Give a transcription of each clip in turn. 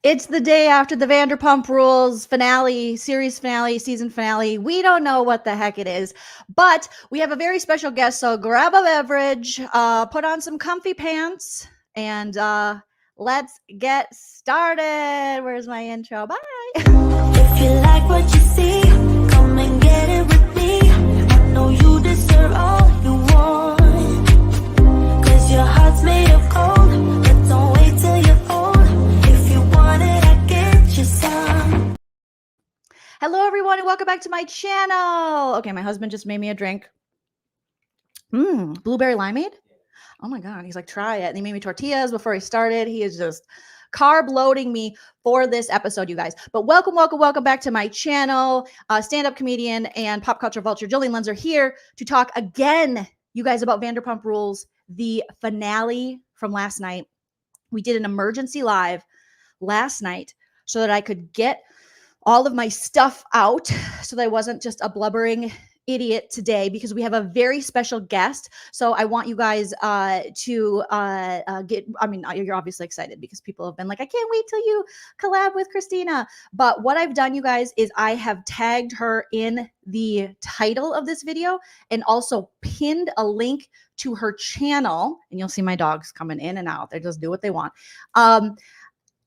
It's the day after the Vanderpump Rules finale, series finale, season finale. We don't know what the heck it is, but we have a very special guest. So grab a beverage, put on some comfy pants, and let's get started. Where's my intro? Bye. If you like what you see, come and get it with me. I know you deserve all you want, 'cause your heart's made of gold. But don't wait till you're old. If you want it, I get you some. Hello, everyone, and welcome back to my channel. Okay, my husband just made me a drink. Blueberry limeade. Oh my God, he's like, try it. And he made me tortillas before he started. He is just carb loading me for this episode, you guys. But welcome back to my channel. Stand-up comedian and pop culture vulture Joleen Lunzer here to talk again, you guys, about Vanderpump Rules, the finale from last night. We did an emergency live last night so that I could get all of my stuff out so that I wasn't just a blubbering idiot today, because we have a very special guest. So I want you guys to get, I mean, you're obviously excited because people have been like, I can't wait till you collab with Christina. But what I've done, you guys, is I have tagged her in the title of this video and also pinned a link to her channel. And you'll see my dogs coming in and out. They just do what they want.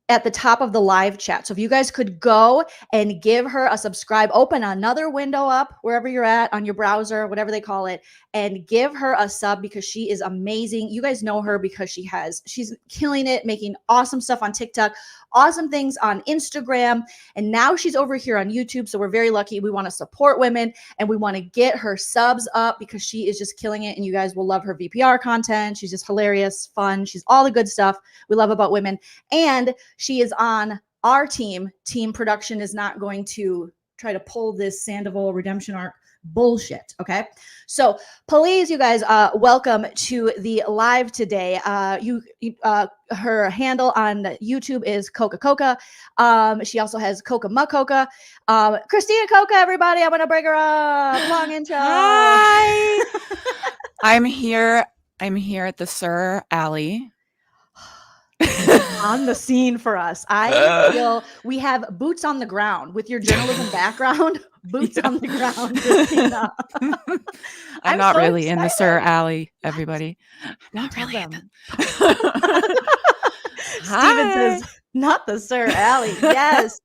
At the top of the live chat. So if you guys could go and give her a subscribe, open another window up wherever you're at on your browser, whatever they call it, and give her a sub, because she is amazing. You guys know her because she's killing it, making awesome stuff on TikTok, awesome things on Instagram, and now she's over here on YouTube. So we're very lucky. We want to support women and we want to get her subs up because she is just killing it, and you guys will love her VPR content. She's just hilarious, fun. She's all the good stuff we love about women. And she is on our team. Team production is not going to try to pull this Sandoval redemption arc bullshit. Okay. So please, you guys, welcome to the live today. Her handle on YouTube is Coca Cocca. She also has Coca Macoca. Christina Cocca, everybody. I'm going to bring her up. Long intro. Hi. I'm here at the Sir Alley. On the scene for us. I feel we have boots on the ground with your journalism background. Boots on the ground, Christina. I'm not so really excited. in the Sir Alley, everybody. I'm not really in Steven says, not the Sir Alley. Yes,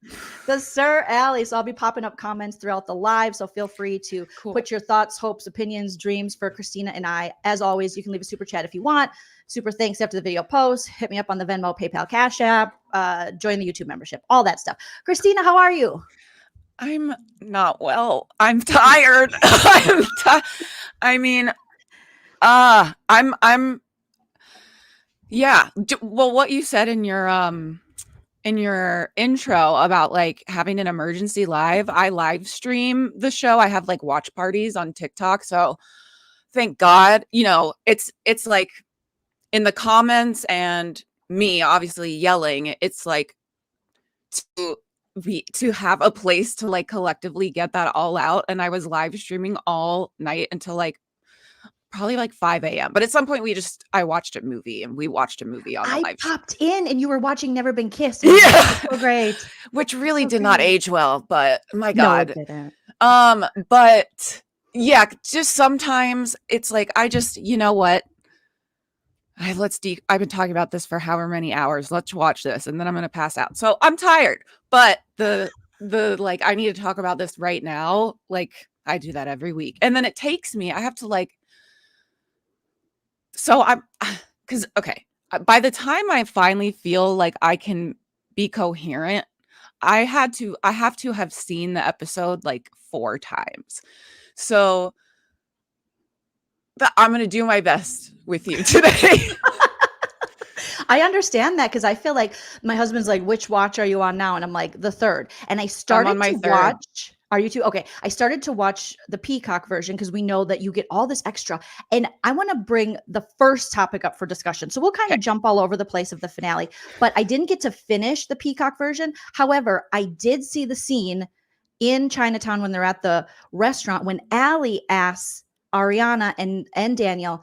the Sir Alley. So I'll be popping up comments throughout the live. So feel free to put your thoughts, hopes, opinions, dreams for Christina and I. As always, you can leave a super chat if you want. Super thanks after the video post. Hit me up on the Venmo, PayPal, Cash App. Join the YouTube membership. All that stuff. Christina, how are you? I'm not well. I'm tired. Yeah. Well, what you said in your intro about like having an emergency live, I live stream the show. I have like watch parties on TikTok. So thank God, it's like in the comments and me obviously yelling, it's like to have a place to like collectively get that all out. And I was live streaming all night until like probably like 5 a.m. But at some point I watched a movie, and we watched a movie on the live stream. I popped in and you were watching Never Been Kissed. Yeah. So great. Which really did not age well, but my God. No, it didn't. But yeah, just sometimes it's like, I just, you know what? I've been talking about this for however many hours. Let's watch this, and then I'm going to pass out. So I'm tired, but the like, I need to talk about this right now. Like, I do that every week. And then it takes me, I have to like, so by the time I finally feel like I can be coherent, I have to have seen the episode like 4 times. So I'm going to do my best with you today. I understand that, because I feel like my husband's like, which watch are you on now? And I'm like, the third. And I started to watch. Are you too? Okay. I started to watch the Peacock version because we know that you get all this extra. And I want to bring the first topic up for discussion. So we'll kind of jump all over the place of the finale, but I didn't get to finish the Peacock version. However, I did see the scene in Chinatown when they're at the restaurant when Allie asks Ariana and Daniel,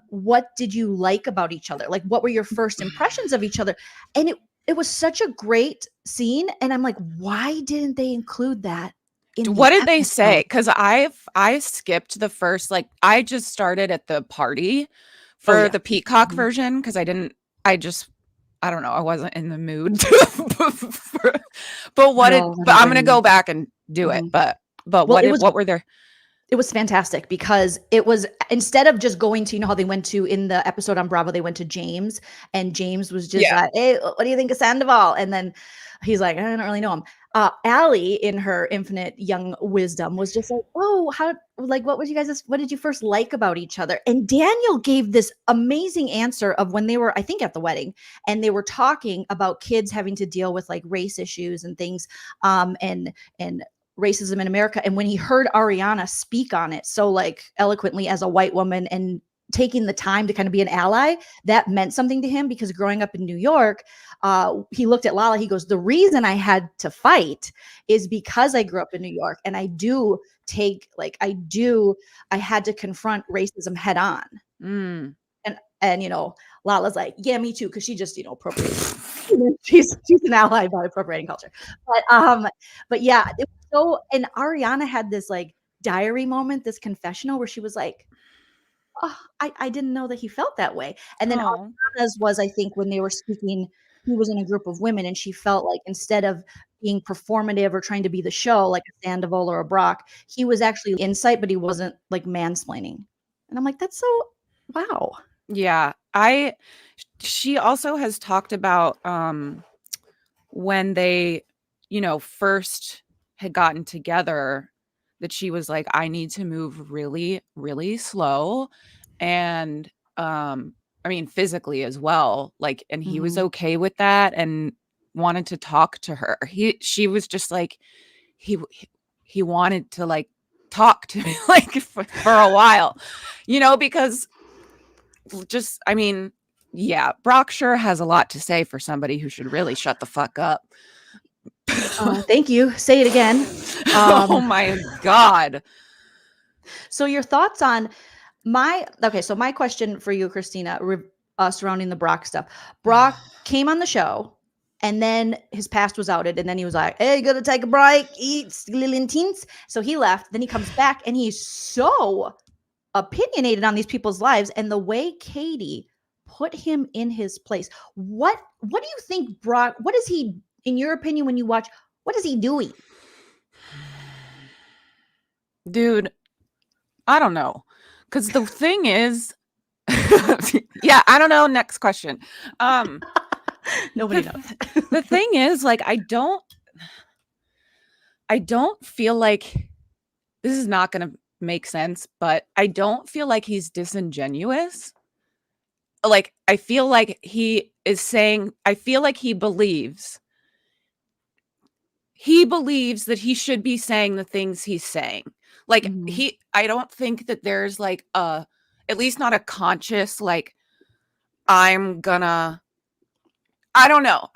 what did you like about each other? Like, what were your first impressions of each other? And it was such a great scene, and I'm like, why didn't they include that in What the did they say? episode? Because I skipped the first, like, I just started at the party Oh, for yeah. the Peacock Mhm. version because I don't know, I wasn't in the mood. But what did No, I but don't I'm blame gonna you. go back and do it. Mhm. But Well, what were there? it was fantastic because it was, instead of just going to, you know how they went to in the episode on Bravo, they went to James, and James was just Yeah. like, "Hey, what do you think of Sandoval?" And then he's like, "I don't really know him." Allie, in her infinite young wisdom, was just like, "Oh, how, like, what did you first like about each other?" And Daniel gave this amazing answer of when they were, I think, at the wedding, and they were talking about kids having to deal with like race issues and things, and racism in America. And when he heard Ariana speak on it so like eloquently as a white woman and taking the time to kind of be an ally, that meant something to him because growing up in New York, he looked at Lala. He goes, "The reason I had to fight is because I grew up in New York, and I had to confront racism head on." Mm. And you know, Lala's like, "Yeah, me too," because she just, you know, appropriates. She's an ally by appropriating culture. But yeah, it was so, and Ariana had this like diary moment, this confessional where she was like, "Oh, I didn't know that he felt that way." And then Oh. Ariana's was, I think, when they were speaking, he was in a group of women, and she felt like instead of being performative or trying to be the show like a Sandoval or a Brock, he was actually insight, but he wasn't like mansplaining. And I'm like, that's so, wow. Yeah. She also has talked about when they, first had gotten together, that she was like, I need to move really, really slow. And I mean, physically as well. Like, and he was Mhm. okay with that and wanted to talk to her. She was just like, he wanted to like talk to me like for a while, because just, I mean, yeah, Brock sure has a lot to say for somebody who should really shut the fuck up. Thank you. Say it again. Oh my God. So your thoughts on so my question for you, Christina, surrounding the Brock stuff. Brock came on the show, and then his past was outed, and then he was like, "Hey, gonna take a break, eat lilintines." So he left. Then he comes back, and he's so opinionated on these people's lives, and the way Katie put him in his place. What do you think, Brock? What is he, in your opinion, when you watch? What is he doing? Dude, I don't know. Because the thing is, yeah, I don't know. Next question. Nobody The, knows. the thing is, like, I don't feel like this is not going to make sense, but I don't feel like he's disingenuous. Like, I feel like he is saying, I feel like he believes that he should be saying the things he's saying. Like, Mhm. I don't think that there's like at least not a conscious, like, I'm gonna, I don't know.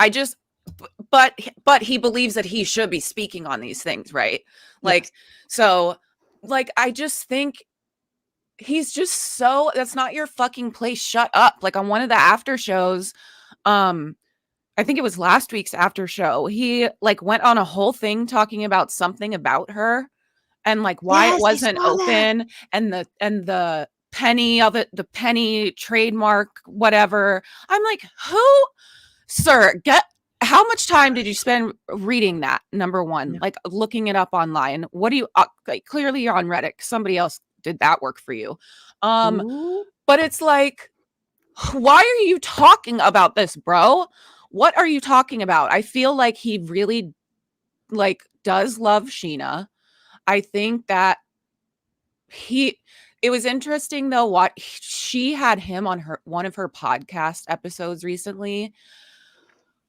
But he believes that he should be speaking on these things, right? Yes. Like, so, like, I just think he's just so, that's not your fucking place. Shut up. Like, on one of the after shows, I think it was last week's after show, he like went on a whole thing talking about something about her and like why it Yes, I wasn't saw that. open, and the penny of it, the penny trademark, whatever. I'm like, who, sir, how much time did you spend reading that? Number one, Yeah. like looking it up online. What do you, like, clearly you're on Reddit. Somebody else did that work for you. Ooh. But it's like, why are you talking about this, bro? What are you talking about? I feel like he really like does love Scheana. I think that it was interesting though what she had him on one of her podcast episodes recently,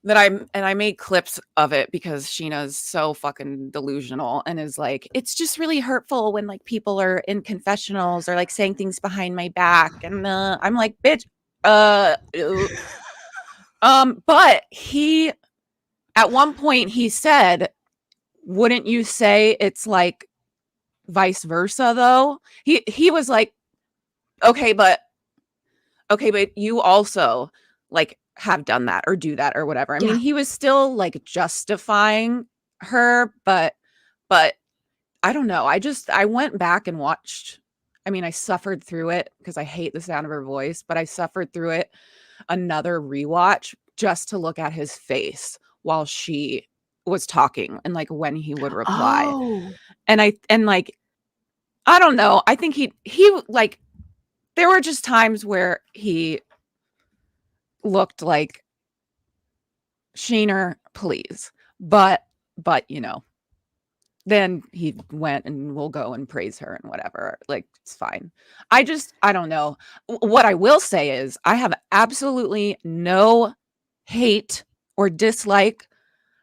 that I made clips of it because Sheena's so fucking delusional and is like, it's just really hurtful when like people are in confessionals or like saying things behind my back, and I'm like, bitch, but he, at one point he said, wouldn't you say it's like vice versa though? He was like, okay, but you also like have done that or do that or whatever. I Yeah. mean, he was still like justifying her, but I don't know. I went back and watched. I mean, I suffered through it because I hate the sound of her voice, but I suffered through it another rewatch just to look at his face while she was talking and like when he would reply. Oh, And like I don't know. I think he like there were just times where he looked like Scheana, please. But you know, then he went and will go and praise her and whatever. Like, it's fine. I don't know. What I will say is I have absolutely no hate or dislike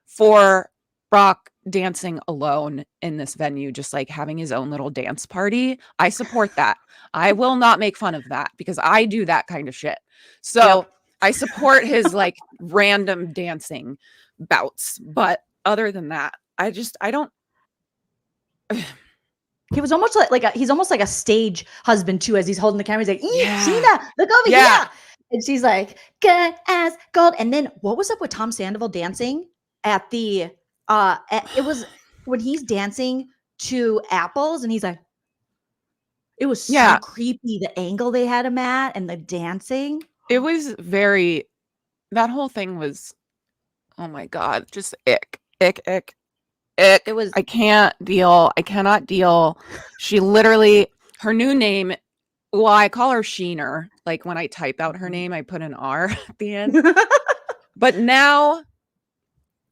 for Brock dancing alone in this venue, just like having his own little dance party. I support that. I will not make fun of that because I do that kind of shit. So I support his like random dancing bouts. But other than that, I don't. he was almost he's almost like a stage husband too, as he's holding the camera. He's like, Yeah. Scheana, look over Yeah. here. And she's like, good as gold. And then what was up with Tom Sandoval dancing at the it was when he's dancing to Apples and he's like, it was so creepy, the angle they had him at and the dancing. It was very, that whole thing was, oh my God, just ick. It was, I cannot deal. She literally, her new name, well, I call her Scheana. Like when I type out her name, I put an R at the end. But now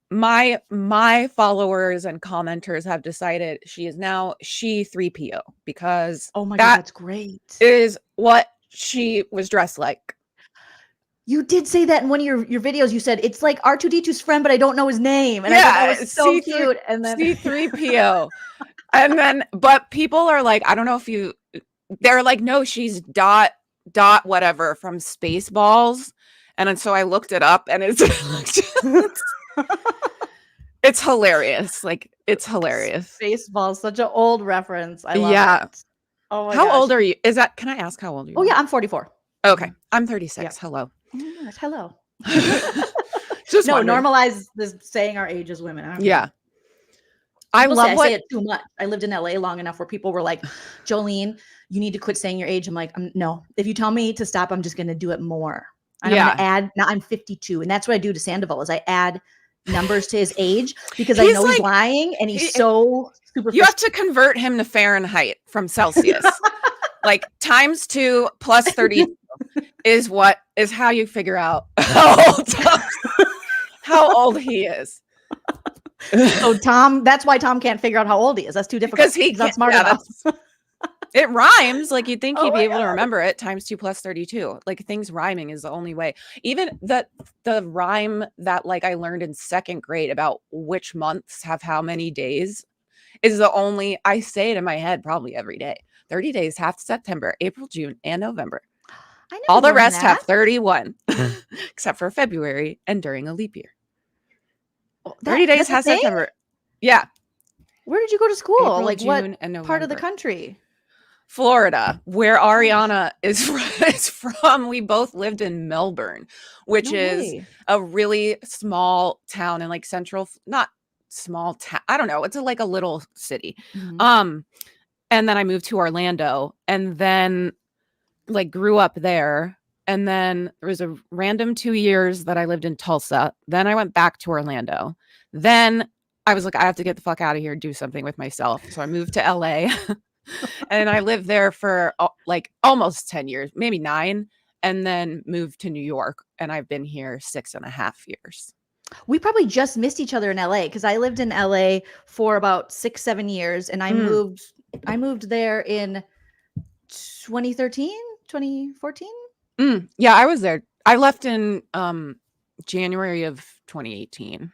my followers and commenters have decided she is now She 3PO because oh my God, that's great. Is what she was dressed like. You did say that in one of your videos. You said it's like R2D2's friend, but I don't know his name. And I thought that was so cute. And then C3PO. And then, but people are like, I don't know if they're like, no, she's dot whatever from Spaceballs. And then so I looked it up and it's it's hilarious. Like it's hilarious. Spaceballs, such an old reference. I love it. Oh my How gosh. old are you? Can I ask how old you are? Oh yeah, I'm 44. Okay. I'm 36. Yeah. Hello. Oh my gosh, hello. Just no, wondering. normalize this saying our age as women. Yeah. I say it too much. I lived in LA long enough where people were like, Joleen, you need to quit saying your age. I'm like, no, if you tell me to stop, I'm just going to do it more. And I'm going to add, now I'm 52. And that's what I do to Sandoval is I add numbers to his age because I know he's lying and he's so super. You have to convert him to Fahrenheit from Celsius. Like times 2 plus 30 is how you figure out how old he is. So Tom, that's why Tom can't figure out how old he is. That's too difficult. Because he's not smart enough. It rhymes. Like you'd think he'd be able to remember it. Times 2 plus 32. Like things rhyming is the only way. Even the rhyme that like I learned in 2nd grade about which months have how many days is the only, I say it in my head probably every day. 30 days, half September, April, June, and November. All the rest have 31, except for February and during a leap year. 30 days has September. Yeah. Where did you go to school? April, like June, what and November. Part of the country? Florida, where Ariana is from. We both lived in Melbourne, which is a really small town in like central, not small town. I don't know. It's like a little city. Mm-hmm. And then I moved to Orlando and then like grew up there. And then there was a random 2 years that I lived in Tulsa. Then I went back to Orlando. Then I was like, I have to get the fuck out of here and do something with myself. So I moved to LA and I lived there for like almost 10 years, maybe 9, and then moved to New York. And I've been here 6.5 years. We probably just missed each other in LA because I lived in LA for about 6-7 years and I moved there in 2013, 2014. Yeah, I was there. I left in January of 2018.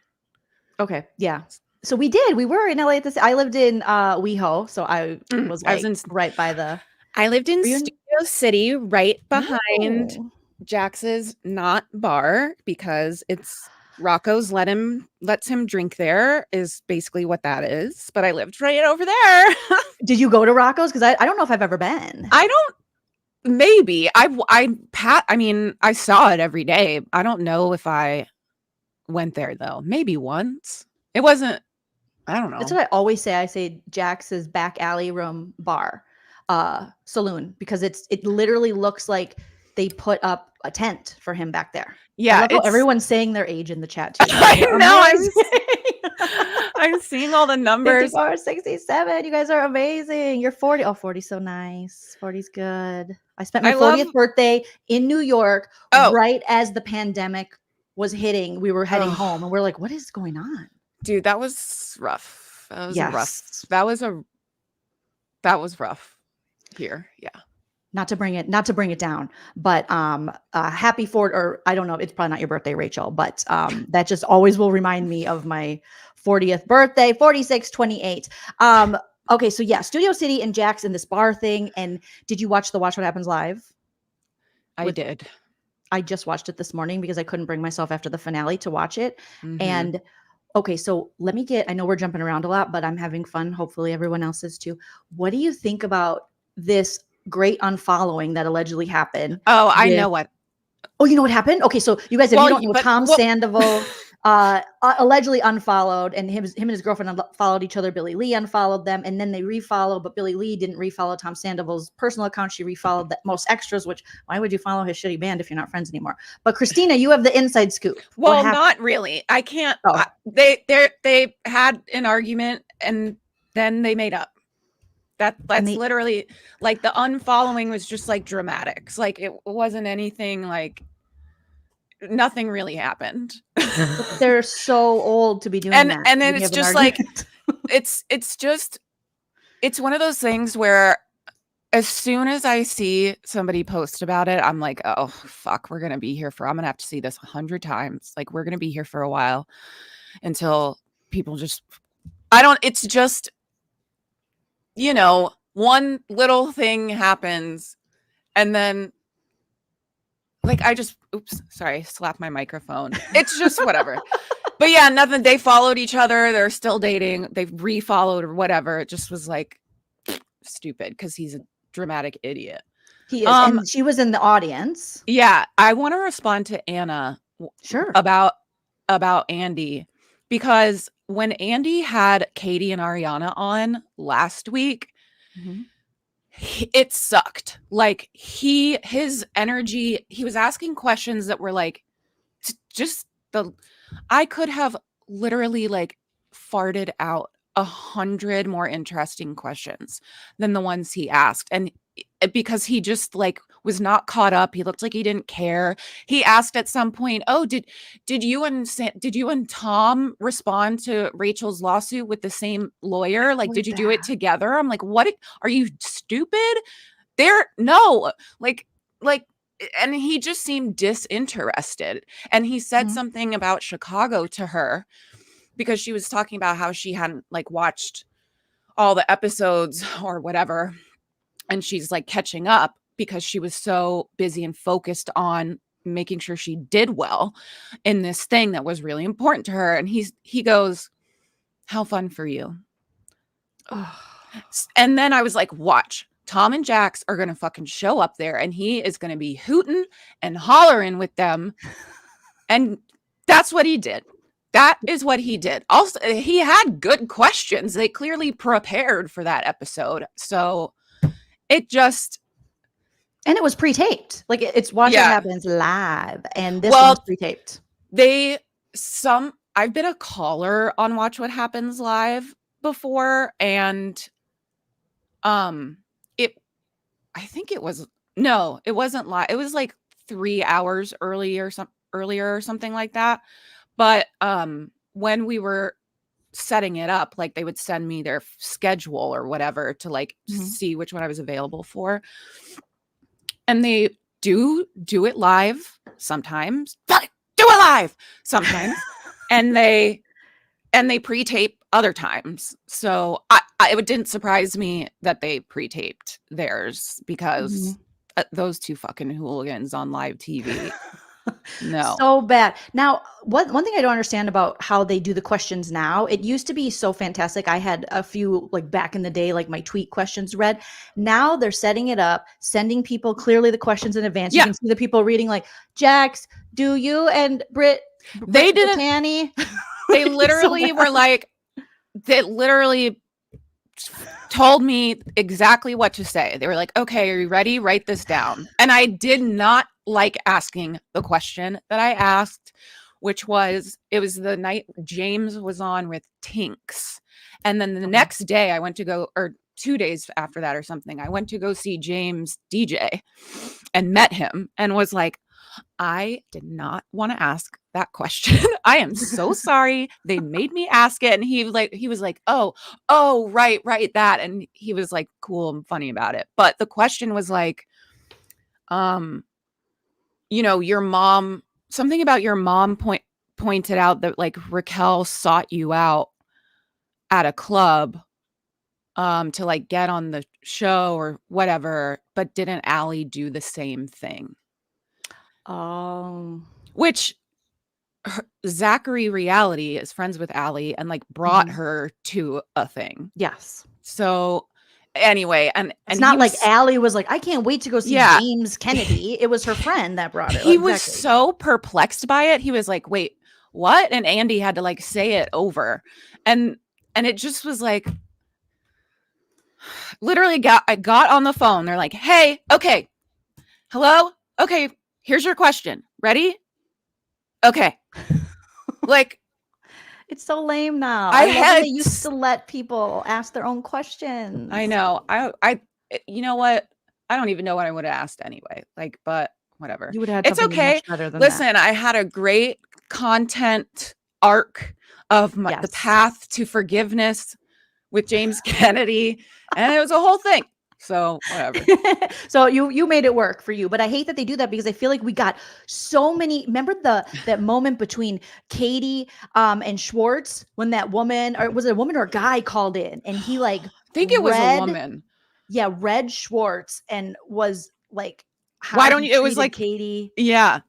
Okay. Yeah. So we were in LA at this. I lived in WeHo. So I was right by the. I lived in Studio City, right behind Jax's Not Bar, because it's Rocco's lets him drink there is basically what that is. But I lived right over there. Did you go to Rocco's? Because I don't know if I've ever been. maybe I mean, I saw it every day. I don't know if I went there though. Maybe once. It wasn't. I don't know. That's what I always say. I say Jax's back alley room bar, saloon, because it literally looks like they put up a tent for him back there. Yeah, I love how everyone's saying their age in the chat too. I know. Amazing. I'm seeing all the numbers. 54, 67. You guys are amazing. You're 40. Oh, 40's so nice. 40's good. I spent my 40th birthday in New York right as the pandemic was hitting. We were heading home and we're like, what is going on? Dude, that was rough. That was rough. That was rough here. Yeah. Not to bring it down, but happy or I don't know, it's probably not your birthday, Rachel, but that just always will remind me of my 40th birthday, 4628. Okay, so yeah, Studio City and Jax in this bar thing. And did you watch Watch What Happens Live? I did. I just watched it this morning because I couldn't bring myself after the finale to watch it. And okay, so I know we're jumping around a lot, but I'm having fun. Hopefully everyone else is too. What do you think about this great unfollowing that allegedly happened? Oh, I know what. Oh, you know what happened? Okay, so you guys, if you don't know, Tom Sandoval allegedly unfollowed, and him and his girlfriend unfollowed each other. Billy Lee unfollowed them, and then they refollowed, but Billy Lee didn't refollow Tom Sandoval's personal account. She refollowed the Most Extras, which why would you follow his shitty band if you're not friends anymore? But Christina, you have the inside scoop. Well, not really. I can't. They had an argument, and then they made up. That's literally like the unfollowing was just like dramatics. Like it wasn't anything, like nothing really happened. They're so old to be doing that. And then it's just like it's one of those things where as soon as I see somebody post about it, I'm like, oh fuck, I'm gonna have to see this 100 times. Like we're gonna be here for a while until people just it's just, you know, one little thing happens and then like slapped my microphone. It's just whatever. But yeah, nothing. They followed each other. They're still dating. They've refollowed or whatever. It just was like stupid because he's a dramatic idiot. He is. And she was in the audience. Yeah. I want to respond to Anna. Sure. About Andy, because when Andy had Katie and Ariana on last week, it sucked. Like his energy, he was asking questions that were like, I could have literally like farted out 100 more interesting questions than the ones he asked. And because he just like was not caught up. He looked like he didn't care. He asked at some point, oh, did you and Tom respond to Rachel's lawsuit with the same lawyer? Like, did you do it together? I'm like, what? Are you stupid? No, like, and he just seemed disinterested. And he said something about Chicago to her because she was talking about how she hadn't like watched all the episodes or whatever. And she's like catching up because she was so busy and focused on making sure she did well in this thing that was really important to her. And he goes, how fun for you. And then I was like, watch, Tom and Jax are going to fucking show up there and he is going to be hooting and hollering with them. And that's what he did. That is what he did. Also, he had good questions. They clearly prepared for that episode. So it just... And it was pre-taped. Like it's Watch What Happens Live. And this was pre-taped. I've been a caller on Watch What Happens Live before. And it wasn't live. It was like 3 hours earlier or something like that. But when we were setting it up, like they would send me their schedule or whatever to like see which one I was available for. And they do it live sometimes. Do it live sometimes. and they pre-tape other times. So it didn't surprise me that they pre-taped theirs because those two fucking hooligans on live TV. No. So bad. Now, one thing I don't understand about how they do the questions now, it used to be so fantastic. I had a few like back in the day, like my tweet questions read. Now they're setting it up, sending people clearly the questions in advance. You Yeah. can see the people reading like, Jax, do you and They didn't. Brittany? They Like, so literally bad. were like, they literally told me exactly what to say. They were like, okay, are you ready? Write this down. And I did not like asking the question that I asked, which was, it was the night James was on with Tinks. And then the Okay. next day I went to go, or 2 days after that or something, I went to go see James DJ and met him and was like, I did not want to ask that question. I am so sorry. They made me ask it. And he was like, oh, right, that. And he was like cool and funny about it. But the question was like, your mom, something about your mom pointed out that like Raquel sought you out at a club to like get on the show or whatever, but didn't Allie do the same thing? Which Zachary Reality is friends with Allie and like brought her to a thing. Yes. So anyway, and it's not like Allie was like, I can't wait to go see Yeah. James Kennedy. It was her friend that brought it. He Like, was exactly. so perplexed by it. He was like, wait, what? And Andy had to like say it over. And it just was like, literally I got on the phone. They're like, hey, okay, hello? Okay, here's your question. Ready? Okay. Like, it's so lame now. I love when had they used to let people ask their own questions. I know. I you know what? I don't even know what I would have asked anyway. Like, but whatever. You would have It's something okay. much better than Listen, I had a great content arc of the Yes. path to forgiveness with James Kennedy, and it was a whole thing. So whatever. So you made it work for you, but I hate that they do that because I feel like we got so many. Remember that moment between Katie and Schwartz when that woman, or was it a woman or a guy, called in and he like I think it was a woman. Yeah, read Schwartz and was like, how Why don't he you? It was treated like Katie. Yeah.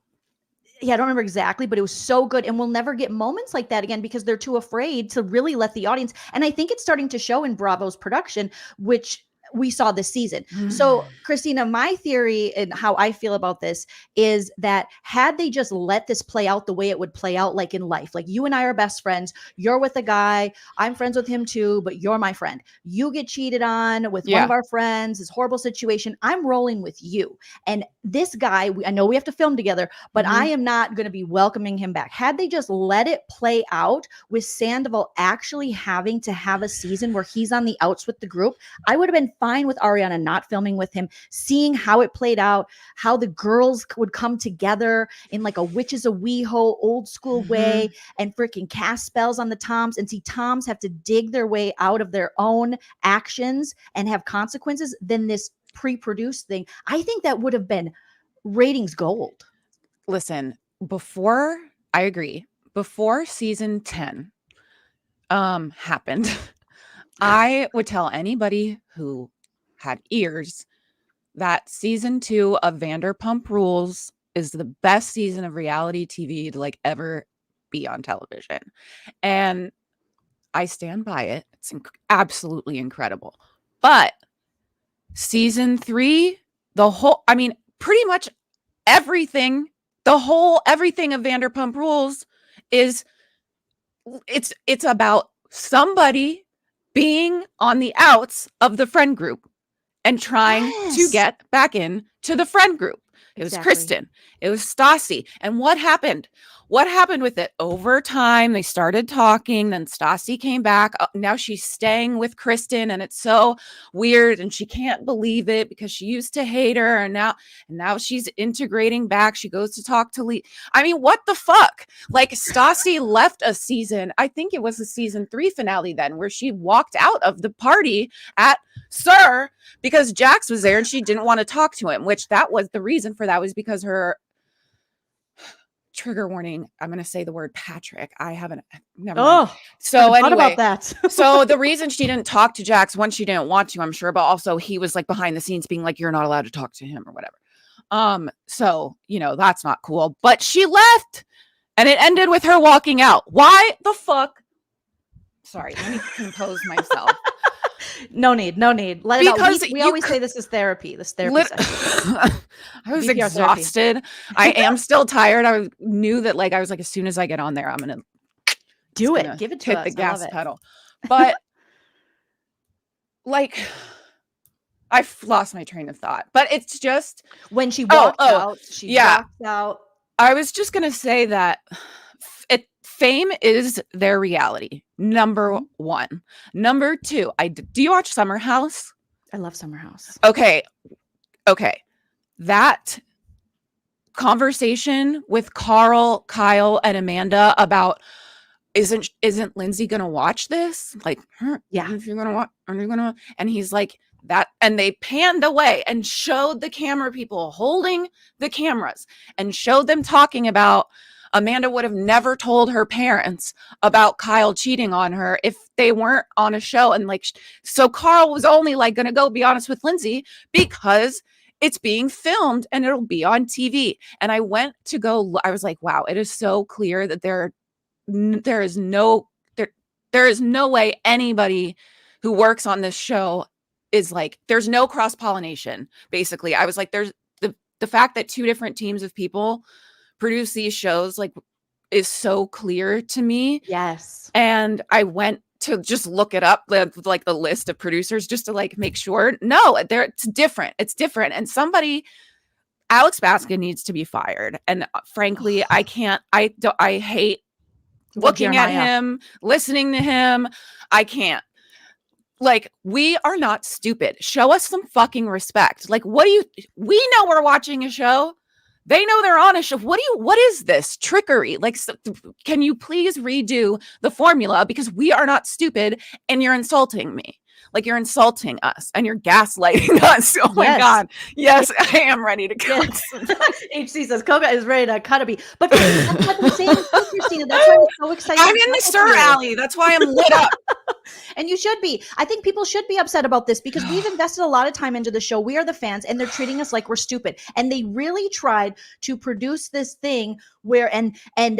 Yeah, I don't remember exactly, but it was so good. And we'll never get moments like that again because they're too afraid to really let the audience. And I think it's starting to show in Bravo's production, which we saw this season. So, Christina, my theory and how I feel about this is that had they just let this play out the way it would play out, like in life, like you and I are best friends, you're with a guy, I'm friends with him too, but you're my friend. You get cheated on with one of our friends, this horrible situation. I'm rolling with you. And this guy, I know we have to film together, but I am not going to be welcoming him back. Had they just let it play out with Sandoval actually having to have a season where he's on the outs with the group, I would have been fine with Ariana not filming with him, seeing how it played out, how the girls would come together in like a witches a WeHo old school way and freaking cast spells on the Toms and see Toms have to dig their way out of their own actions and have consequences than this pre-produced thing. I think that would have been ratings gold. Listen, I agree. Before season 10 happened, I would tell anybody who had ears that season 2 of Vanderpump Rules is the best season of reality TV to like ever be on television. And I stand by it. It's absolutely incredible. But season 3, pretty much everything, everything of Vanderpump Rules is it's about somebody being on the outs of the friend group and trying to get back in to the friend group. It was Kristen. It was Stassi. And what happened? What happened with it? Over time, they started talking. Then Stassi came back. Now she's staying with Kristen, and it's so weird. And she can't believe it because she used to hate her, and now she's integrating back. She goes to talk to Lee. I mean, what the fuck? Like Stassi left a season. I think it was the season 3 finale then, where she walked out of the party at Sir because Jax was there and she didn't want to talk to him. Which that was the reason for that was because her. Trigger warning. I'm going to say the word Patrick. I haven't. Never mind. So anyway, about that. So the reason she didn't talk to Jax, one, she didn't want to, I'm sure, but also he was like behind the scenes being like, you're not allowed to talk to him or whatever. So, that's not cool. But she left and it ended with her walking out. Why the fuck? Sorry, let me compose myself. No need. Let it out. We always say this is therapy. This therapy session. I was VPR exhausted. I am still tired. I knew that I was like, as soon as I get on there, I'm gonna do it. Give it to hit us. the gas pedal. But I've lost my train of thought. But it's just when she walked out, she walked out. I was just gonna say that fame is their reality. Number one. Number two, do you watch Summer House? I love Summer House. Okay. That conversation with Carl, Kyle, and Amanda about isn't Lindsay gonna watch this? Yeah. If you're gonna watch, are you gonna? And he's like that, and they panned away and showed the camera people holding the cameras and showed them talking about Amanda would have never told her parents about Kyle cheating on her if they weren't on a show. And so Carl was only going to go be honest with Lindsay because it's being filmed and it'll be on TV. And I went to go, I was like, wow, it is so clear that there is no way anybody who works on this show is there's no cross-pollination. Basically, I was like, there's the fact that two different teams of people produce these shows is so clear to me. Yes. And I went to just look it up, the list of producers, just to make sure. No, it's different. And Alex Baskin needs to be fired. And frankly, I hate looking at him, listening to him. I can't. We are not stupid. Show us some fucking respect. We know we're watching a show. They know they're on a show. What is this trickery? Can you please redo the formula? Because we are not stupid and you're insulting me. You're insulting us and you're gaslighting us. Oh my God. Yes, I am ready to go. Yes. HC says Cocca is ready to cut a beat. But that's what I'm saying, Christina. That's why I'm so excited. I'm in the Sir Alley. That's why I'm lit up. And you should be. I think people should be upset about this because we've invested a lot of time into the show. We are the fans and they're treating us like we're stupid. And they really tried to produce this thing where and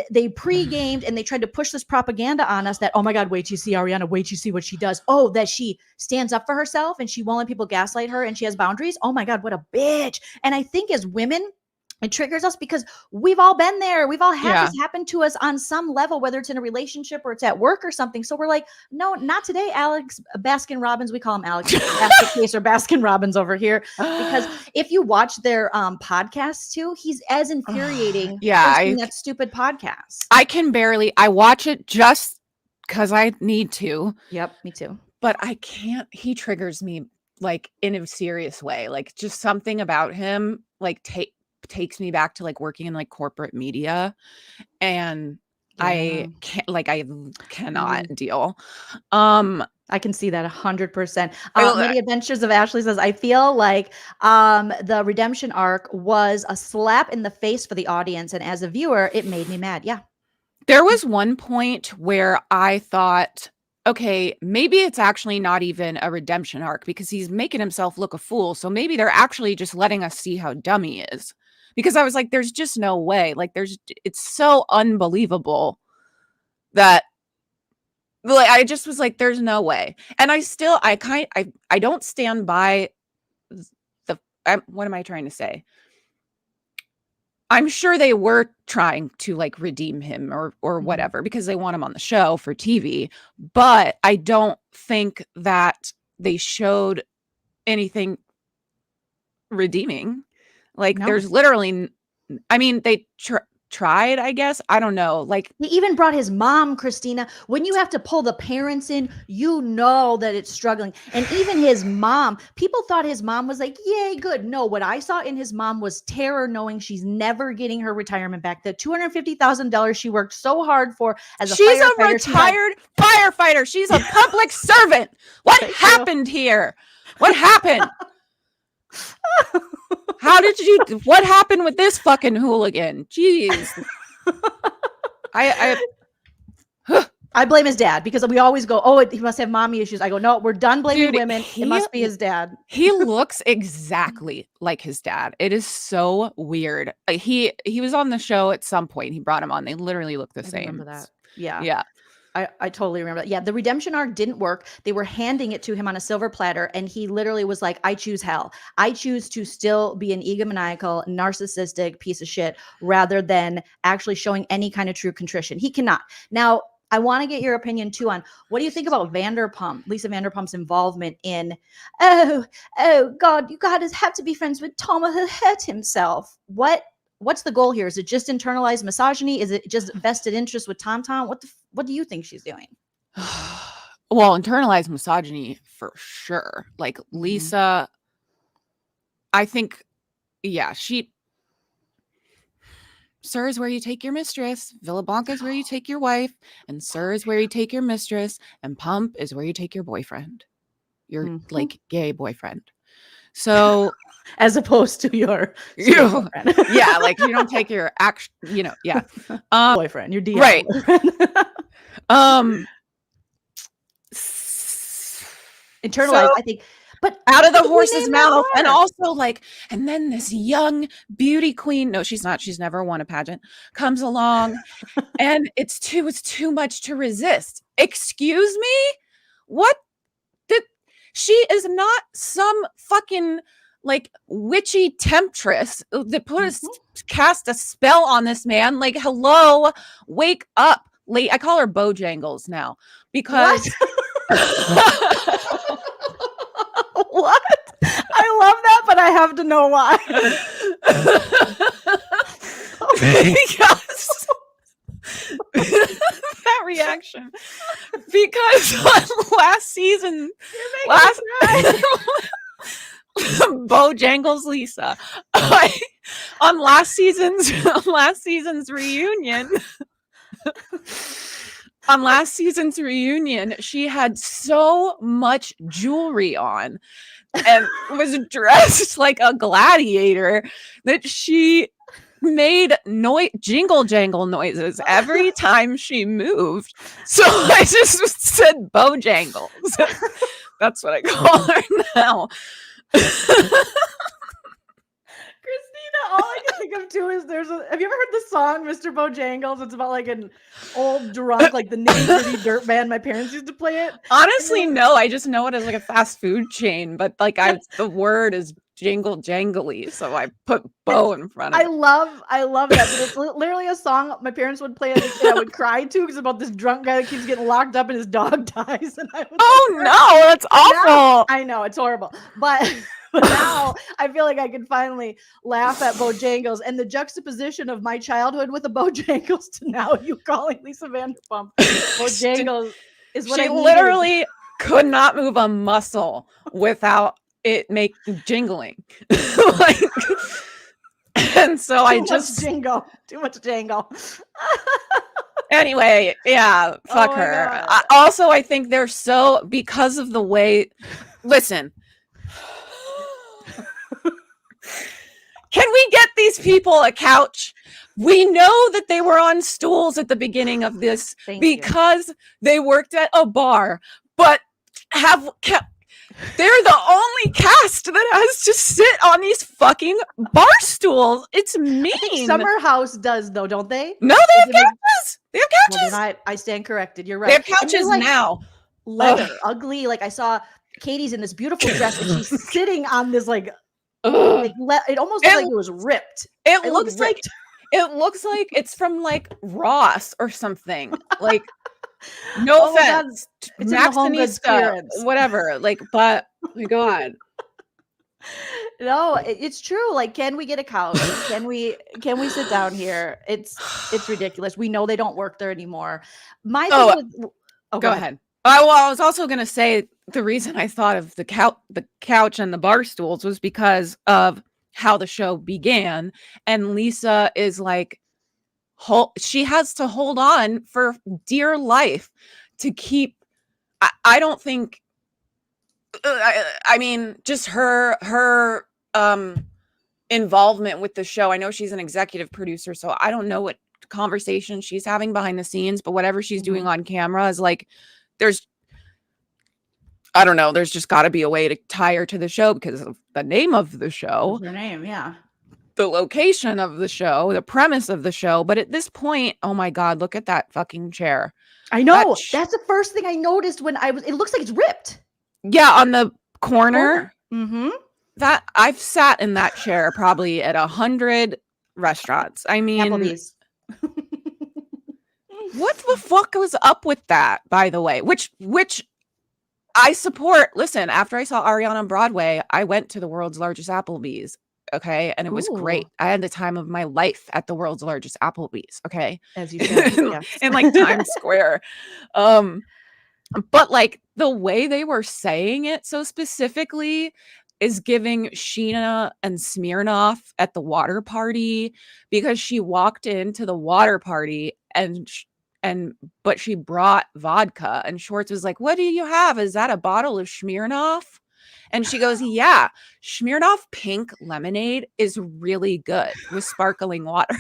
they pre-gamed and they tried to push this propaganda on us that, oh my God, wait till you see Ariana, wait till you see what she does. Oh, that she stands up for herself and she won't let people gaslight her and she has boundaries. Oh my God, what a bitch. And I think as women, it triggers us because we've all been there. We've all had this happen to us on some level, whether it's in a relationship or it's at work or something. So we're like, no, not today, Alex Baskin Robbins. We call him Alex or Baskin Robbins over here. Because if you watch their podcasts too, he's as infuriating as that stupid podcast. I watch it just because I need to. Yep, me too. But I can't, he triggers me in a serious way. Just something about him takes me back to working in corporate media, and I can't I cannot deal. I can see that 100%. Many Adventures of Ashley says, I feel like the redemption arc was a slap in the face for the audience, and as a viewer, it made me mad. Yeah. There was one point where I thought, okay, maybe it's actually not even a redemption arc because he's making himself look a fool. So maybe they're actually just letting us see how dumb he is. Because I was like, there's just no way. It's so unbelievable that I just was like, there's no way. And I don't stand by what am I trying to say? I'm sure they were trying to redeem him or whatever because they want him on the show for TV, but I don't think that they showed anything redeeming. No. There's literally, they tried, I guess. I don't know. He even brought his mom, Christina. When you have to pull the parents in, you know that it's struggling. And even his mom, people thought his mom was yay, good. No, what I saw in his mom was terror, knowing she's never getting her retirement back. The $250,000 she worked so hard for as a she's firefighter. She's a retired firefighter. She's a public servant. What happened here? What happened? What happened with this fucking hooligan? Jeez. I blame his dad because we always go, oh, he must have mommy issues. I go, no, we're done blaming Dude, women. It must be his dad. He looks exactly like his dad. It is so weird. He was on the show at some point. He brought him on. They literally look the I same. remember that. Yeah. Yeah. I totally remember that. Yeah, the redemption arc didn't work. They were handing it to him on a silver platter, and he literally was like, I choose hell. I choose to still be an egomaniacal, narcissistic piece of shit rather than actually showing any kind of true contrition. He cannot. Now, I want to get your opinion too on what do you think about Lisa Vanderpump's involvement in, oh God, you gotta have to be friends with Tom or he'll hurt himself. What's the goal here? Is it just internalized misogyny? Is it just vested interest with Tom? What do you think she's doing? Well, internalized misogyny for sure. Like Lisa, I think, yeah, Sir is where you take your mistress. Villa Blanca is where you take your wife. And Sir is where you take your mistress. And Pump is where you take your boyfriend. Your like gay boyfriend. So as opposed to your boyfriend. Yeah, like you don't take your boyfriend, your DM right. boyfriend. Internalized, I think. But out of the horse's mouth. And also like, and then this young beauty queen, no, she's not, she's never won a pageant, comes along and it's too much to resist. Excuse me? What? She is not some fucking like witchy temptress that cast a spell on this man. Like, hello, wake up. I call her Bojangles now because what? I love that, but I have to know why. Because that reaction. Because on last season, Bojangles Lisa, on last season's reunion. On last season's reunion, she had so much jewelry on and was dressed like a gladiator that she made jingle jangle noises every time she moved. So I just said Bojangles. That's what I call her now. Christina, all I can think of too is have you ever heard the song Mr. Bojangles? It's about like an old drunk, like the nitty gritty dirt band. My parents used to play it. Honestly, no, I just know it as like a fast food chain, but like the word is jingle jangly, so I put Bo in front of it. I love that, but it's literally a song my parents would play as a kid. I would cry to because about this drunk guy that keeps getting locked up and his dog dies. And no, that's awful. Now, I know it's horrible, but now I feel like I can finally laugh at Bojangles and the juxtaposition of my childhood with the Bojangles to now you calling Lisa Vanderpump Bojangles is what she literally could not move a muscle without it jingling. Like, and so too much jingle. Anyway, yeah, fuck her. I think they're so, because of the way, listen, can we get these people a couch? We know that they were on stools at the beginning of this because they worked at a bar, but they're the only cast that has to sit on these fucking bar stools. It's mean. Summer House does though, don't they? No, they have couches. They have couches. Well, I stand corrected. You're right. They have couches now. Leather, ugly. Like I saw Katie's in this beautiful dress and she's sitting on this it almost looked like it was ripped. It looks like it's from like Ross or something. Like, no offense, it's Max in the home whatever. Like, but my God, no, it's true. Like, can we get a couch? Can we sit down here? It's ridiculous. We know they don't work there anymore. Go ahead. Well, I was also going to say the reason I thought of the couch and the bar stools was because of how the show began. And Lisa is like, she has to hold on for dear life to keep. I don't think. I mean, just her involvement with the show. I know she's an executive producer, so I don't know what conversations she's having behind the scenes, but whatever she's doing on camera is like, I don't know, there's just got to be a way to tie her to the show because of the name of the show. What's her name? Yeah. The location of the show, the premise of the show. But at this point, oh my God, look at that fucking chair. I know. That's the first thing I noticed when it looks like it's ripped. Yeah, on the corner. Mm-hmm. That I've sat in that chair probably at 100 restaurants. I mean, Applebee's. What the fuck was up with that, by the way? Which I support. Listen, after I saw Ariana on Broadway, I went to the world's largest Applebee's. Okay. And it was great. I had the time of my life at the world's largest Applebee's. Okay. As you should. Yes. In like Times Square. But like the way they were saying it so specifically is giving Scheana and Smirnoff at the water party, because she walked into the water party but she brought vodka, and Schwartz was like, "What do you have? Is that a bottle of Smirnoff?" And she goes, "Yeah, Smirnoff pink lemonade is really good with sparkling water."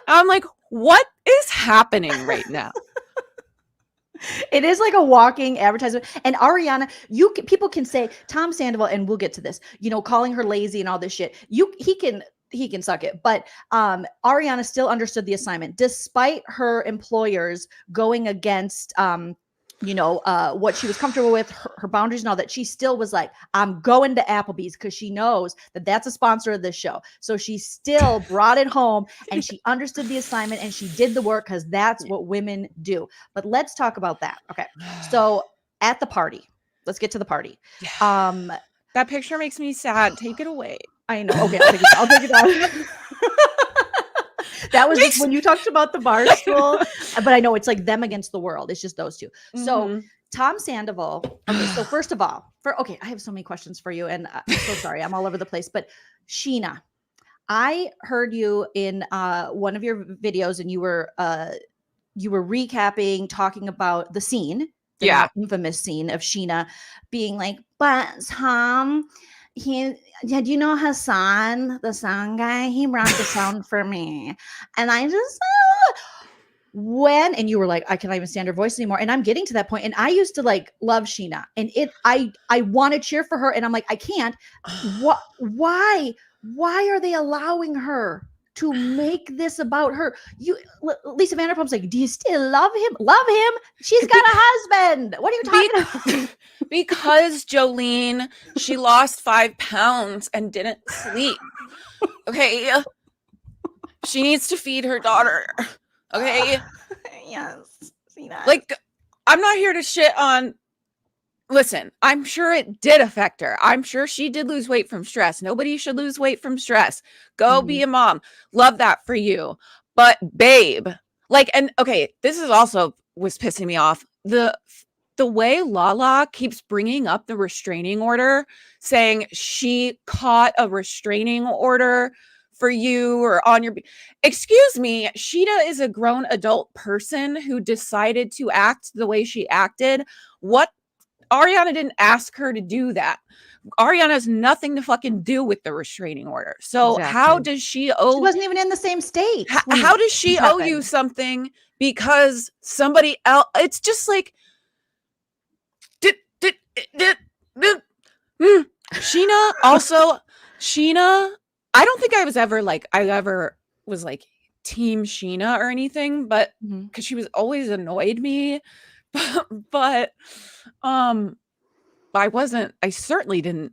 I'm like, what is happening right now? It is like a walking advertisement. And Ariana, people can say Tom Sandoval, and we'll get to this, calling her lazy and all this shit. He can suck it. But Ariana still understood the assignment, despite her employers going against what she was comfortable with, her boundaries and all that. She still was like, I'm going to Applebee's, because she knows that that's a sponsor of this show. So she still brought it home, and she understood the assignment, and she did the work, because that's what women do. But let's talk about that. Okay. So at the party, let's get to the party. That picture makes me sad. Take it away. I know. Okay. I'll take it down. That was just when you talked about the bar stool, but I know it's like them against the world. It's just those two. So Tom Sandoval. Okay, so first of all, I have so many questions for you, and I'm so sorry, I'm all over the place. But Scheana, I heard you in one of your videos, and you were recapping, talking about the scene, the infamous scene of Scheana being like, "But Tom, did you know Hassan, the sound guy? He brought the sound for me." And I just, and you were like, "I cannot even stand her voice anymore." And I'm getting to that point. And I used to like love Scheana, and I want to cheer for her. And I'm like, I can't. Why are they allowing her to make this about her? Lisa Vanderpump's like, "Do you still love him? Love him? She's got a husband. What are you talking about?" Because Joleen, she lost 5 pounds and didn't sleep. Okay. She needs to feed her daughter. Okay. Yes. See that? Like, I'm not here to shit on. Listen, I'm sure it did affect her. I'm sure she did lose weight from stress. Nobody should lose weight from stress. Go be a mom. Love that for you. But babe, this is also was pissing me off. The way Lala keeps bringing up the restraining order, saying she caught a restraining order for you or on your. Excuse me, Scheana is a grown adult person who decided to act the way she acted. What? Ariana didn't ask her to do that. Ariana has nothing to fucking do with the restraining order. So how does she owe? She wasn't even in the same state. How does she owe you something because somebody else? It's just like. Scheana, I don't think I ever was like team Scheana or anything, but because she was always annoyed me, but I certainly didn't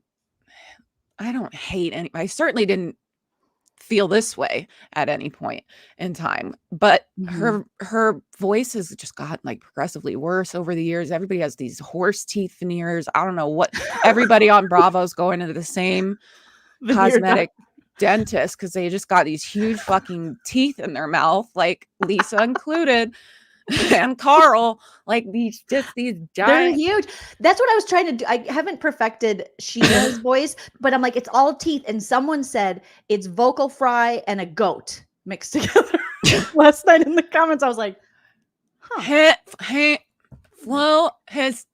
feel this way at any point in time, but her voice has just gotten like progressively worse over the years. Everybody has these horse teeth veneers. I don't know what everybody on Bravo's going into the same cosmetic dentist because they just got these huge fucking teeth in their mouth, like Lisa included. And Carl, like these giant. They're huge. That's what I was trying to do. I haven't perfected Scheana's voice, but I'm like, it's all teeth. And someone said it's vocal fry and a goat mixed together. Last night in the comments, I was like, Flo has,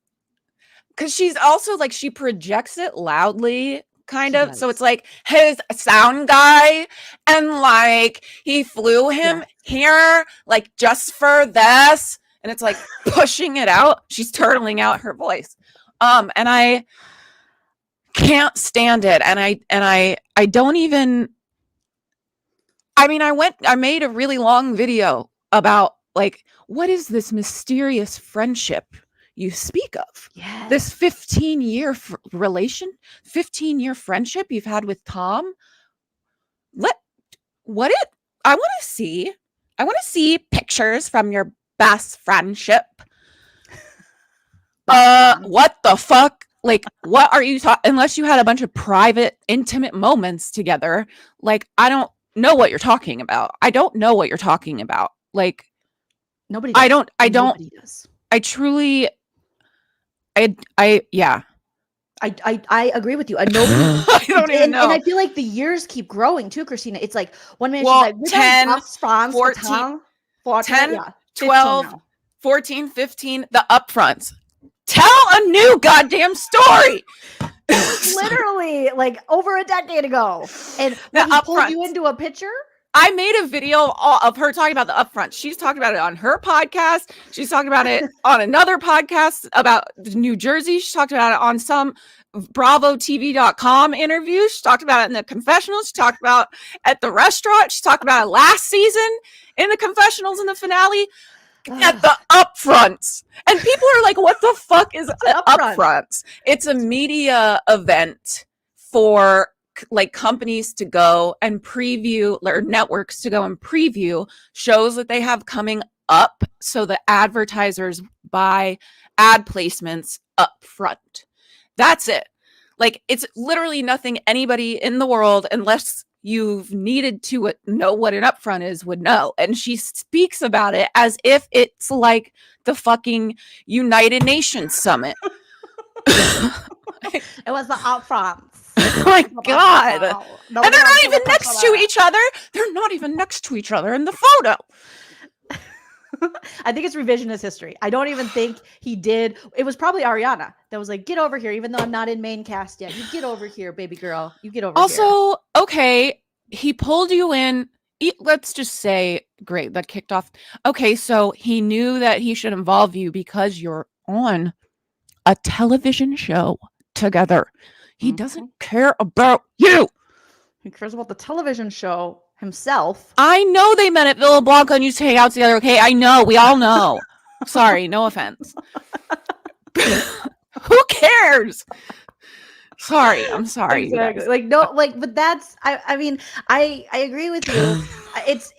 because she's also like, she projects it loudly kind She of. So does. it's like his sound guy, and like he flew him here, like just for this, and it's like pushing it out. She's turtling out her voice, and I can't stand it, and I don't even. I mean, I made a really long video about like, what is this mysterious friendship you speak of? Yes. This 15-year 15-year friendship you've had with Tom. I want to see pictures from your best friendship. What the fuck? Like, what are you talking? Unless you had a bunch of private, intimate moments together, like, I don't know what you're talking about. I don't know what you're talking about. Like, Nobody does. Nobody does. I truly, yeah. I agree with you. Nobody, I don't even know. And I feel like the years keep growing too, Christina. It's like 1 minute Well, she's like, 10, 14, 10, 12, 14, 15, the upfronts. Tell a new goddamn story. Literally, like over a decade ago. And when he pulled you into a picture? I made a video of her talking about the upfront. She's talking about it on her podcast. She's talking about it on another podcast about New Jersey. She talked about it on some bravotv.com interview. She talked about it in the confessionals. She talked about at the restaurant. She talked about it last season in the confessionals in the finale. At the upfronts. And people are like, what the fuck is upfronts? It's a media event for like companies to go and preview, or networks to go and preview shows that they have coming up, so the advertisers buy ad placements up front. That's it. Like, it's literally nothing anybody in the world, unless you've needed to know what an upfront is, would know. And she speaks about it as if it's like the fucking United Nations summit. It was the upfronts. Oh my God. And they're not even next to each other. They're not even next to each other in the photo. I think it's revisionist history. I don't even think he did. It was probably Ariana that was like, get over here, even though I'm not in main cast yet. You get over here, baby girl. You get over here. Also, okay, he pulled you in. Let's just say, great, that kicked off. Okay, so he knew that he should involve you because you're on a television show together. He doesn't care about you. He cares about the television show himself. I know they met at Villa Blanca and used to hang out together. Okay, I know. We all know. Sorry, no offense. Who cares? Sorry, I'm sorry. Exactly. Like, no, like, but that's, I mean, I agree with you. It's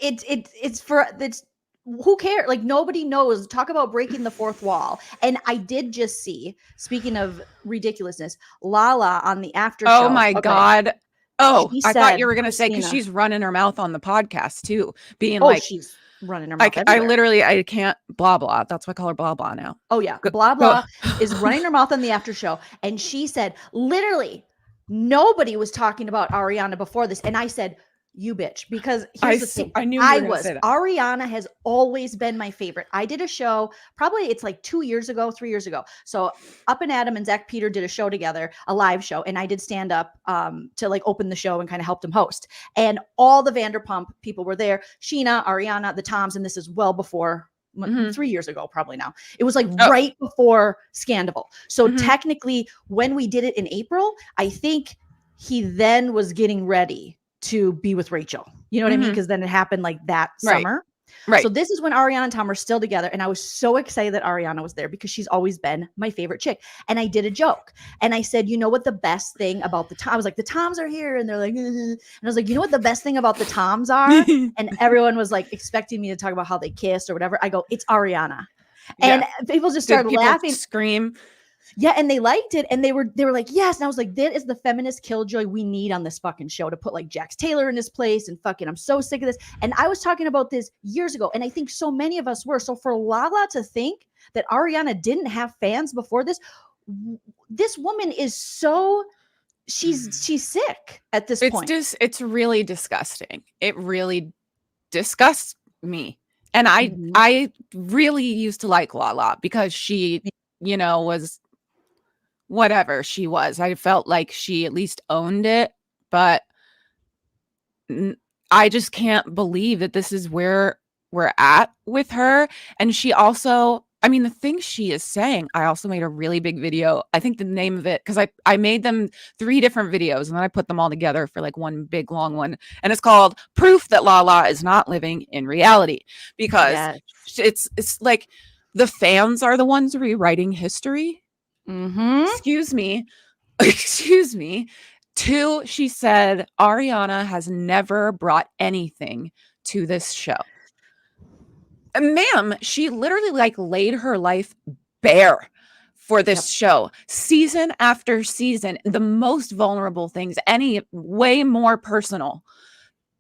who cares? Like, nobody knows. Talk about breaking the fourth wall. And I did just see, speaking of ridiculousness, Lala on the after show. Oh my God. Oh, I thought you were going to say, because Christina, she's running her mouth on the podcast too, being she's running her mouth. I can't blah, blah. That's why I call her blah, blah now. Oh yeah. Blah, blah is running her mouth on the after show. And she said, literally, nobody was talking about Ariana before this. And I said, you bitch, because here's the thing. I knew Ariana has always been my favorite. I did a show, probably it's like 3 years ago. So Up and Adam and Zach Peter did a show together, a live show, and I did stand up to like open the show and kind of help them host. And all the Vanderpump people were there. Scheana, Ariana, the Toms, and this is well before 3 years ago, probably now. It was like right before Scandal. So technically, when we did it in April, I think he then was getting ready to be with Rachel. You know what I mean? Because then it happened like that summer. Right. So this is when Ariana and Tom are still together. And I was so excited that Ariana was there because she's always been my favorite chick. And I did a joke. And I said, you know what the best thing about the Toms? I was like, the Toms are here. And they're like, and I was like, you know what the best thing about the Toms are? And everyone was like expecting me to talk about how they kissed or whatever. I go, it's Ariana. And people just started laughing. Scream. Yeah, and they liked it, and they were like, yes. And I was like, that is the feminist killjoy we need on this fucking show, to put like Jax Taylor in his place, and fucking, I'm so sick of this. And I was talking about this years ago, and I think so many of us were. So for Lala to think that Ariana didn't have fans before this woman is so, she's sick at this point. It's really disgusting. It really disgusts me. And I really used to like Lala because she, you know, was whatever she was. I felt like she at least owned it, but I just can't believe that this is where we're at with her. And she also, I mean, the thing she is saying, I also made a really big video. I think the name of it, because I made them 3 different videos and then I put them all together for like one big long one. And it's called Proof That Lala is Not Living in Reality. Because it's like the fans are the ones rewriting history. Excuse me. 2, she said, Ariana has never brought anything to this show. Ma'am, she literally like laid her life bare for this show, season after season, the most vulnerable things, any way more personal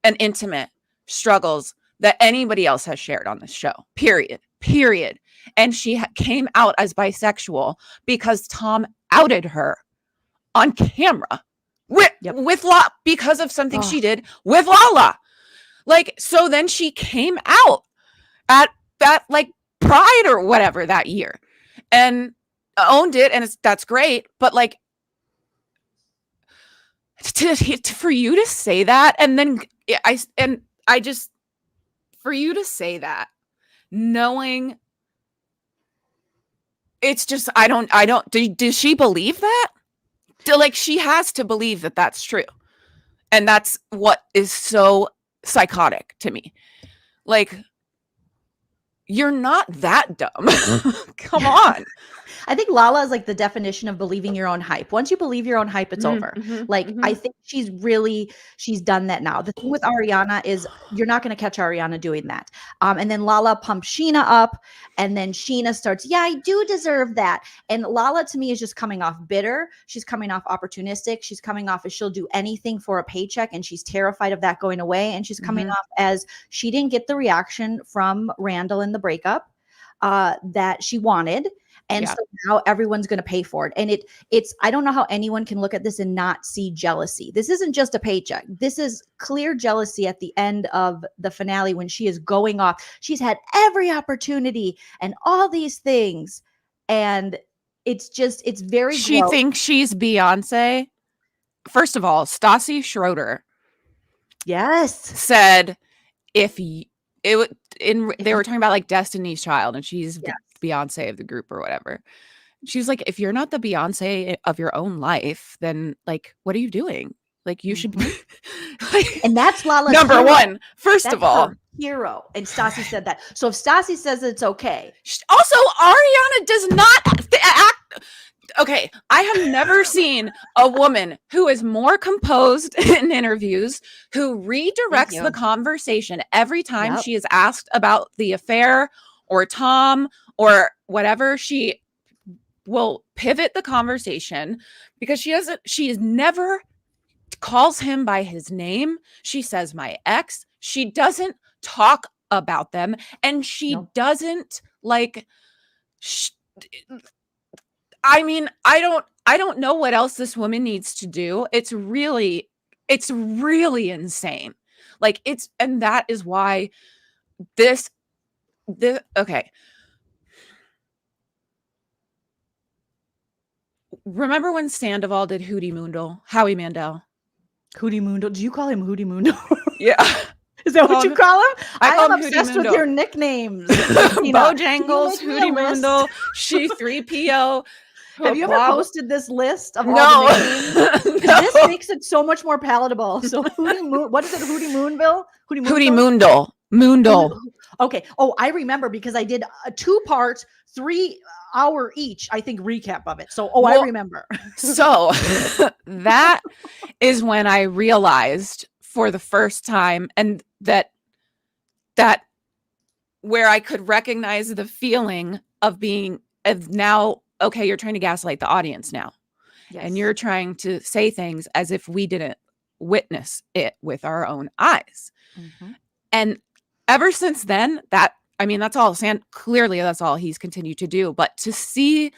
and intimate struggles that anybody else has shared on this show, period. And she came out as bisexual because Tom outed her on camera with Lala because of something she did with Lala. Like, so then she came out at like Pride or whatever that year and owned it, and that's great. But like, for you to say that, and then for you to say that, knowing it's just, I don't, does she believe that? Like, she has to believe that that's true. And that's what is so psychotic to me. Like, you're not that dumb. Come on. I think Lala is like the definition of believing your own hype. Once you believe your own hype, it's over. I think she's done that now. The thing with Ariana is you're not going to catch Ariana doing that. And then Lala pumps Scheana up, and then Scheana starts, yeah, I do deserve that. And Lala to me is just coming off bitter. She's coming off opportunistic. She's coming off as she'll do anything for a paycheck, and she's terrified of that going away. And she's coming off as she didn't get the reaction from Randall in the breakup that she wanted. And so now everyone's going to pay for it. And it's, I don't know how anyone can look at this and not see jealousy. This isn't just a paycheck. This is clear jealousy at the end of the finale when she is going off. She's had every opportunity and all these things. And it's just, it's very She thinks she's Beyonce. First of all, Stassi Schroeder said they were talking about like Destiny's Child, and she's Beyonce of the group or whatever. She's like, if you're not the Beyonce of your own life, then like, what are you doing? Like, you should be like, and that's Lala's number hero. one. First of all, hero. And Stassi said that. So if Stassi says it's okay. Also, Ariana does not act. Okay, I have never seen a woman who is more composed in interviews, who redirects the conversation every time she is asked about the affair or Tom or whatever. She will pivot the conversation because she never calls him by his name. She says my ex. She doesn't talk about them, and she doesn't like I mean, I don't know what else this woman needs to do. It's really insane. Like, and that is why this okay. Remember when Sandoval did Hootie Mandel? Howie Mandel. Hootie Mandel. Do you call him Hootie Mandel? Yeah. Is that what you call him? I am obsessed with your nicknames. Bojangles, Hootie Mandel, She 3PO. Have you ever posted this list of all the names? This makes it so much more palatable. So what is it? Hootie Moonville? Hootie Moondle. Okay. Oh, I remember because I did a 2-part, 3-hour each, I think, recap of it. So, I remember. So that is when I realized for the first time, and that where I could recognize the feeling of now, okay, you're trying to gaslight the audience now. Yes. And you're trying to say things as if we didn't witness it with our own eyes. And ever since then, that's all clearly that's all he's continued to do. But to see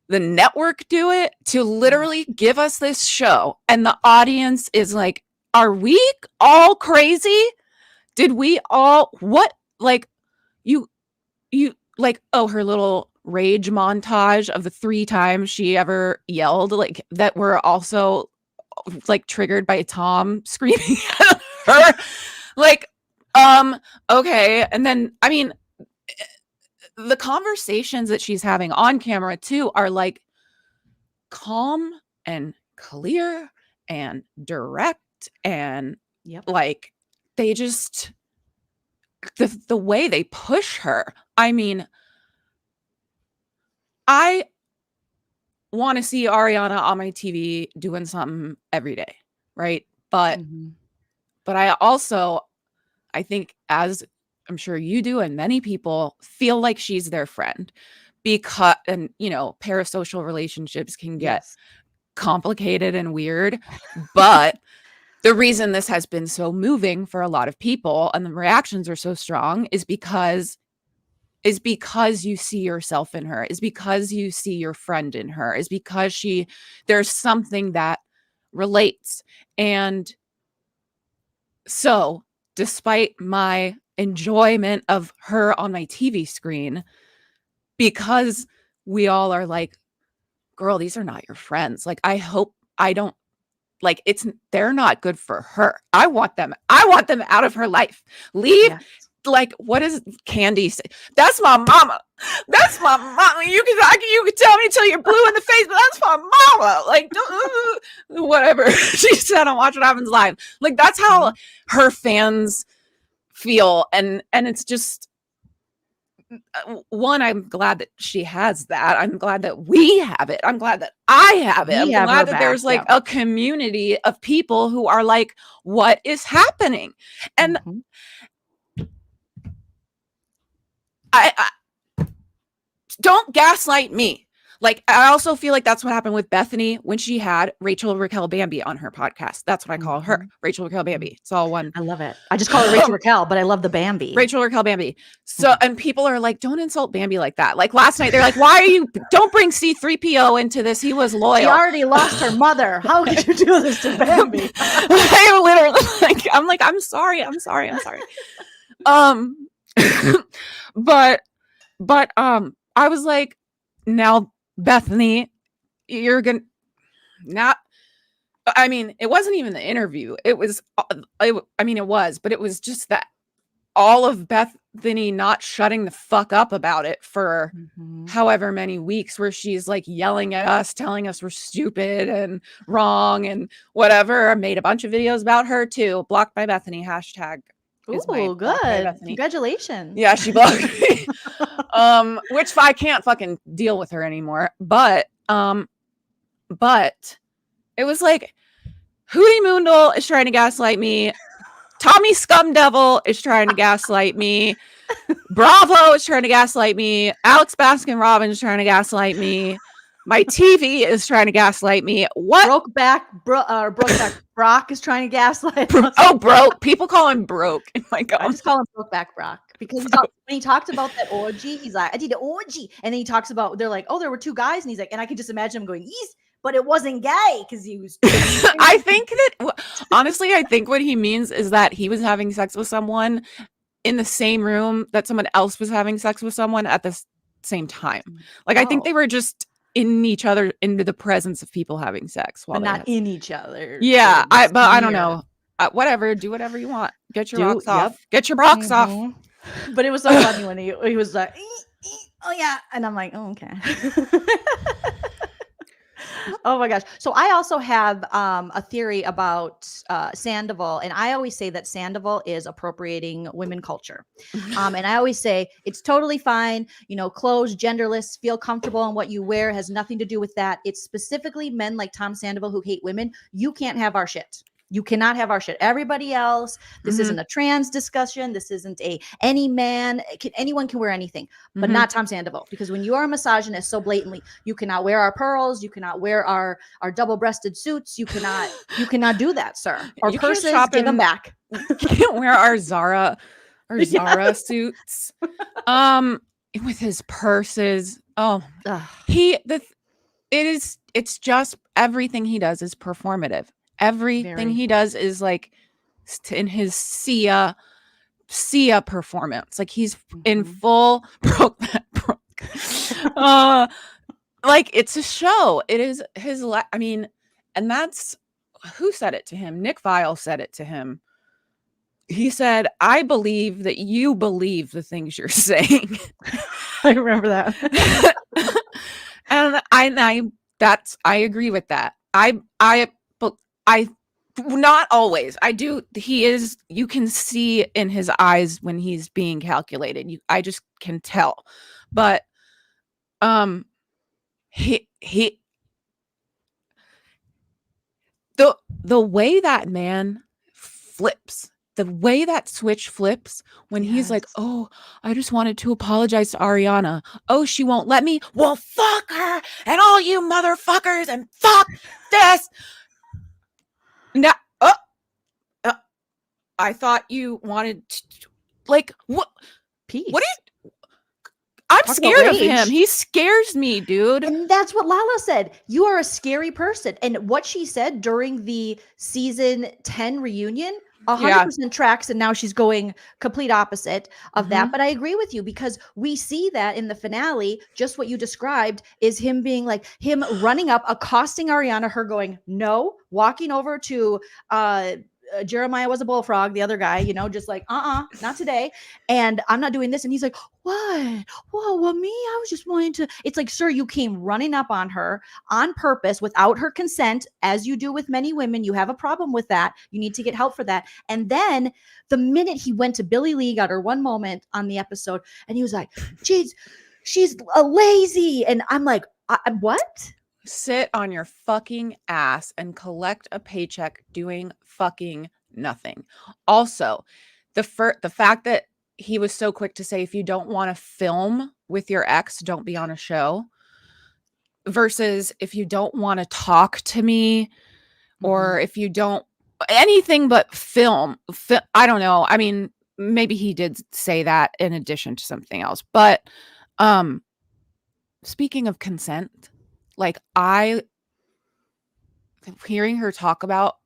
the network do it, to literally give us this show, and the audience is like, are we all crazy? Did we all, what, like, you like, oh, her little rage montage of the 3 times she ever yelled, like that were also like triggered by Tom screaming at her. Like, okay. And then, I mean, the conversations that she's having on camera too are like calm and clear and direct, and like they just the way they push her. I mean, I want to see Ariana on my TV doing something every day, right? But I think, as I'm sure you do and many people, feel like she's their friend, because, and you know, parasocial relationships can get complicated and weird, but the reason this has been so moving for a lot of people and the reactions are so strong is because you see yourself in her, is because you see your friend in her, is because there's something that relates. And so, despite my enjoyment of her on my TV screen, because we all are like, girl, these are not your friends. Like, I hope I don't, like, they're not good for her. I want them out of her life. Leave. Yes. Like, what does Candy say? That's my mama. That's my mama. You can tell me till you're blue in the face, but that's my mama. Like, whatever she said on Watch What Happens Live. Like, that's how her fans feel. And it's just, one, I'm glad that she has that. I'm glad that we have it. I'm glad that I have it. I'm glad that there's like a community of people who are like, what is happening? And I don't gaslight me. Like, I also feel like that's what happened with Bethany when she had Rachel Raquel Bambi on her podcast. That's what I call her, Rachel Raquel Bambi. It's all one. I love it. I just call her Rachel Raquel, but I love the Bambi. Rachel Raquel Bambi. So, and people are like, don't insult Bambi like that. Like last night, they're like, don't bring C-3PO into this. He was loyal. She already lost her mother. How could you do this to Bambi? I literally, I'm like, I'm sorry. But I was like, now, Bethany, you're gonna not. I mean, it wasn't even the interview. It was. It was, but it was just that all of Bethany not shutting the fuck up about it for however many weeks, where she's like yelling at us, telling us we're stupid and wrong and whatever. I made a bunch of videos about her too. Blocked by Bethany hashtag. Oh, good. Congratulations. Yeah, she blocked me. Which I can't fucking deal with her anymore. But it was like Hootie Moondle is trying to gaslight me. Tommy Scumdevil is trying to gaslight me. Bravo is trying to gaslight me. Alex Baskin Robbins is trying to gaslight me. My TV is trying to gaslight me. What? Brokeback Brock is trying to gaslight. Broke. People call him broke. Oh my God. I just call him Brokeback Brock because when he talked about that orgy, he's like, I did an orgy. And then he talks about, they're like, oh, there were 2 guys. And he's like, and I could just imagine him going, yes, but it wasn't gay because he was. I think that, honestly, I think what he means is that he was having sex with someone in the same room that someone else was having sex with someone at the same time. Like, I think they were just in each other, into the presence of people having sex, while but not in each other. Yeah, I don't know. Whatever, do whatever you want. Get your rocks off. Get your rocks off. But it was so funny when he was like, oh yeah, and I'm like, oh okay. Oh my gosh. So I also have a theory about Sandoval, and I always say that Sandoval is appropriating women culture. And I always say it's totally fine, you know, clothes, genderless, feel comfortable in what you wear, has nothing to do with that. It's specifically men like Tom Sandoval who hate women. You can't have our shit. You cannot have our shit. Everybody else, this isn't a trans discussion. This isn't any man. Anyone can wear anything, but not Tom Sandoval. Because when you are a misogynist so blatantly, you cannot wear our pearls. You cannot wear our double-breasted suits. You cannot do that, sir. Or you purses, give them back. You can't wear our Zara suits. With his purses. Oh, it's just everything he does is performative. Everything he does is like in his Sia performance. Like he's in full broke. Like, it's a show. It is his I mean, and that's who said it to him. Nick Vile said it to him. He said, I believe that you believe the things you're saying. I remember that. And I agree with that. I not always. I do. You can see in his eyes when he's being calculated. I just can tell. But he the way that man flips, the way that switch flips when he's like, oh, I just wanted to apologize to Ariana. Oh, she won't let me. Well, fuck her and all you motherfuckers and fuck this. Now, I thought you wanted to, like, what? Peace. What is? I'm scared of him. He scares me, dude. And that's what Lala said. You are a scary person. And what she said during the season 10 reunion, 100% tracks. And now she's going complete opposite of that. But I agree with you because we see that in the finale, just what you described is him being like, him running up, accosting Ariana, her going, no, walking over to, Jeremiah was a bullfrog, the other guy, just like, not today. And I'm not doing this. And he's like, what? Whoa, well, me? I was just wanting to. It's like, sir, you came running up on her on purpose without her consent, as you do with many women. You have a problem with that. You need to get help for that. And then the minute he went to Billy Lee, got her one moment on the episode, and he was like, geez, she's a lazy. And I'm like, what? Sit on your fucking ass and collect a paycheck doing fucking nothing. Also, the fact that he was so quick to say, if you don't want to film with your ex, don't be on a show, versus if you don't want to talk to me, or if you don't anything but film, I don't know. I mean, maybe he did say that in addition to something else, but speaking of consent, like, hearing her talk about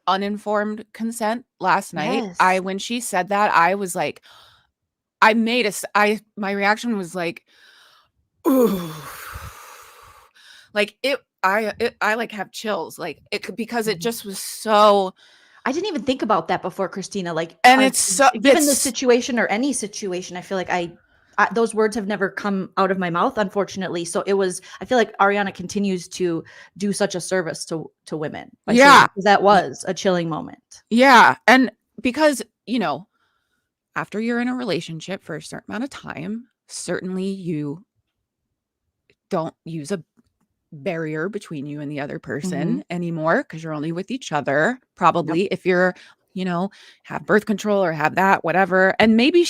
uninformed consent last night, when she said that, I was like, my reaction was like, ooh, like I like have chills, like it could, because it just was so. I didn't even think about that before, Christina. Like, and it's so, given the situation or any situation, I feel like those words have never come out of my mouth, unfortunately. So I feel like Ariana continues to do such a service to women. Because that was a chilling moment. Yeah. And because, after you're in a relationship for a certain amount of time, certainly you don't use a barrier between you and the other person anymore, because you're only with each other. Probably if you're, have birth control or have that, whatever. And maybe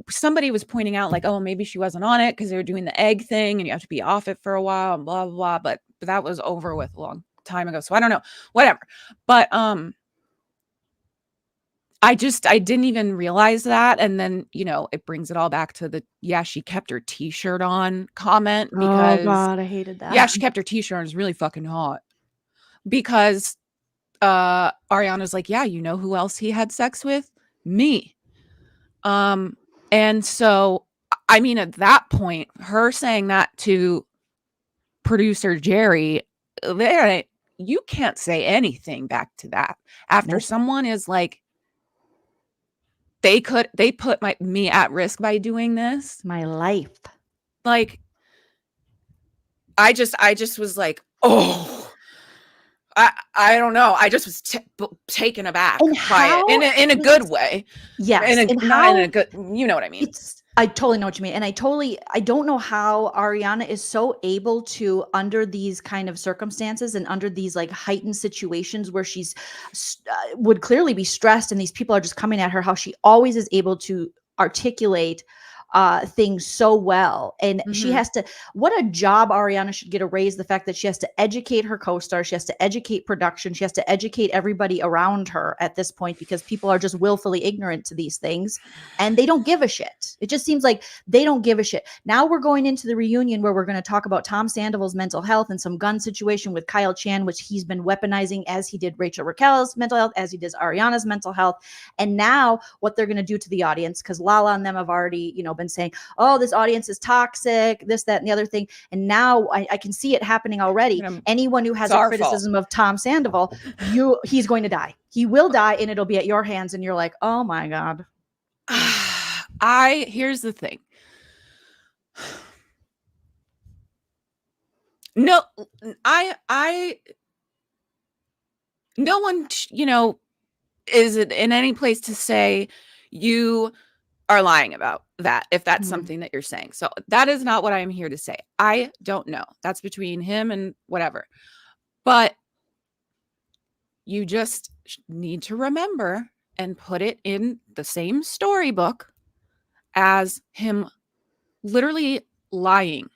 somebody was pointing out like, oh, maybe she wasn't on it because they were doing the egg thing and you have to be off it for a while and blah, blah, blah. But that was over with a long time ago. So I don't know, whatever. But I didn't even realize that. And then, it brings it all back to she kept her t-shirt on comment, because oh God, I hated that. Yeah, she kept her t-shirt on. It was really fucking hot because Ariana's like, yeah, who else he had sex with? Me. And so, I mean, at that point, her saying that to producer Jerry, you can't say anything back to that after someone is like, they put me at risk by doing this. My life. Like, I just was like, oh, I don't know. I just was taken aback by it in a good way. Yes. Not in a good, you know what I mean? I totally know what you mean. And I don't know how Ariana is so able to, under these kind of circumstances and under these like heightened situations where she's would clearly be stressed and these people are just coming at her, how she always is able to articulate things so well. And she has to, what a job. Ariana should get a raise. The fact that she has to educate her co-star, she has to educate production, she has to educate everybody around her at this point, because people are just willfully ignorant to these things and they don't give a shit. It just seems like they don't give a shit. Now we're going into the reunion where we're going to talk about Tom Sandoval's mental health and some gun situation with Kyle Chan, which he's been weaponizing, as he did Rachel Raquel's mental health, as he does Ariana's mental health. And now what they're going to do to the audience, because Lala and them have already, been saying, oh, this audience is toxic, this, that, and the other thing. And now I can see it happening already. Anyone who has a criticism of Tom Sandoval, he's going to die. He will die, and it'll be at your hands. And you're like, oh my God. Here's the thing. No, no one, is in any place to say you are lying about that, if that's something that you're saying. So that is not what I am here to say. I don't know. That's between him and whatever. But you just need to remember and put it in the same storybook as him literally lying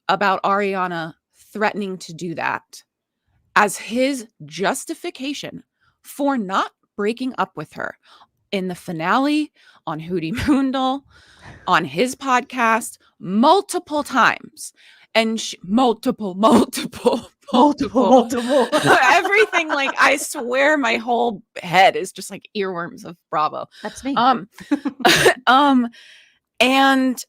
about Ariana threatening to do that as his justification for not breaking up with her in the finale, on Hootie Moondle, on his podcast, multiple times. And multiple. Everything, like, I swear my whole head is just like earworms of Bravo. That's me. And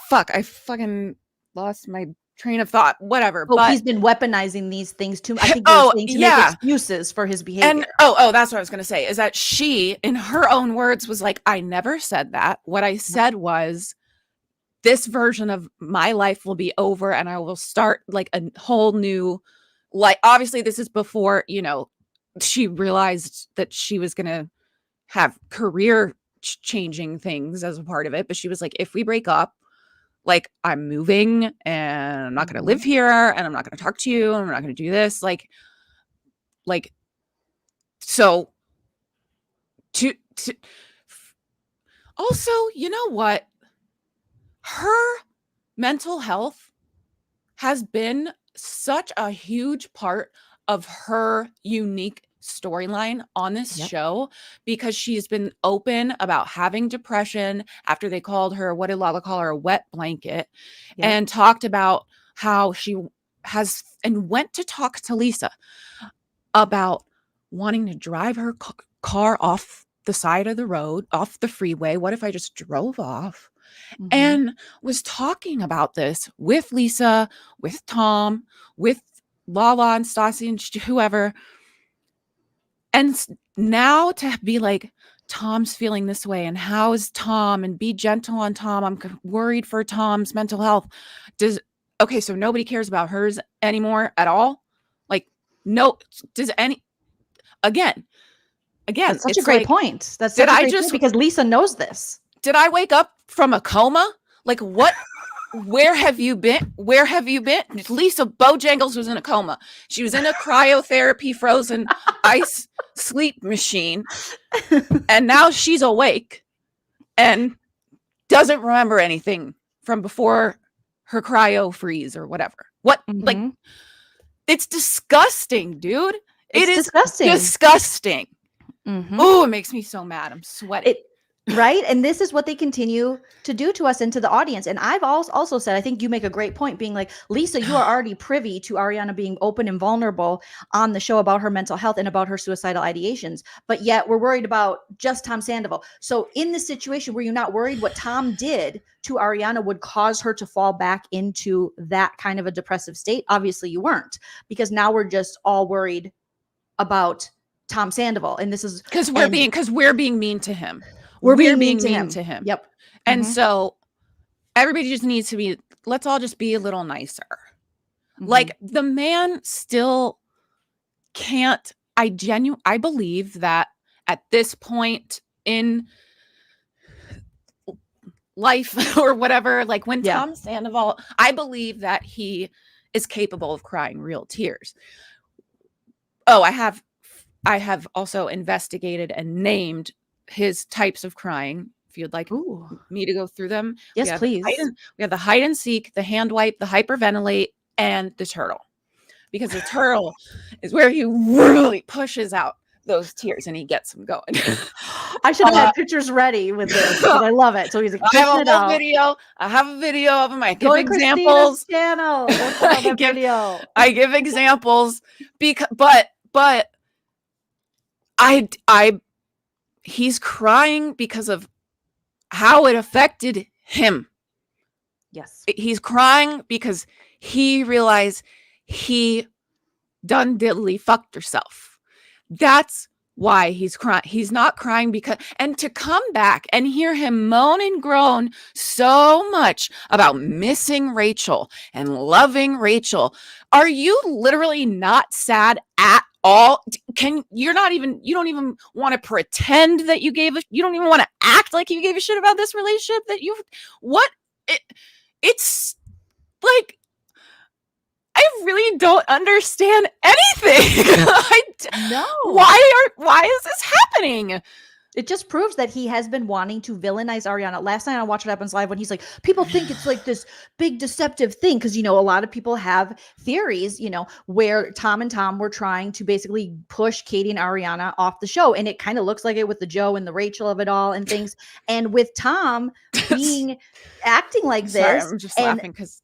fuck, I fucking lost my train of thought. Whatever. Oh, but he's been weaponizing these things too. I think you're saying to make excuses for his behavior. And that's what I was gonna say, is that she, in her own words, was like, I never said that. What I said was, this version of my life will be over and I will start like a whole new, like, obviously this is before, she realized that she was gonna have career changing things as a part of it. But she was like, if we break up, like, I'm moving and I'm not going to live here and I'm not going to talk to you and I'm not going to do this. Like, so to also, you know what? Her mental health has been such a huge part of her unique storyline on this show, because she's been open about having depression after they called her, what did Lala call her, a wet blanket, and talked about how she has, and went to talk to Lisa about wanting to drive her car off the side of the road, off the freeway. What if I just drove off? And was talking about this with Lisa, with Tom, with Lala and Stassi and whoever. And now to be like, Tom's feeling this way, and how is Tom, and be gentle on Tom. I'm worried for Tom's mental health. So nobody cares about hers anymore at all? Like, no, again, that's such a great point. That's such a great point, because Lisa knows this. Did I wake up from a coma? Like, what? Where have you been? Where have you been? Lisa Bojangles was in a coma. She was in a cryotherapy frozen ice sleep machine. And now she's awake and doesn't remember anything from before her cryo freeze or whatever. What? Like, it's disgusting, dude. It is disgusting. Oh, it makes me so mad. I'm sweating. Right? And this is what they continue to do to us and to the audience. And I've also said, I think you make a great point, being like, Lisa, you are already privy to Ariana being open and vulnerable on the show about her mental health and about her suicidal ideations. But yet we're worried about just Tom Sandoval. So in this situation, were you not worried what Tom did to Ariana would cause her to fall back into that kind of a depressive state? Obviously you weren't, because now we're just all worried about Tom Sandoval. And this is because we're being mean to him. We're being mean to him. Yep. And so everybody just needs to be, let's all just be a little nicer. Like, the man still can't, I believe that at this point in life or whatever, like when Tom Sandoval, I believe that he is capable of crying real tears. Oh, I have also investigated and named his types of crying, if you'd like me to go through them. Yes, please. We have the hide and seek, the hand wipe, the hyperventilate, and the turtle. Because the turtle is where he really pushes out those tears and he gets them going. I should have had pictures ready with this, but I love it. So he's like, I have a video of him. I give examples. Channel. I give examples but he's crying because of how it affected him. Yes. He's crying because he realized he done diddly fucked herself. That's why he's crying. He's not crying because, and to come back and hear him moan and groan so much about missing Rachel and loving Rachel. Are you literally not sad at all? You don't even want to pretend that you don't even want to act like you gave a shit about this relationship it's like, I really don't understand anything. No. Why is this happening? It just proves that he has been wanting to villainize Ariana. Last night on Watch What Happens Live, when he's like, people think it's like this big deceptive thing. Cause a lot of people have theories, where Tom and Tom were trying to basically push Katie and Ariana off the show. And it kind of looks like it with the Joe and the Rachel of it all and things. And with Tom acting like this. Sorry, I'm just laughing because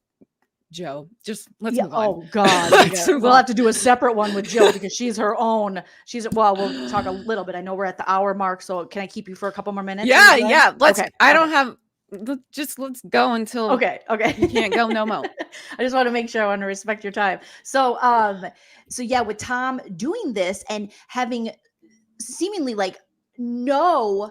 Joe, just let's move on. Oh God. We'll have to do a separate one with Joe because she's her own. We'll talk a little bit. I know we're at the hour mark, so can I keep you for a couple more minutes? Yeah. Let's, okay. I don't have, let's go until okay. You can't go no more. I just want to make sure I want to respect your time. So yeah, with Tom doing this and having seemingly like no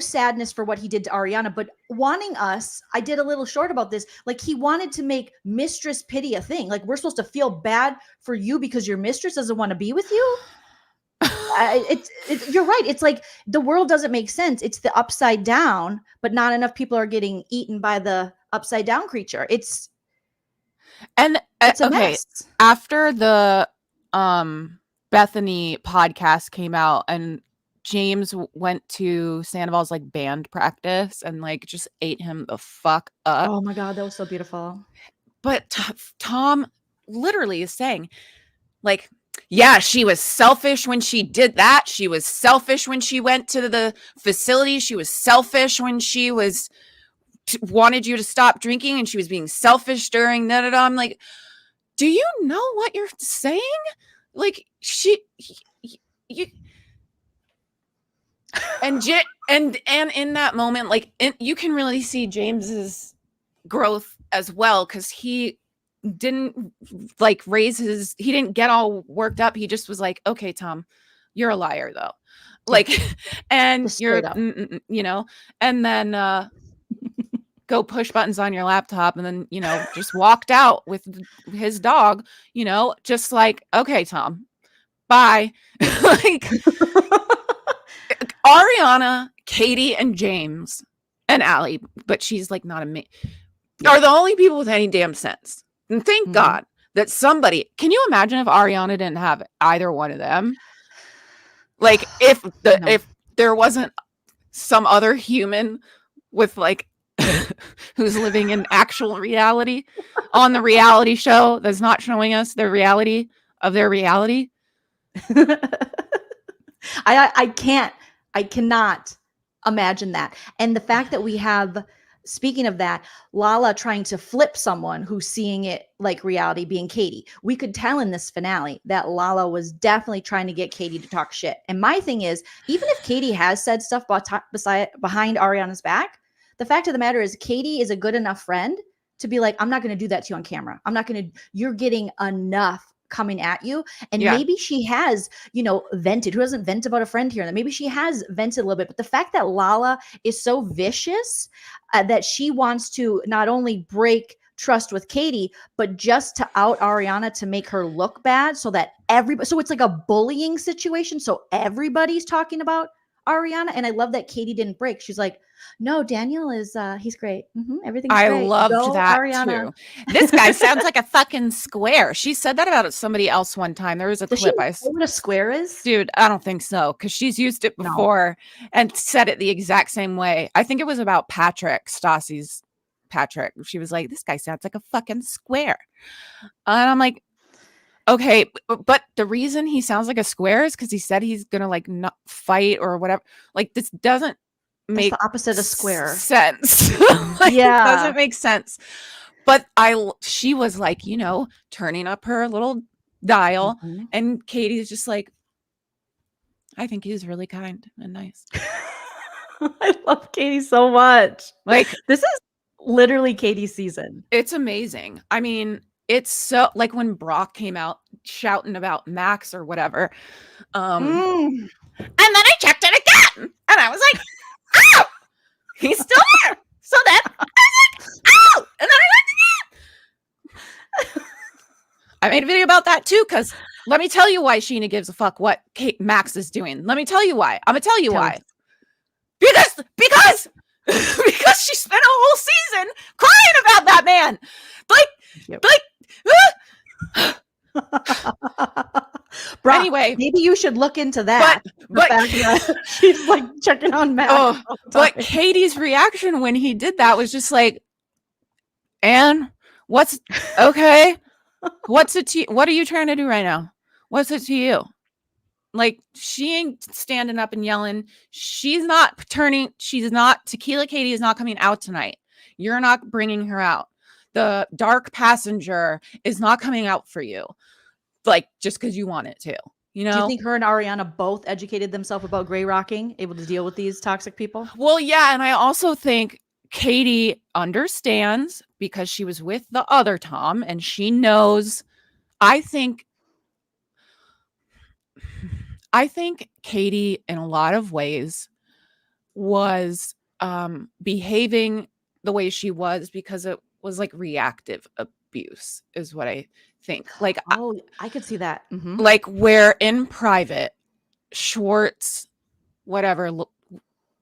sadness for what he did to Ariana, but wanting us, I did a little short about this, like he wanted to make mistress pity a thing. Like we're supposed to feel bad for you because your mistress doesn't want to be with you. You're right. It's like the world doesn't make sense. It's the upside down, but not enough people are getting eaten by the upside down creature. It's a mess. After the Bethany podcast came out and James went to Sandoval's like band practice and like just ate him the fuck up. Oh my God, that was so beautiful. But Tom literally is saying like, yeah, she was selfish when she did that. She was selfish when she went to the facility. She was selfish when she wanted you to stop drinking and she was being selfish during that. I'm like, do you know what you're saying? Like you and in that moment, like you can really see James's growth as well, because he didn't like he didn't get all worked up. He just was like, okay, Tom, you're a liar though. Like, and you're, and then go push buttons on your laptop and then, just walked out with his dog, just like, okay, Tom, bye. Like, Ariana, Katie, and James, and Allie, but she's like not are the only people with any damn sense. And thank God that somebody, can you imagine if Ariana didn't have either one of them? Like if there wasn't some other human with like who's living in actual reality on the reality show that's not showing us the reality of their reality. I cannot imagine that. And the fact that we have, speaking of that, Lala trying to flip someone who's seeing it like reality, being Katie. We could tell in this finale that Lala was definitely trying to get Katie to talk shit. And my thing is, even if Katie has said stuff behind Ariana's back, the fact of the matter is Katie is a good enough friend to be like, I'm not going to do that to you on camera. You're getting enough coming at you. And maybe she has, vented. Who doesn't vent about a friend here? And maybe she has vented a little bit. But the fact that Lala is so vicious that she wants to not only break trust with Katie, but just to out Ariana to make her look bad so that so it's like a bullying situation. So everybody's talking about Ariana. And I love that Katie didn't break. She's like, no, Daniel is, he's great. Everything's great. I loved that Ariana. too. This guy sounds like a fucking square. She said that about somebody else one time. There was a clip. She know what a square is? Dude, I don't think so. Cause she's used it before and said it the exact same way. I think it was about Stassi's Patrick. She was like, this guy sounds like a fucking square. And I'm like, okay, but the reason he sounds like a square is because he said he's gonna like not fight or whatever. Like this doesn't make the opposite of square sense. Like, it doesn't make sense. But she was like, turning up her little dial, and Katie's just like, I think he's really kind and nice. I love Katie so much. Like, This is literally Katie's season. it's amazing. I mean, it's so like when Brock came out shouting about Max or whatever. And then I checked it again, and I was like, "Oh, he's still there." So then I was like, "Oh," and then I looked again. I made a video about that too, because let me tell you why Scheana gives a fuck what Max is doing. Let me tell you why. I'm gonna tell you why. Because because she spent a whole season crying about that man. Brock, Anyway, maybe you should look into that. but She's like checking on Max. Oh, but Katie's reaction when he did that was just like, "And what's okay? What's it to what are you trying to do right now? What's it to you?" Like, she ain't standing up and yelling. She's not Tequila Katie is not coming out tonight. You're not bringing her out. The dark passenger is not coming out for you. Like, just because you want it to, you know? Do you think her and Ariana both educated themselves about gray rocking, able to deal with these toxic people? Well, yeah. And I also think Katie understands because she was with the other Tom and she knows. I think Katie, in a lot of ways, was behaving the way she was because it was like reactive abuse, is what I think. Like, oh, I could see that. Like, where in private, Schwartz, whatever,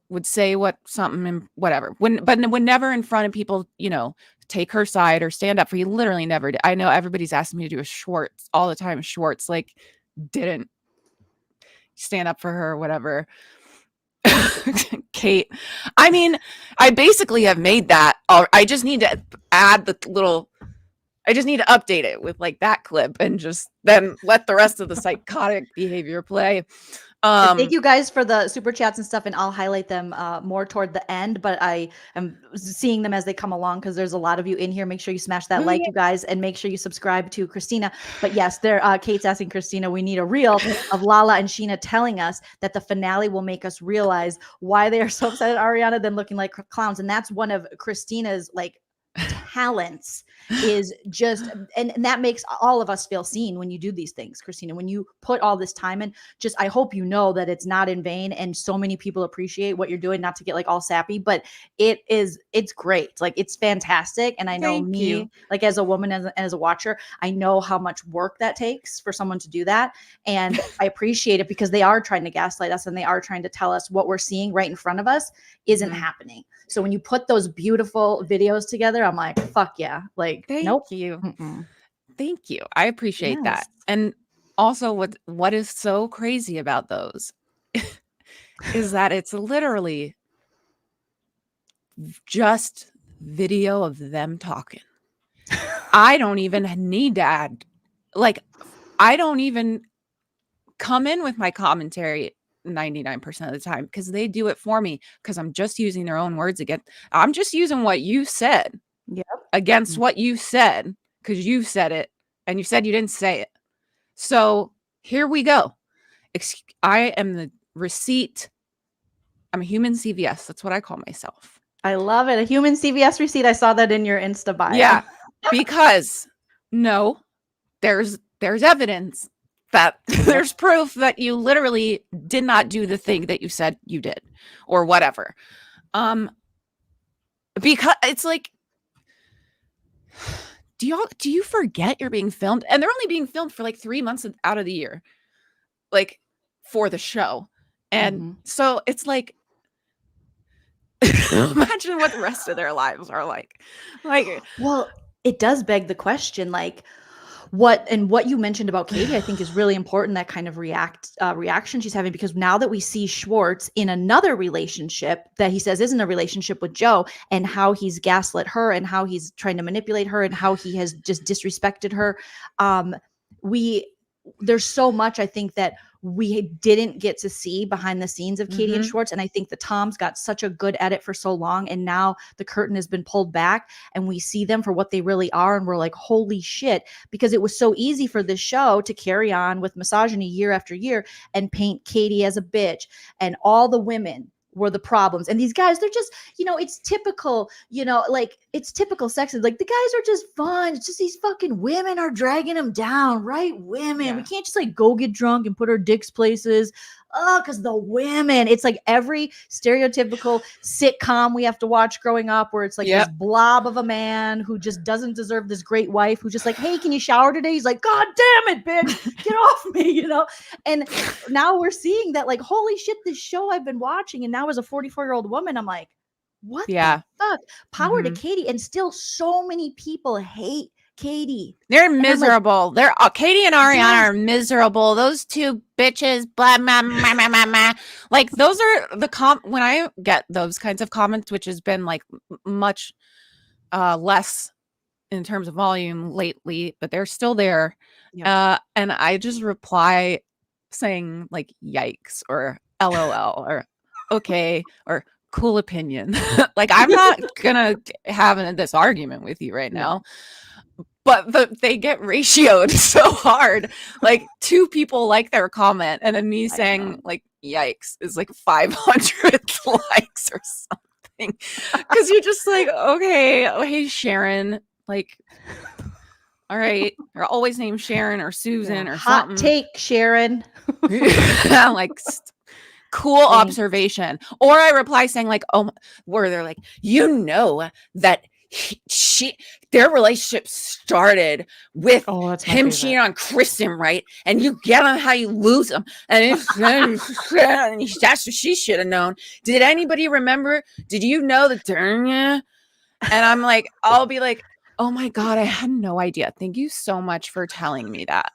would say whatever, but would never in front of people, take her side or stand up for. He literally never did. I know everybody's asking me to do a Schwartz all the time. Schwartz like didn't stand up for her or whatever. Kate, I mean, I basically have made that. I just need to add I just need to update it with like that clip and just then let the rest of the psychotic behavior play. Thank you guys for the super chats and stuff, and I'll highlight them more toward the end, but I am seeing them as they come along because there's a lot of you in here. Make sure you smash that like, you guys, and make sure you subscribe to Christina. But yes, Kate's asking Christina, we need a reel of Lala and Scheana telling us that the finale will make us realize why they are so upset at Ariana than looking like clowns. And that's one of Christina's like talents, is just and that makes all of us feel seen when you do these things, Christina, when you put all this time in. Just I hope you know that it's not in vain, and so many people appreciate what you're doing, not to get like all sappy, but it's great. Like, it's fantastic. And I know like as a woman, as a watcher, I know how much work that takes for someone to do that, and I appreciate it because they are trying to gaslight us and they are trying to tell us what we're seeing right in front of us isn't happening. So when you put those beautiful videos together, I'm like, fuck yeah. Like, Thank you. Thank you. I appreciate that. And also what is so crazy about those is that it's literally just video of them talking. I don't even need to add, like, I don't even come in with my commentary 99% of the time because they do it for me, because I'm just using their own words again. I'm just using what you said against what you said, because you said it and you said you didn't say it. So here we go. I am the receipt. I'm a human CVS. That's what I call myself. I love it. A human CVS receipt. I saw that in your Insta bio. Yeah, because there's evidence that there's proof that you literally did not do the thing that you said you did or whatever. Because it's like, do you forget you're being filmed? And they're only being filmed for like 3 months out of the year, like for the show. And so it's like, imagine what the rest of their lives are like. Well, it does beg the question, like, what you mentioned about Katie, I think is really important, that kind of reaction she's having, because now that we see Schwartz in another relationship that he says isn't a relationship with Joe, and how he's gaslit her and how he's trying to manipulate her and how he has just disrespected her. There's so much, I think, that we didn't get to see behind the scenes of Katie and Mhm. Schwartz. And I think the Toms got such a good edit for so long. And now the curtain has been pulled back and we see them for what they really are. And we're like, holy shit, because it was so easy for this show to carry on with misogyny year after year and paint Katie as a bitch and all the women were the problems. And these guys, they're just, it's typical, like it's typical sexism. Like the guys are just fun. It's just these fucking women are dragging them down, right? Women. Yeah. We can't just like go get drunk and put our dicks places. Oh, because the women, it's like every stereotypical sitcom we have to watch growing up where it's like this blob of a man who just doesn't deserve this great wife who's just like, hey, can you shower today? He's like, God damn it, bitch, get off me, And now we're seeing that, like, holy shit, this show I've been watching. And now as a 44-year-old woman, I'm like, what the fuck? Power to Katie. And still so many people hate Katie. They're miserable. They're Katie and Ariana are miserable. Those two bitches, blah, blah, blah, blah, blah, blah. Like those are the when I get those kinds of comments, which has been like much less in terms of volume lately, but they're still there. And I just reply saying like yikes or LOL or okay or cool opinion. Like I'm not gonna have this argument with you right now. But they get ratioed so hard. Like 2 people like their comment, and then me saying like "yikes" is like 500 likes or something. Because you're just like, okay, oh, hey Sharon, like, all right, or always name Sharon or Susan or hot something. take, Sharon. Like cool observation. Or I reply saying like, oh, where they're like, that their relationship started with him cheating on Kristen, right? And you get on how you lose them, and that's what she should have known. Did anybody remember? Did you know that? And I'm like, I'll be like, oh my god, I had no idea. Thank you so much for telling me that.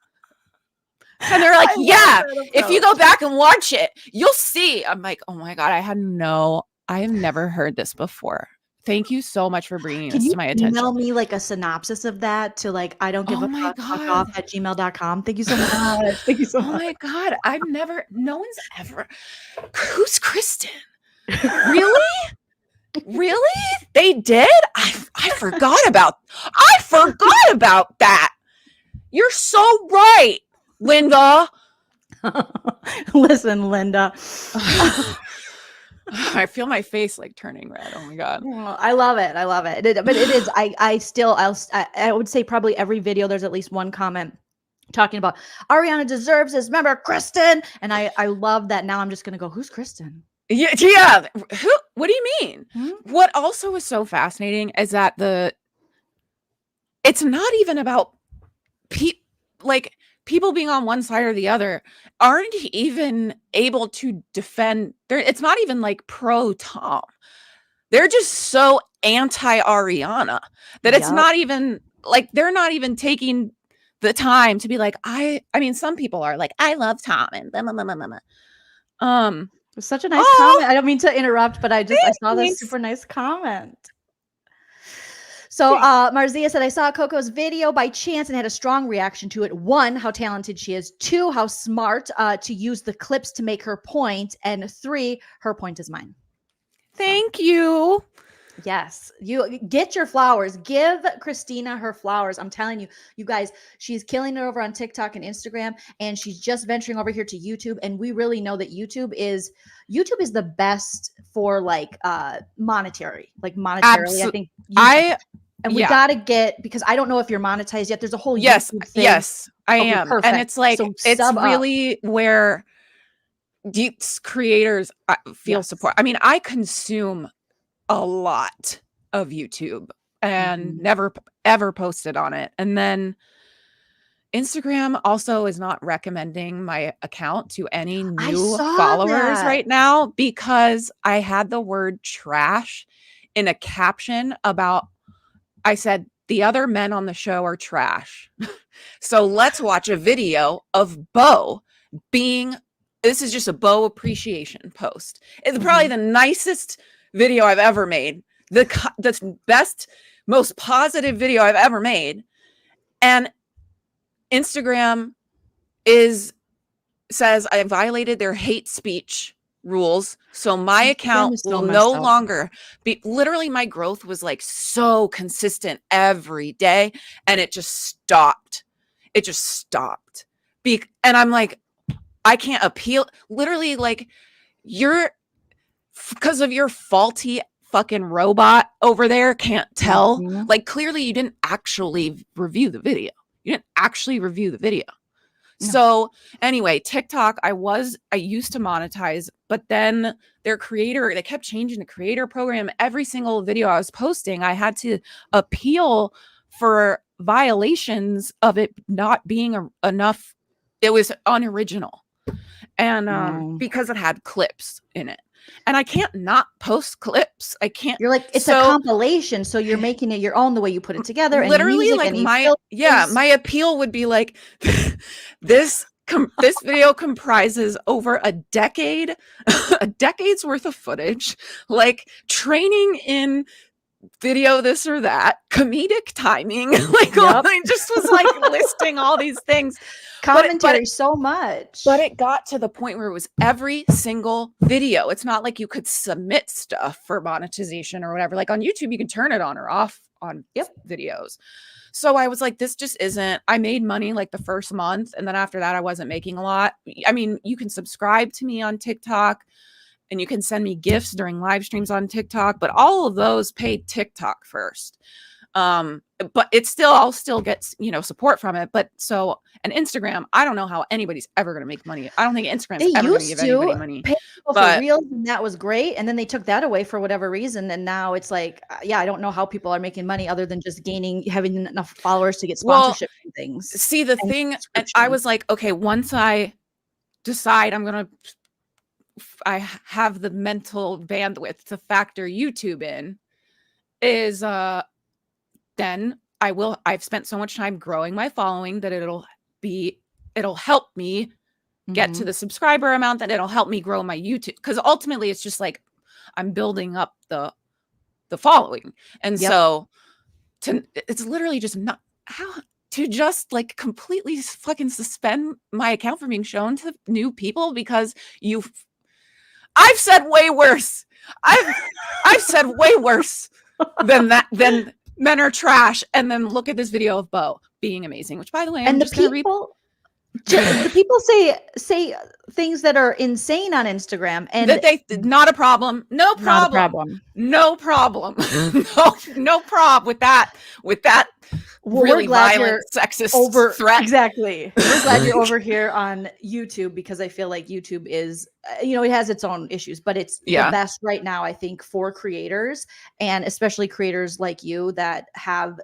And they're like, yeah, if you go back and watch it, you'll see. I'm like, oh my god, I have never heard this before. Thank you so much for bringing this to my attention. Email me like a synopsis of that to like I don't give a fuck off at gmail.com. Thank you so much. Thank you so much. Oh my god, no one's ever. Who's Kristen? Really? Really? They did? I forgot about that. You're so right, Linda. Listen, Linda. I feel my face like turning red. Oh my god. I love it. But it is. I would say probably every video there's at least one comment talking about Ariana deserves this. Remember Kristen? And I love that. Now I'm just gonna go, who's Kristen? Yeah. Who? What do you mean? Hmm? What also is so fascinating is that it's not even about people being on one side or the other aren't even able to defend. It's not even like pro Tom. They're just so anti Ariana that it's not even like they're not even taking the time to be like, I mean, some people are like, I love Tom and blah, blah, blah, blah, blah. It was such a nice comment. I don't mean to interrupt, but I saw this super nice comment. So Marzia said, I saw Coco's video by chance and had a strong reaction to it. 1, how talented she is. 2, how smart to use the clips to make her point. And 3, her point is mine. Thank you. Yes, you get your flowers. Give Christina her flowers. I'm telling you, you guys, she's killing it over on TikTok and Instagram, and she's just venturing over here to YouTube. And we really know that YouTube is the best for like monetarily. I think we gotta get, because I don't know if you're monetized yet. There's a whole YouTube thing. Yes, I am, perfect. and it's like it's really where these creators feel support. I mean, I consume a lot of YouTube and never ever posted on it. And then Instagram also is not recommending my account to any new followers right now because I had the word trash in a caption about, I said, the other men on the show are trash. So let's watch a video of Bo being, this is just a Bo appreciation post. It's probably the nicest video I've ever made, the best, most positive video I've ever made. And Instagram is says I violated their hate speech rules. So my Instagram account is so will messed no up. longer be, literally my growth was like so consistent every day, and it just stopped. It just stopped. And I'm like, I can't appeal. Literally, like, you're, because of your faulty fucking robot over there can't tell. Mhm. Like, clearly you didn't actually review the video. You didn't actually review the video. No. So anyway, TikTok, I used to monetize, but then they kept changing the creator program. Every single video I was posting, I had to appeal for violations of it not being enough. It was unoriginal. And because it had clips in it. And I can't not post clips. I can't. You're like, it's a compilation, so you're making it your own the way you put it together. Literally, and like filters. my appeal would be like, this video comprises over a decade's worth of footage, like training in video this or that, comedic timing, like I just was like listing all these things. Commentary so much. But it got to the point where it was every single video. It's not like you could submit stuff for monetization or whatever. Like on YouTube, you can turn it on or off on videos. So I was like, this just isn't. I made money like the first month, and then after that, I wasn't making a lot. I mean, you can subscribe to me on TikTok, and you can send me gifts during live streams on TikTok, but all of those paid TikTok first. But I'll still get, support from it. But and Instagram, I don't know how anybody's ever going to make money. I don't think Instagram's ever going to give anybody money. Pay people for reels, and that was great. And then they took that away for whatever reason. And now it's like, I don't know how people are making money other than just having enough followers to get sponsorship and things. See, the thing, and I was like, okay, once I decide I have the mental bandwidth to factor YouTube in, is then I've spent so much time growing my following that it'll help me get to the subscriber amount, that it'll help me grow my YouTube, because ultimately it's just like I'm building up the following. And so it's literally just not how to just like completely fucking suspend my account from being shown to new people because I've said way worse. I've said way worse than that. Than men are trash. And then look at this video of Bo being amazing. Which, by the way, the people say things that are insane on Instagram, and that not a problem. No problem. No problem. no problem with that. Really violent, sexist threat. Exactly. We're glad you're over here on YouTube, because I feel like YouTube is, it has its own issues, but it's the best right now, I think, for creators, and especially creators like you that have,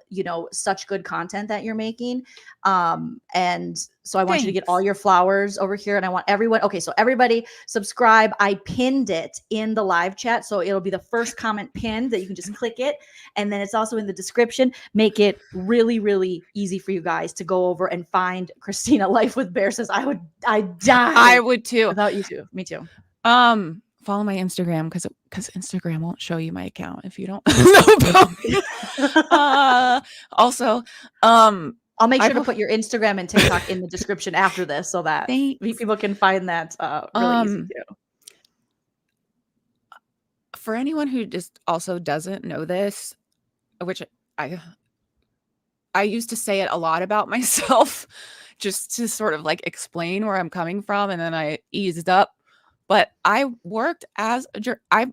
such good content that you're making. And so I want you to get all your flowers over here, and I want everyone. Okay, so everybody subscribe. I pinned it in the live chat, so it'll be the first comment pinned that you can just click it, and then it's also in the description. Make it really, really easy for you guys to go over and find Christina. Life with Bear says, I'd die. I would too. Without you too. Me too. Follow my Instagram, because Instagram won't show you my account if you don't know about me. Also, I'll make sure to put your Instagram and TikTok in the description after this, so that people can find that really easy too. For anyone who just also doesn't know this, which I used to say it a lot about myself, just to sort of like explain where I'm coming from, and then I eased up. But I worked as I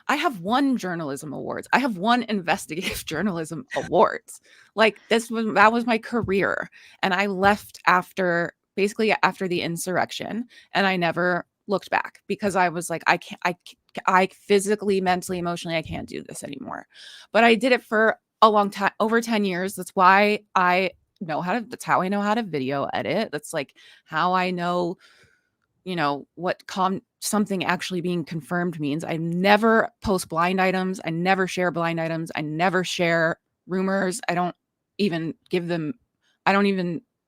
have won journalism awards. I have won investigative journalism awards. Like that was my career, and I left after the insurrection, and I never looked back, because I was like, I physically, mentally, emotionally, I can't do this anymore. But I did it for a long time, over 10 years. That's why that's how I know how to video edit. That's like how I know, what something actually being confirmed means. I never post blind items. I never share blind items. I never share rumors. I don't even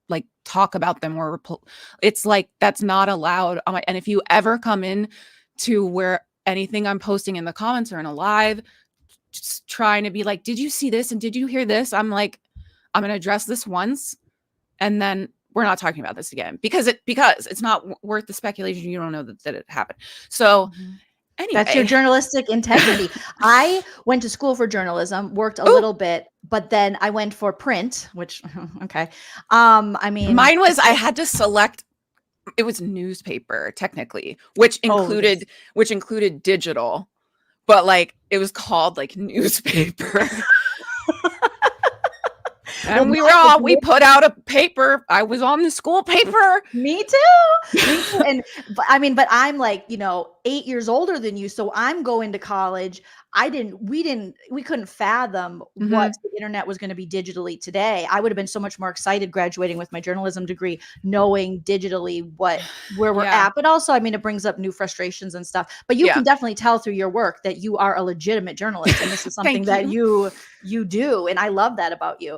like talk about them, or it's like, that's not allowed. And if you ever come in to where anything I'm posting in the comments or in a live, just trying to be like, did you see this? And did you hear this? I'm like, I'm going to address this once, and then we're not talking about this again because it's not worth the speculation. You don't know that it happened. So anyway, that's your journalistic integrity. I went to school for journalism, worked a Ooh. little bit, but then I went for print, which okay. I mean, mine was I had to select. It was newspaper technically, which included digital, but like it was called like newspaper. And we put out a paper. I was on the school paper. Me too. Me too. And but I'm like, 8 years older than you. So I'm going to college. We couldn't fathom what the internet was going to be digitally today. I would have been so much more excited graduating with my journalism degree, knowing digitally where we're at. But also, it brings up new frustrations and stuff. But you can definitely tell through your work that you are a legitimate journalist. And this is something that you do. And I love that about you.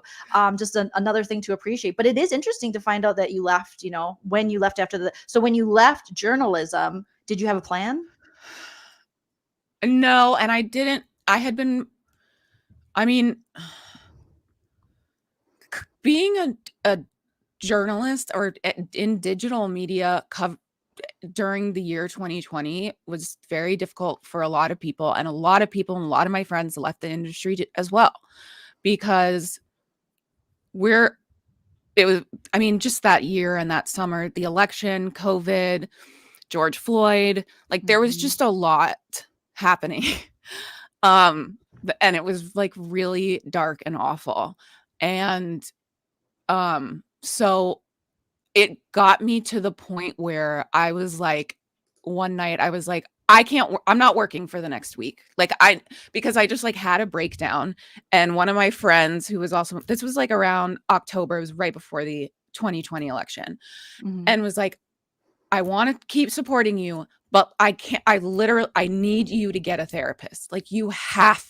Just another thing to appreciate. But it is interesting to find out that you left, when you left so when you left journalism, did you have a plan? No, and I didn't. I had been, being a journalist or in digital media during the year 2020 was very difficult for a lot of people. And a lot of people and a lot of my friends left the industry as well, because just that year and that summer, the election, COVID, George Floyd, like there was just a lot happening. And it was like really dark and awful. And so it got me to the point where I was like, one night I was like, I'm not working for the next week. Because I just like had a breakdown. And one of my friends who was also, this was like around October, it was right before the 2020 election, and was like, I want to keep supporting you, but I need you to get a therapist. Like, you have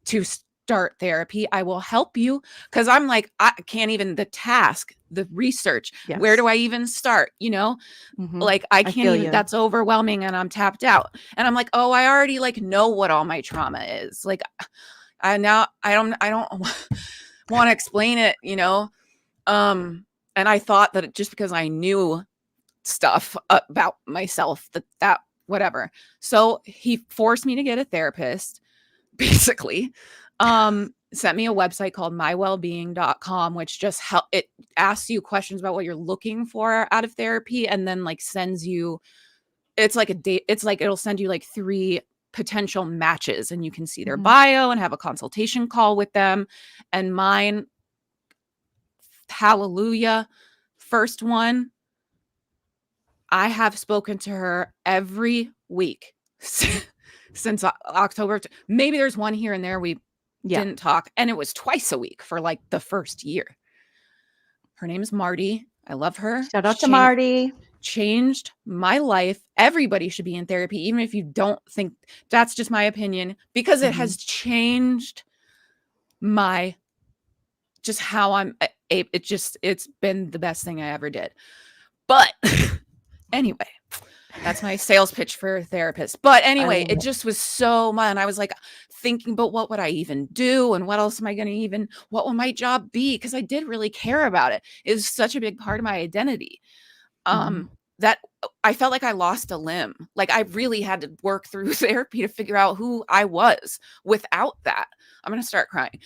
to start therapy. I will help you. Cause I'm like, I can't even, the task, the research, where do I even start? Like I can't even, that's overwhelming and I'm tapped out. And I'm like, oh, I already like know what all my trauma is. Like I don't want to explain it, and I thought that just because I knew stuff about myself, that whatever. So he forced me to get a therapist, basically. Sent me a website called mywellbeing.com, which just it asks you questions about what you're looking for out of therapy, and then like sends you, it's like a date, it's like it'll send you like 3 potential matches, and you can see their bio and have a consultation call with them. And mine, hallelujah, first one, I have spoken to her every week since October. Maybe there's one here and there we didn't talk, and it was twice a week for like the first year. Her name is Marty. I love her. Shout out to Marty. Changed my life. Everybody should be in therapy, even if you don't think, that's just my opinion, because it has changed just how I'm. It's been the best thing I ever did. But anyway, that's my sales pitch for a therapist. But anyway, it just was so much. And I was like thinking, but what would I even do? And what else am I going to what will my job be? Because I did really care about it. It was such a big part of my identity. That I felt like I lost a limb. Like I really had to work through therapy to figure out who I was without that. I'm going to start crying.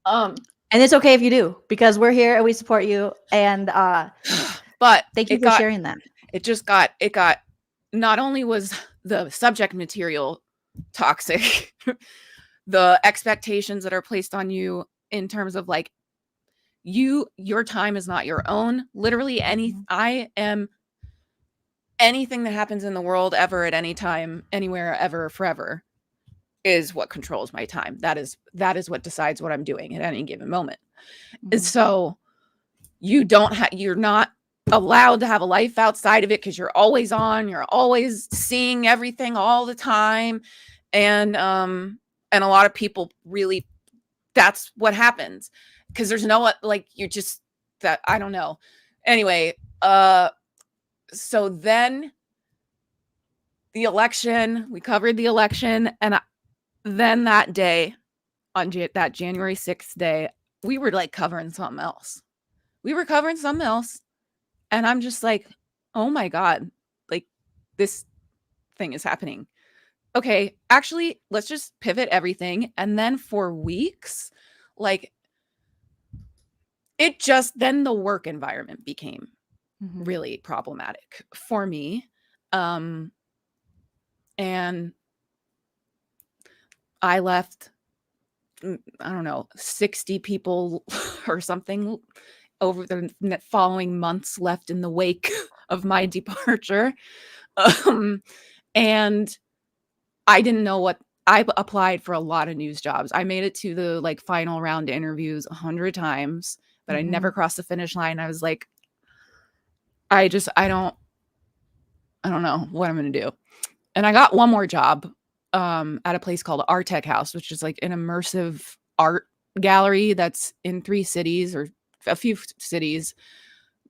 And it's okay if you do, because we're here and we support you. And but thank you for sharing that. It got, not only was the subject material toxic, the expectations that are placed on you in terms of like, your time is not your own. Literally I am anything that happens in the world ever, at any time, anywhere, ever, forever, is what controls my time. That is what decides what I'm doing at any given moment. And so you're not allowed to have a life outside of it, because you're always on, you're always seeing everything all the time. And a lot of people really, that's what happens, because there's no, like, you're just that, I don't know. Anyway, so then the election, we covered the election. And then that day, on that January 6th day, we were like covering something else. And I'm just like, oh my God, like this thing is happening. Okay, actually, let's just pivot everything. And then for weeks, like then the work environment became really problematic for me. And I left, I don't know, 60 people or something over the following months left in the wake of my departure. And I didn't know what I applied for a lot of news jobs. I made it to the like final round interviews 100 times, but I never crossed the finish line. I was like, I don't know what I'm going to do. And I got one more job at a place called Art Tech House, which is like an immersive art gallery that's in 3 cities or a few cities.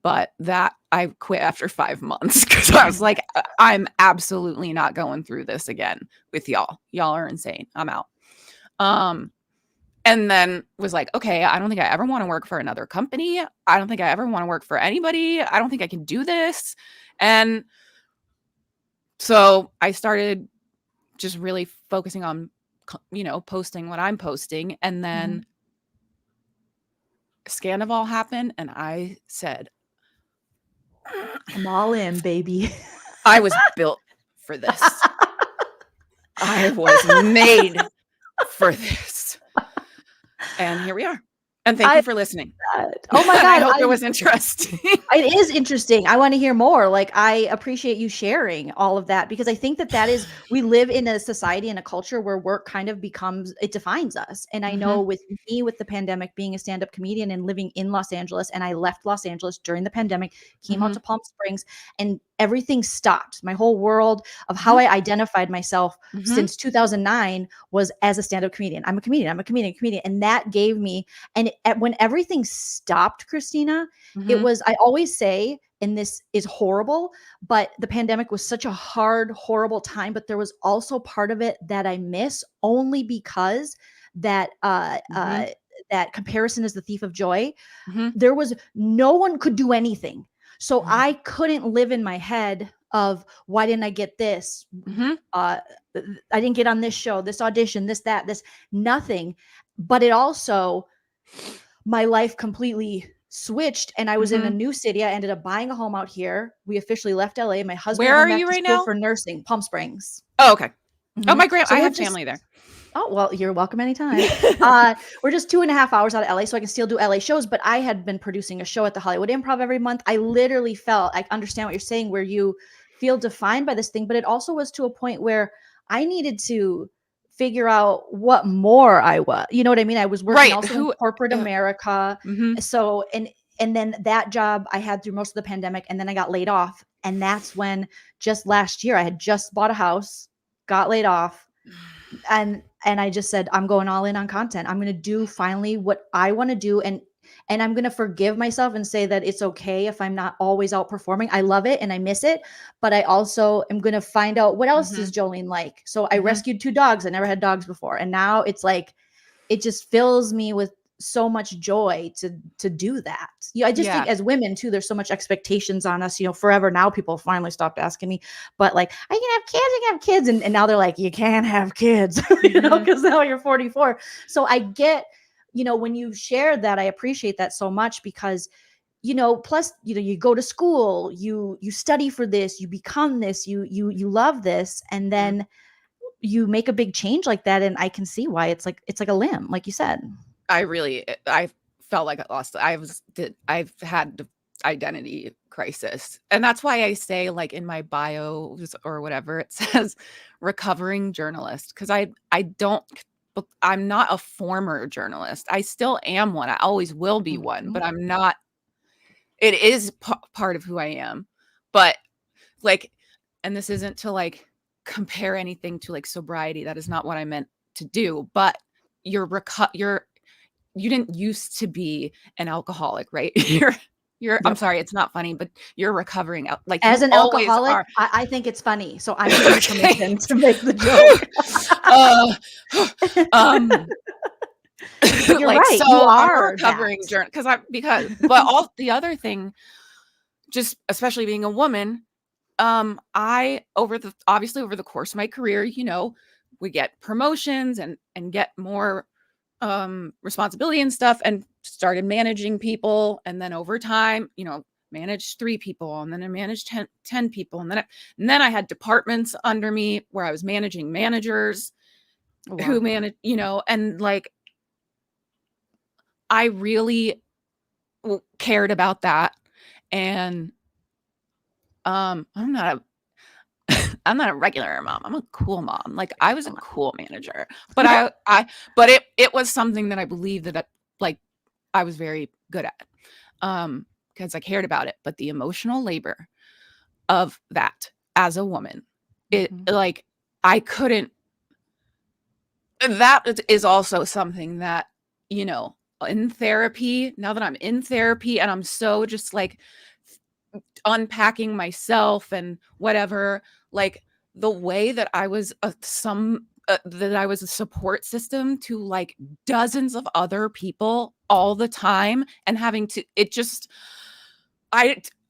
But that I quit after 5 months because I was like, I'm absolutely not going through this again with y'all. Y'all are insane. I'm out. And then was like, okay, I don't think I ever want to work for another company. I don't think I ever want to work for anybody. I don't think I can do this. And so I started just really focusing on, posting what I'm posting. And then Scheana happened. And I said, I'm all in, baby. I was built for this. I was made for this. And here we are. And thank you for listening. Oh my God. I hope it was interesting. It is interesting. I want to hear more. Like, I appreciate you sharing all of that because I think that is, we live in a society and a culture where work kind of it defines us. And I know with me, with the pandemic, being a stand-up comedian and living in Los Angeles, and I left Los Angeles during the pandemic, came out to Palm Springs, and everything stopped. My whole world of how I identified myself since 2009 was as a stand-up comedian. I'm a comedian. And that gave me, and when everything stopped, Christina, it was, I always say, and this is horrible, but the pandemic was such a hard, horrible time, but there was also part of it that I miss only because that comparison is the thief of joy. There was, no one could do anything. So I couldn't live in my head of, why didn't I get this? I didn't get on this show, this audition, this, nothing. But it also, my life completely switched, and I was in a new city. I ended up buying a home out here. We officially left LA. My husband, where are went back you to right school now? For nursing, Palm Springs. Oh, okay. Oh, So I have family there. Oh, well, you're welcome anytime. We're just 2.5 hours out of LA, so I can still do LA shows, but I had been producing a show at the Hollywood Improv every month. I literally felt, I understand what you're saying, where you feel defined by this thing, but it also was to a point where I needed to figure out what more I was. You know what I mean? I was working also in corporate America. So, and then that job I had through most of the pandemic, and then I got laid off. And that's when, just last year, I had just bought a house, got laid off, and I just said, I'm going all in on content. I'm going to do finally what I want to do. And I'm going to forgive myself and say that it's okay if I'm not always outperforming. I love it and I miss it, but I also am going to find out what else does Joleen like. So I rescued 2 dogs. I never had dogs before. And now it's like, it just fills me with so much joy to do that. I just think as women too, there's so much expectations on us, forever. Now people finally stopped asking me, but like, I can have kids. And now they're like, you can't have kids, because now you're 44. So I get, when you share that, I appreciate that so much because, plus, you go to school, you study for this, you become this, you love this. And then you make a big change like that. And I can see why it's like a limb, like you said. I felt like I lost. I've had the identity crisis. And that's why I say, like, in my bio or whatever, it says recovering journalist. Cause I'm not a former journalist. I still am one. I always will be one, but I'm not, it is part of who I am. But like, and this isn't to like compare anything to like sobriety. That is not what I meant to do, but you didn't used to be an alcoholic, right? I'm sorry, it's not funny, but you're recovering out. Like, as an alcoholic, I think it's funny. So I'm giving permission to make the joke. You're like, right. So you are recovering journey but all the other thing just especially being a woman, I obviously over the course of my career, we get promotions and get more responsibility and stuff, and started managing people, and then over time, managed 3 people, and then I managed 10 people, and then I had departments under me where I was managing managers who managed, and like I really cared about that. And I'm not a regular mom. I'm a cool mom. Like I was a cool manager, but but it was something that I believe that like I was very good at, because I cared about it. But the emotional labor of that as a woman, it like I couldn't. That is also something that, in therapy, now that I'm in therapy and I'm so just like unpacking myself and whatever, like the way that I was that I was a support system to like dozens of other people all the time, and having to,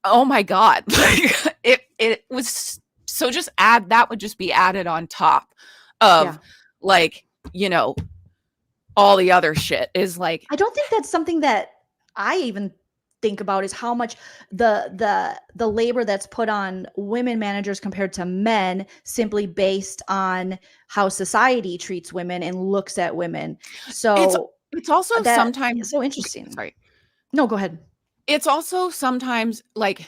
oh my God, like it was, so just that would just be added on top of like, all the other shit is like, I don't think that's something that I even think about, is how much the labor that's put on women managers compared to men, simply based on how society treats women and looks at women. So it's also sometimes so interesting. Sorry. No, go ahead. It's also sometimes like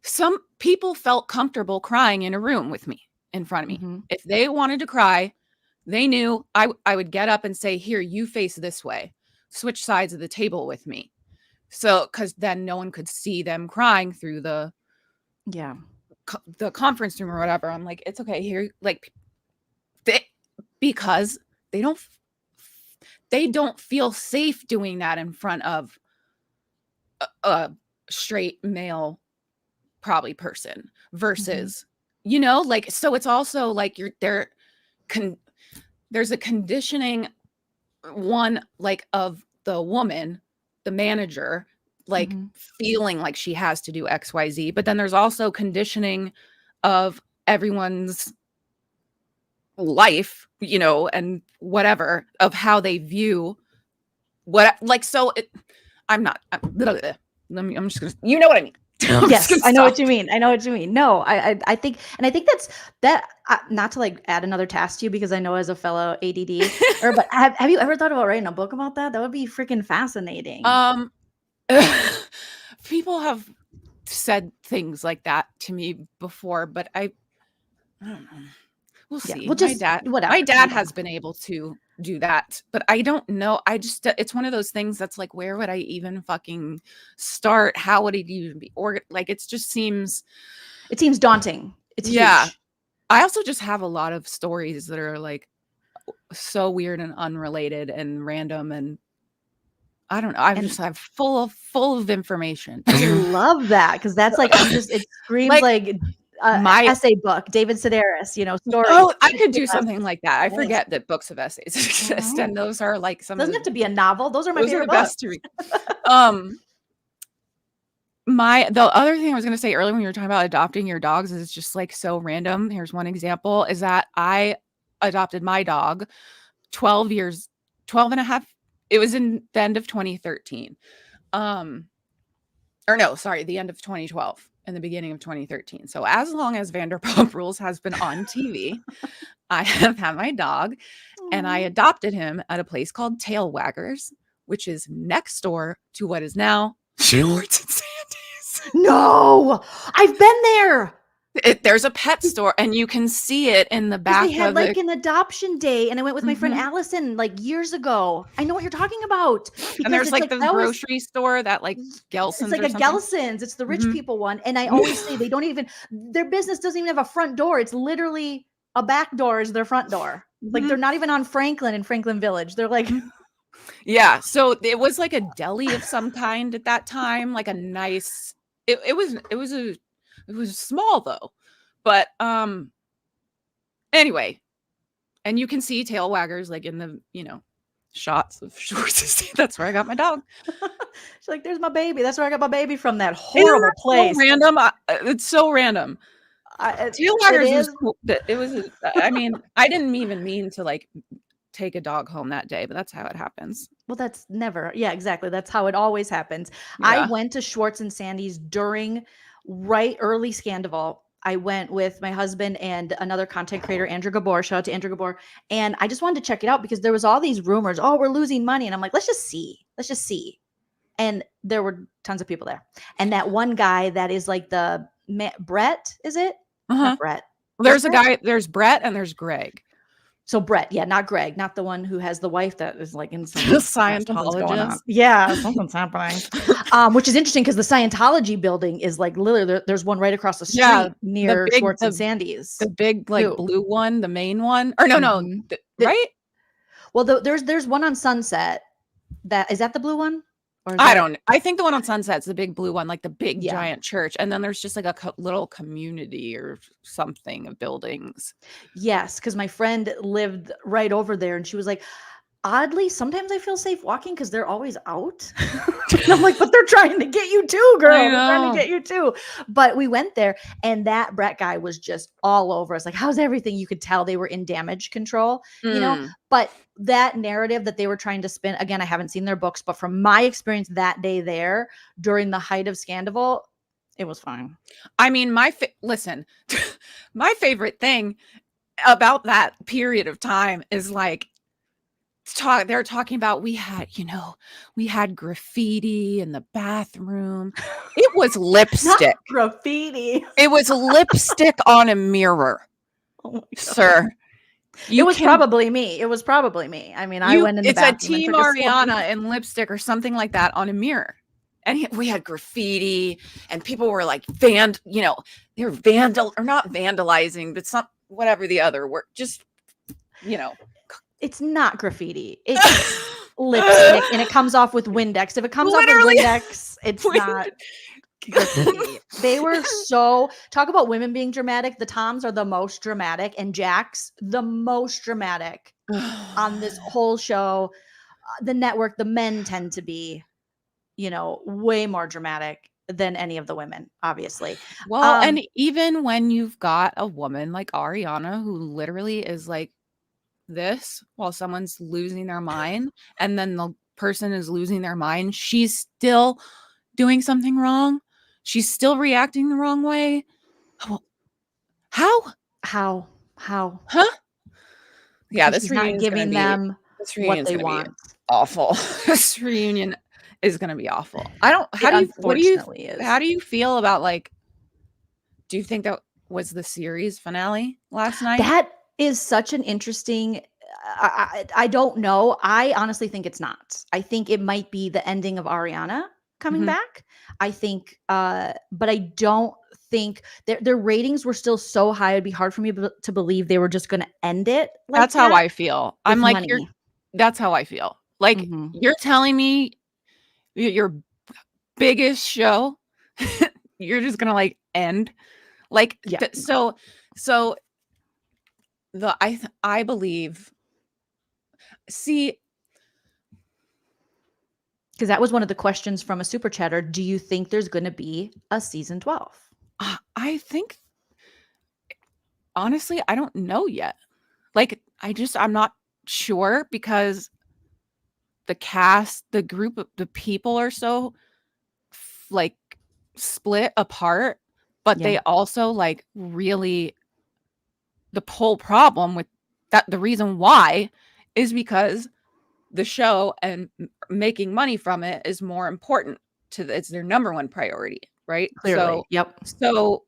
some people felt comfortable crying in a room with me in front of me. If they wanted to cry, they knew I would get up and say, here, you face this way, switch sides of the table with me. So, because then no one could see them crying through the conference room or whatever. I'm like, it's okay here. Like, because they don't feel safe doing that in front of a straight male probably person versus, like, so it's also like there's a conditioning one, like of the woman, the manager, like feeling like she has to do XYZ, but then there's also conditioning of everyone's life, and whatever, of how they view what, like, so I'm just gonna, you know what I mean. Yes, I know what you mean. I know what you mean. No, I think, and I think that not to like add another task to you, because I know as a fellow ADD, but have you ever thought about writing a book about that? That would be freaking fascinating. People have said things like that to me before, but I don't know. We'll see. My dad has been able to do that, but I don't know. It's one of those things that's like, where would I even fucking start? How would it even be like, it seems daunting. It's huge. I also just have a lot of stories that are like so weird and unrelated and random, and I don't know. I'm full of information. I love that, because that's like, it screams like my essay book, David Sedaris, stories. Oh, I could do something like that. I forget that books of essays exist, and those are like some. Doesn't have to be a novel. Those are my favorite books. Best to read. The other thing I was going to say earlier when you were talking about adopting your dogs is just like so random. Here's one example: is that I adopted my dog 12 and a half. It was in the end of 2013. Or no, sorry, the end of 2012 and the beginning of 2013. So as long as Vanderpump Rules has been on TV, I have had my dog, and I adopted him at a place called Tail Waggers, which is next door to what is now Shorts and Sandy's. No, I've been there. There's a pet store, and you can see it in the back. They had like an adoption day, and I went with my friend Allison like years ago. I know what you're talking about. And there's like the grocery store that like Gelson's. It's like a Gelson's. It's the rich people one. And I always say they don't even, their business doesn't even have a front door. It's literally a back door is their front door. Like they're not even on Franklin in Franklin Village. They're like, yeah. So it was like a deli of some kind at that time, like a nice. It was small though, but anyway, and you can see Tail Waggers like in the shots of Schwartz's. That's where I got my dog. She's like, there's my baby. That's where I got my baby from, that Isn't horrible that place. so random. It's so random. Tailwaters was cool. It was. I mean, I didn't even mean to like take a dog home that day, but that's how it happens. Well, that's never. Yeah, exactly. That's how it always happens. Yeah. I went to Schwartz and Sandy's during early Scandival. I went with my husband and another content creator, Andrew Gabor. Shout out to Andrew Gabor. And I just wanted to check it out because there was all these rumors. Oh, we're losing money. And I'm like, let's just see. Let's just see. And there were tons of people there. And that one guy that is like the Brett, is it? Not Brett. Well, there's a guy, there's Brett and there's Greg. So Brett, yeah, not Greg, not the one who has the wife that is like in some Scientologist. Yeah, something's happening. Which is interesting because the Scientology building is like literally there's one right across the street near Schwartz and Sandy's. The big like blue one, the main one, or no, right? Well, there's one on Sunset. Is that the blue one? I think the one on Sunset's the big blue one, like the big giant church. And then there's just like a little community or something of buildings. Yes, because my friend lived right over there and she was like, oddly, sometimes I feel safe walking because they're always out. And I'm like, but they're trying to get you too, girl. They're trying to get you too. But we went there and that Brett guy was just all over us. Like, how's everything? You could tell they were in damage control, you know, but that narrative that they were trying to spin, again, I haven't seen their books, but from my experience that day there during the height of Scandival, it was fine. I mean, listen, my favorite thing about that period of time is like, they're talking about we had graffiti in the bathroom. It was lipstick. Graffiti. It was lipstick on a mirror. Oh sir. It was probably me. I mean, I went in the bathroom. It's a Team Ariana and lipstick or something like that on a mirror. And we had graffiti and people were like they were not vandalizing, but whatever the other word, just, It's not graffiti. It's lipstick and it comes off with Windex. If it comes off with Windex, it's not graffiti. They were talk about women being dramatic. The Toms are the most dramatic and Jax the most dramatic on this whole show. The network, the men tend to be, way more dramatic than any of the women, obviously. Well, and even when you've got a woman like Ariana who literally is like this while someone's losing their mind and then the person is losing their mind, she's still doing something wrong. She's still reacting the wrong way. How? Huh? Yeah, this reunion not giving them what they want. Awful. This reunion is going to be awful. How do you feel about, like, do you think that was the series finale last night? That is such an interesting, I don't know. I honestly think it's not. I think it might be the ending of Ariana coming back. I think, but I don't think their ratings were still so high. It'd be hard for me to believe they were just going to end it. That's how I feel. I'm like, that's how I feel. Like, you're telling me your biggest show, you're just going to like end. Like, I believe, see, because that was one of the questions from a super chatter. Do you think there's going to be a season 12? I think, honestly, I don't know yet. Like, I'm not sure because the cast, the group of the people are so like split apart, but they also like really, the whole problem with that, the reason why is because the show and making money from it is more important it's their number one priority, right? Clearly. So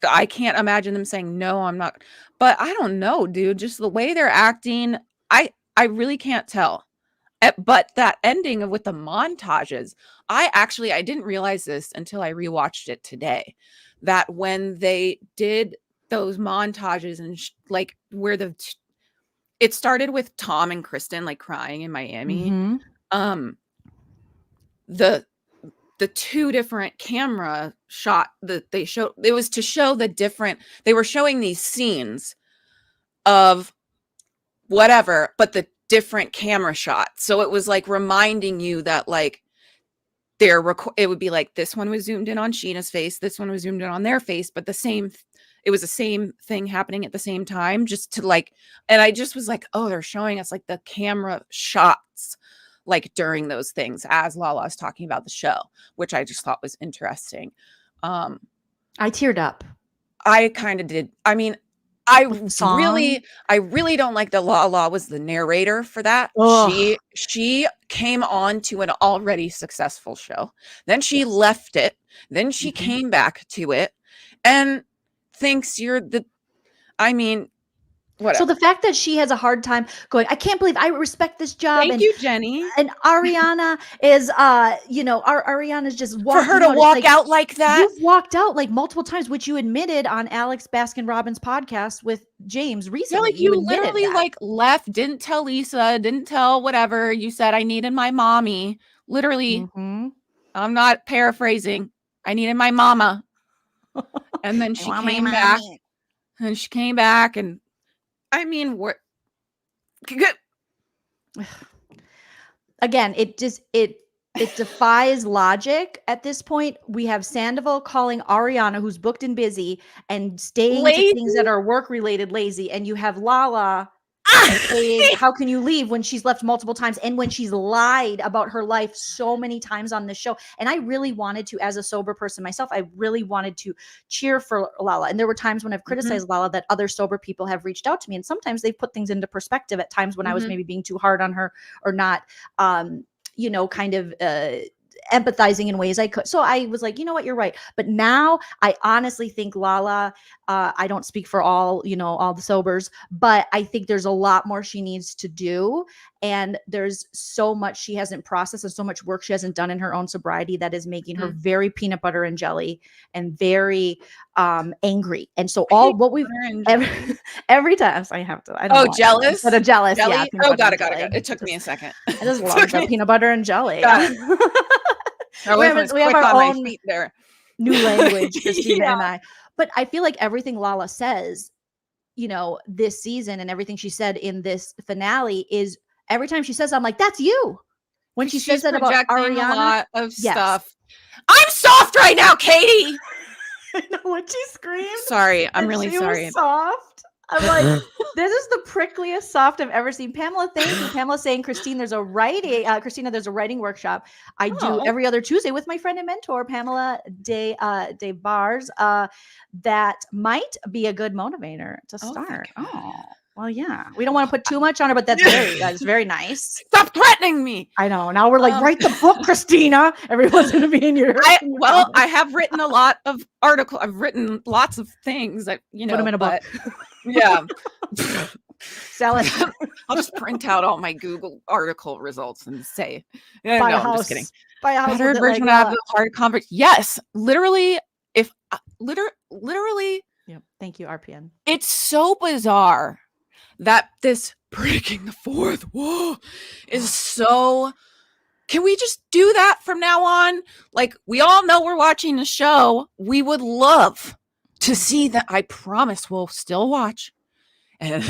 I can't imagine them saying, no, I'm not, but I don't know, dude, just the way they're acting, I really can't tell. But that ending with the montages, I didn't realize this until I rewatched it today, that when they did those montages and like where it started with Tom and Kristen like crying in Miami. The two different camera shot that they showed, it was to show they were showing these scenes of whatever, but different camera shots. So it was like reminding you that like it would be like this one was zoomed in on Scheana's face, this one was zoomed in on their face, but it was the same thing happening at the same time, just to like, and I just was like, oh, they're showing us like the camera shots like during those things as Lala's talking about the show, which I just thought was interesting. I teared up. I kind of did. I mean, I really don't like that Lala was the narrator for that. Ugh. She came on to an already successful show. Then she left it. Then she came back to it and thinks whatever. So the fact that she has a hard time going, I can't believe I respect this job. Thank you, Jenny. And Ariana is, Ariana's just for her to walk out like that. You've walked out like multiple times, which you admitted on Alex Baskin Robbins' podcast with James recently. Yeah, like you literally like left, didn't tell Lisa, didn't tell whatever. You said I needed my mommy. Literally, I'm not paraphrasing. I needed my mama. And then she came back. And she came back and I mean, we're good. Again, it defies logic at this point. We have Sandoval calling Ariana, who's booked and busy, and staying to things that are work related lazy, and you have Lala saying, how can you leave when she's left multiple times and when she's lied about her life so many times on this show. And I really wanted to, as a sober person myself, I really wanted to cheer for Lala. And there were times when I've criticized Lala that other sober people have reached out to me, and sometimes they've put things into perspective at times when I was maybe being too hard on her or not kind of empathizing in ways I could. So I was like, you know what, you're right. But now I honestly think Lala, I don't speak for all the sobers, but I think there's a lot more she needs to do. And there's so much she hasn't processed and so much work she hasn't done in her own sobriety that is making her very peanut butter and jelly and very angry. And so every time I have to, I don't know jealous? Instead of jealous. Jelly? Yeah. Got it. It took me a second. I just love the peanut butter and jelly. We have our own there. New language, Christina and I. But I feel like everything Lala says, this season and everything she said in this finale is every time she says, I'm like, that's you. When she says that about Ariana, a lot of stuff. I'm soft right now, Katie. I know what she screamed. Sorry, I'm really sorry. Was soft. I'm like, this is the prickliest soft I've ever seen. Pamela, thank you. Pamela saying, Christina, there's a writing workshop I do every other Tuesday with my friend and mentor, Pamela de Bars. That might be a good motivator to start. Well, yeah. We don't want to put too much on her, but that's very nice. Stop threatening me. I know. Now we're like, write the book, Christina. Everyone's going to be in your. I have written a lot of articles. I've written lots of things that, put them in a book. Yeah. Sell it. I'll just print out all my Google article results and say, I'm just kidding. Buy a house. Better version of the hard conversation. Yes. Literally, literally. Yep. Thank you, RPN. It's so bizarre that this breaking the fourth wall is so. Can we just do that from now on? Like, we all know we're watching the show. We would love to see that. I promise we'll still watch and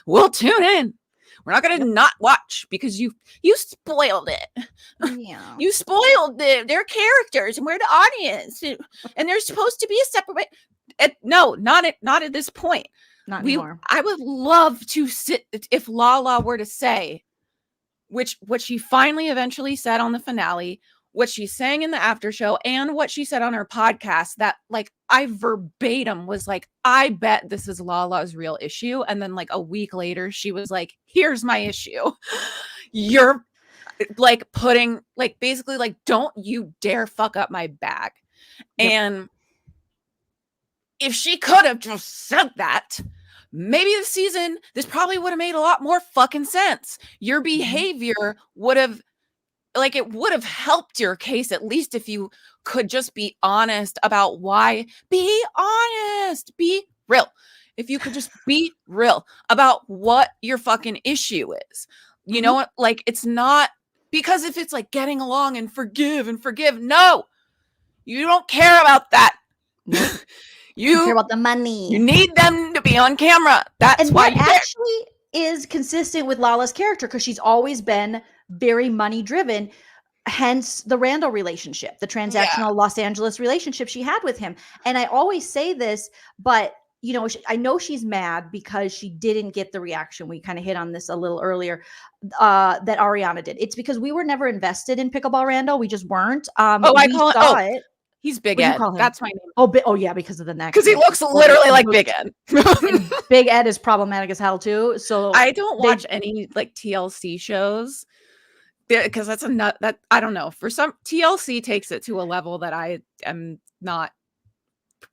we'll tune in. We're not going to not watch because you spoiled it. Yeah. You spoiled their characters and we're the audience and they're supposed to be a separate. No, not at this point. Not anymore. I would love to sit if Lala were to say, what she finally eventually said on the finale, what she's saying in the after show, and what she said on her podcast, that like I verbatim was like, I bet this is Lala's real issue. And then like a week later, she was like, here's my issue. You're like putting like basically like, don't you dare fuck up my bag. Yep. And if she could have just said that, maybe this probably would have made a lot more fucking sense. Your behavior would have helped your case, at least if you could just be honest about why. Be honest, be real. If you could just be real about what your fucking issue is. You know what? Like, it's not because if it's like getting along and forgive, no, you don't care about that. You care about the money. You need them to be on camera. That's and why actually is consistent with Lala's character because she's always been very money driven. Hence the Randall relationship, the transactional Los Angeles relationship she had with him. And I always say this, but you know, I know she's mad because she didn't get the reaction. We kind of hit on this a little earlier that Ariana did. It's because we were never invested in Pickleball Randall. We just weren't. I call it. He's Big Ed. That's my name. Oh, yeah, because of the neck. Because he looks literally like Big Ed. Big Ed is problematic as hell too. So I don't watch any like TLC shows because that's that I don't know. For some, TLC takes it to a level that I am not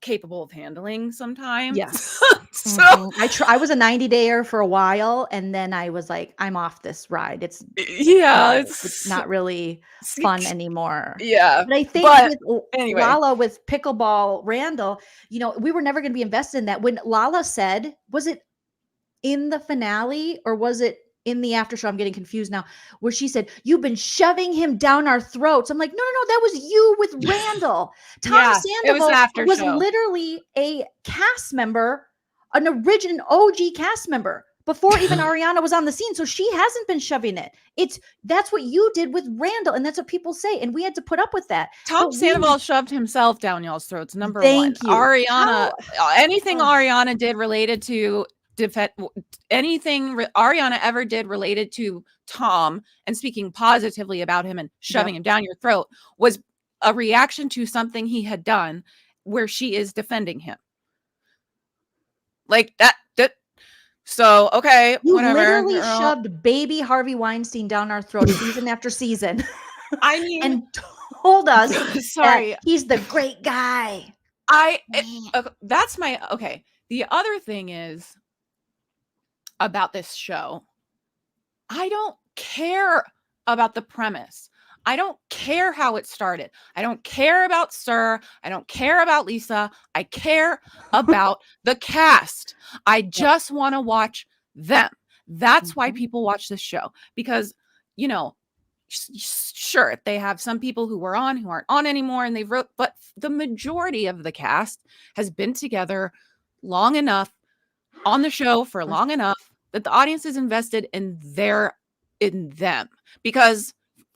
capable of handling sometimes. Yes. So I was a 90-dayer for a while, and then I was like, I'm off this ride. It's not really fun anymore. Yeah. But I think Lala with Pickleball Randall, you know, we were never going to be invested in that. When Lala said, was it in the finale or was it in the after show? I'm getting confused now, where she said, you've been shoving him down our throats. I'm like, no, that was you with Randall. Tom Sandoval was literally a cast member, an original OG cast member before even Ariana was on the scene. So she hasn't been shoving it. That's what you did with Randall. And that's what people say. And we had to put up with that. Tom Sandoval shoved himself down y'all's throats. Number one, Ariana, anything Ariana did related to anything Ariana ever did related to Tom and speaking positively about him and shoving him down your throat was a reaction to something he had done where she is defending him. Like that. So, okay, you whatever. Literally shoved baby Harvey Weinstein down our throat season after season. I mean, and told us that he's the great guy. That's my, okay. The other thing is, about this show, I don't care about the premise. I don't care how it started. I don't care about Sir. I don't care about Lisa. I care about the cast. I just want to watch them. That's why people watch this show, because, you know, sure, they have some people who were on who aren't on anymore, and but the majority of the cast has been together long enough on the show for long enough that the audience is invested in them, because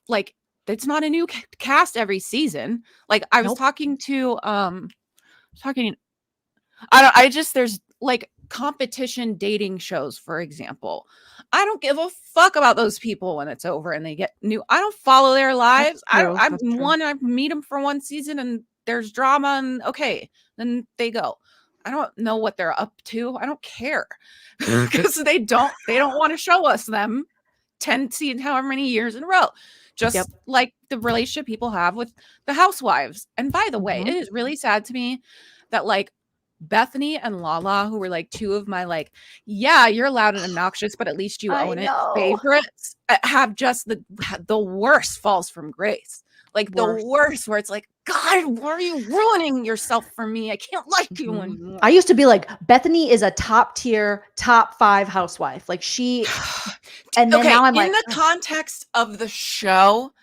like it's not a new cast every season. Like I was talking to there's like competition dating shows, for example. I don't give a fuck about those people when it's over and they get new. I don't follow their lives. I meet them for one season and there's drama and okay, then they go. I don't know what they're up to. I don't care because they don't want to show us them 10 however many years in a row. Just like the relationship people have with the housewives. And by the way, it is really sad to me that like Bethany and Lala, who were like two of my like, yeah, you're loud and obnoxious, but at least you own it favorites, have just the worst falls from grace. Like the worst, where it's like, God, why are you ruining yourself for me? I can't like you anymore. I used to be like, Bethany is a top tier, top 5 housewife. Like she, and then now I'm like, in the context of the show,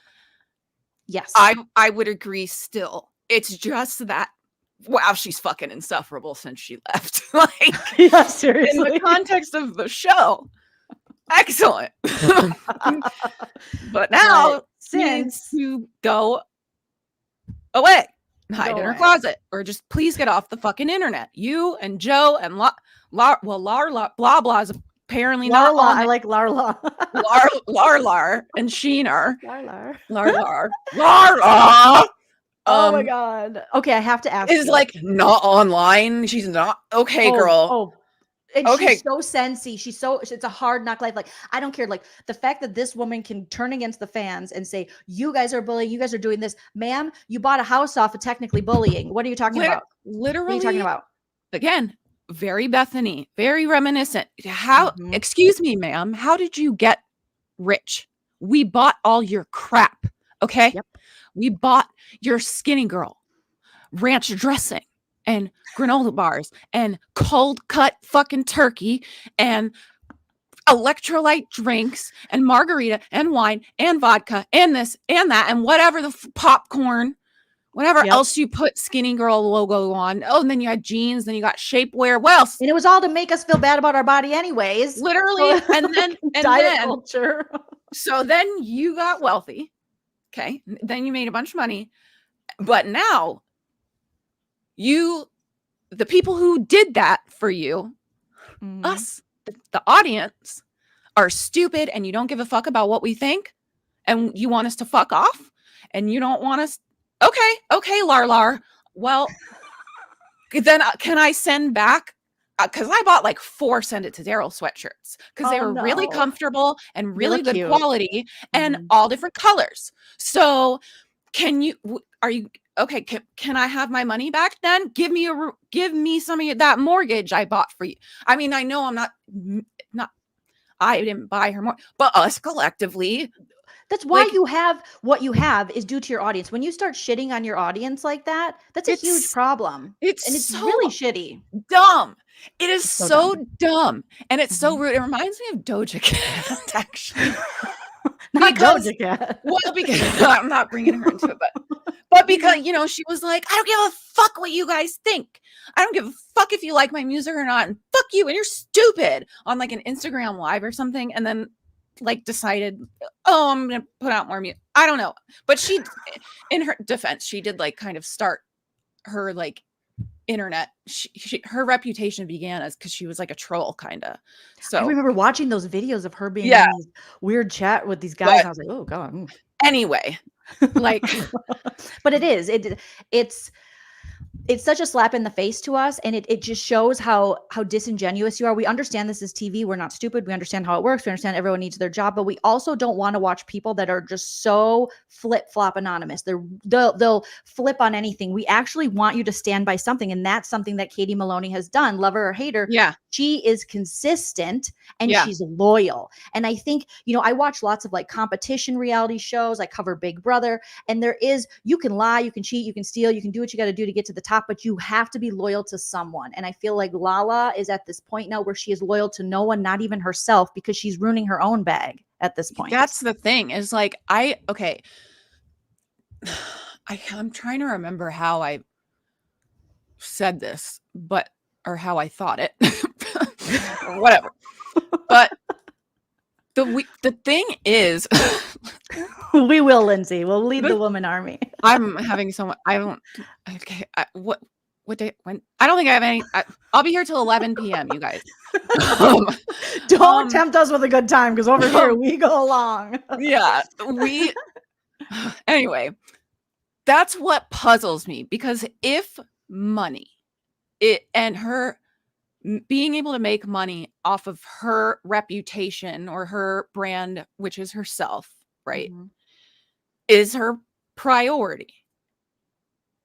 yes, I would agree still. It's just that, wow, she's fucking insufferable since she left. Like, yeah, seriously. In the context of the show, excellent. But now, since you go away, hide in her closet, or just please get off the fucking internet. You and Joe and Larla, blah blah is apparently not on. I like Larla. Larlar and Scheana. Larlar. Oh my God. Okay, I have to ask. Is like not online. She's not okay, girl. And she's so sensy. It's a hard knock life. Like, I don't care. Like the fact that this woman can turn against the fans and say, you guys are bullying. You guys are doing this. Ma'am, you bought a house off of technically bullying. What are you talking about? Literally. What are you talking about? Again, very Bethany, very reminiscent. Excuse me, ma'am. How did you get rich? We bought all your crap. Okay. Yep. We bought your skinny girl ranch dressing and granola bars and cold cut fucking turkey and electrolyte drinks and margarita and wine and vodka and this and that and whatever the popcorn whatever Yep. else you put skinny girl logo on. Oh, and then you had jeans, then you got shapewear. What else? And it was all to make us feel bad about our body anyways. Literally. So- And then diet culture. so then you got wealthy. Okay. Then you made a bunch of money. But now the people who did that for you, us, the audience, are stupid, and you don't give a fuck about what we think, and you want us to fuck off, and you don't want us. Okay, Lar. Well, then can I send back? Because I bought like 4 Send It to Daryl sweatshirts because they were really comfortable and really good cute. quality and all different colors. So are you okay? Can I have my money back then? Give me some of that mortgage I bought for you. I mean, I know I'm not I didn't buy her more, but us collectively. That's why you have what you have is due to your audience. When you start shitting on your audience like that, that's a huge problem. It's so really shitty. Dumb. It is so dumb. And it's so Mhm. rude. It reminds me of Doja Cat, actually. Not Doja Cat. Well, because I'm not bringing her into it, but because, she was like, I don't give a fuck what you guys think. I don't give a fuck if you like my music or not. And fuck you. And you're stupid on like an Instagram live or something. And then like decided, oh, I'm going to put out more music. I don't know. But she, in her defense, she did like kind of start her like internet. Her reputation began as because she was like a troll kind of. So I remember watching those videos of her being in these weird chat with these guys. And I was like, oh God. Anyway, like, but it's such a slap in the face to us, and it just shows how disingenuous you are. We understand this is TV. We're not stupid. We understand how it works. We understand everyone needs their job, but we also don't want to watch people that are just so flip-flop anonymous. They'll flip on anything. We actually want you to stand by something, and that's something that Katie Maloney has done. Love her or hate her. Yeah. She is consistent and she's loyal. And I think, I watch lots of like competition reality shows. I cover Big Brother, and you can lie, you can cheat, you can steal, you can do what you got to do to get to the top, but you have to be loyal to someone. And I feel like Lala is at this point now where she is loyal to no one, not even herself, because she's ruining her own bag at this point. That's the thing is like, I'm trying to remember how I said this, or how I thought it or whatever. But the thing is, we will, Lindsay. We'll lead the woman army. I'm having so much. I don't. Okay. What day? When? I don't think I have any. I'll be here till 11 p.m. You guys. Don't tempt us with a good time, because over here we go long. Yeah. Anyway, that's what puzzles me, because if money, and her being able to make money off of her reputation or her brand, which is herself, right, is her priority.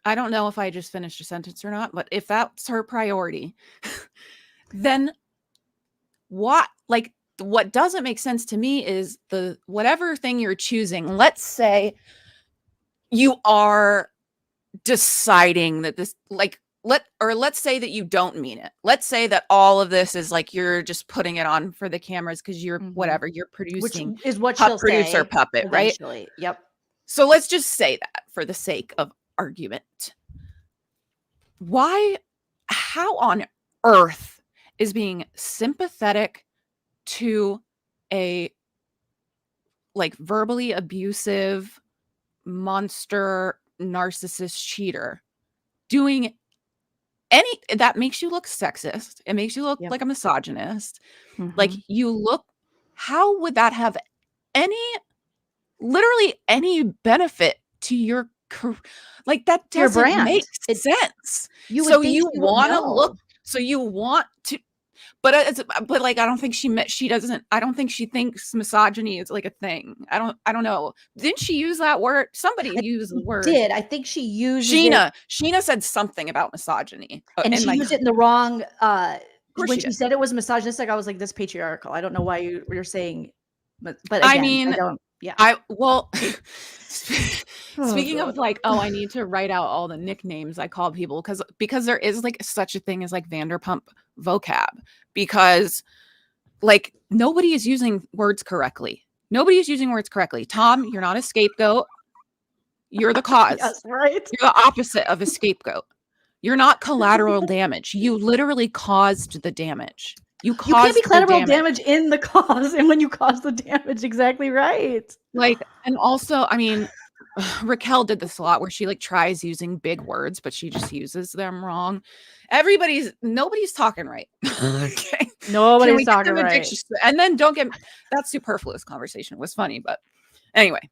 I don't know if I just finished a sentence or not, but if that's her priority, then what doesn't make sense to me is whatever thing you're choosing. Let's say you are deciding that this, like, let's say that you don't mean it. Let's say that all of this is like you're just putting it on for the cameras because you're whatever, you're producing, which is what she'll producer say puppet, eventually. right? Yep. So let's just say that for the sake of argument. How on earth is being sympathetic to a like verbally abusive monster narcissist cheater doing that makes you look sexist? It makes you look like a misogynist. Like how would that have literally any benefit to your career? Like that doesn't make sense. You want to look, so you want to, but like I don't think I don't think she thinks misogyny is like a thing. I don't know. Didn't she use that word? Somebody used the word. I think she used Scheana said something about misogyny, and she used it in the wrong. When she said it was misogynistic, I was like, "This patriarchal." I don't know why you're saying, but again, I mean, I don't. Yeah. Speaking of like, I need to write out all the nicknames I call people because there is like such a thing as like Vanderpump vocab, because like nobody is using words correctly. Tom, you're not a scapegoat. You're the cause. Yes, right. You're the opposite of a scapegoat. You're not collateral damage. You literally caused the damage. You can't be caused the collateral damage. damage in the cause, and when you cause the damage, exactly right. Like, and also, I mean, Raquel did this a lot where she like tries using big words, but she just uses them wrong. Nobody's talking right. Okay. Nobody's talking right. And then don't get that superfluous conversation was funny, but anyway.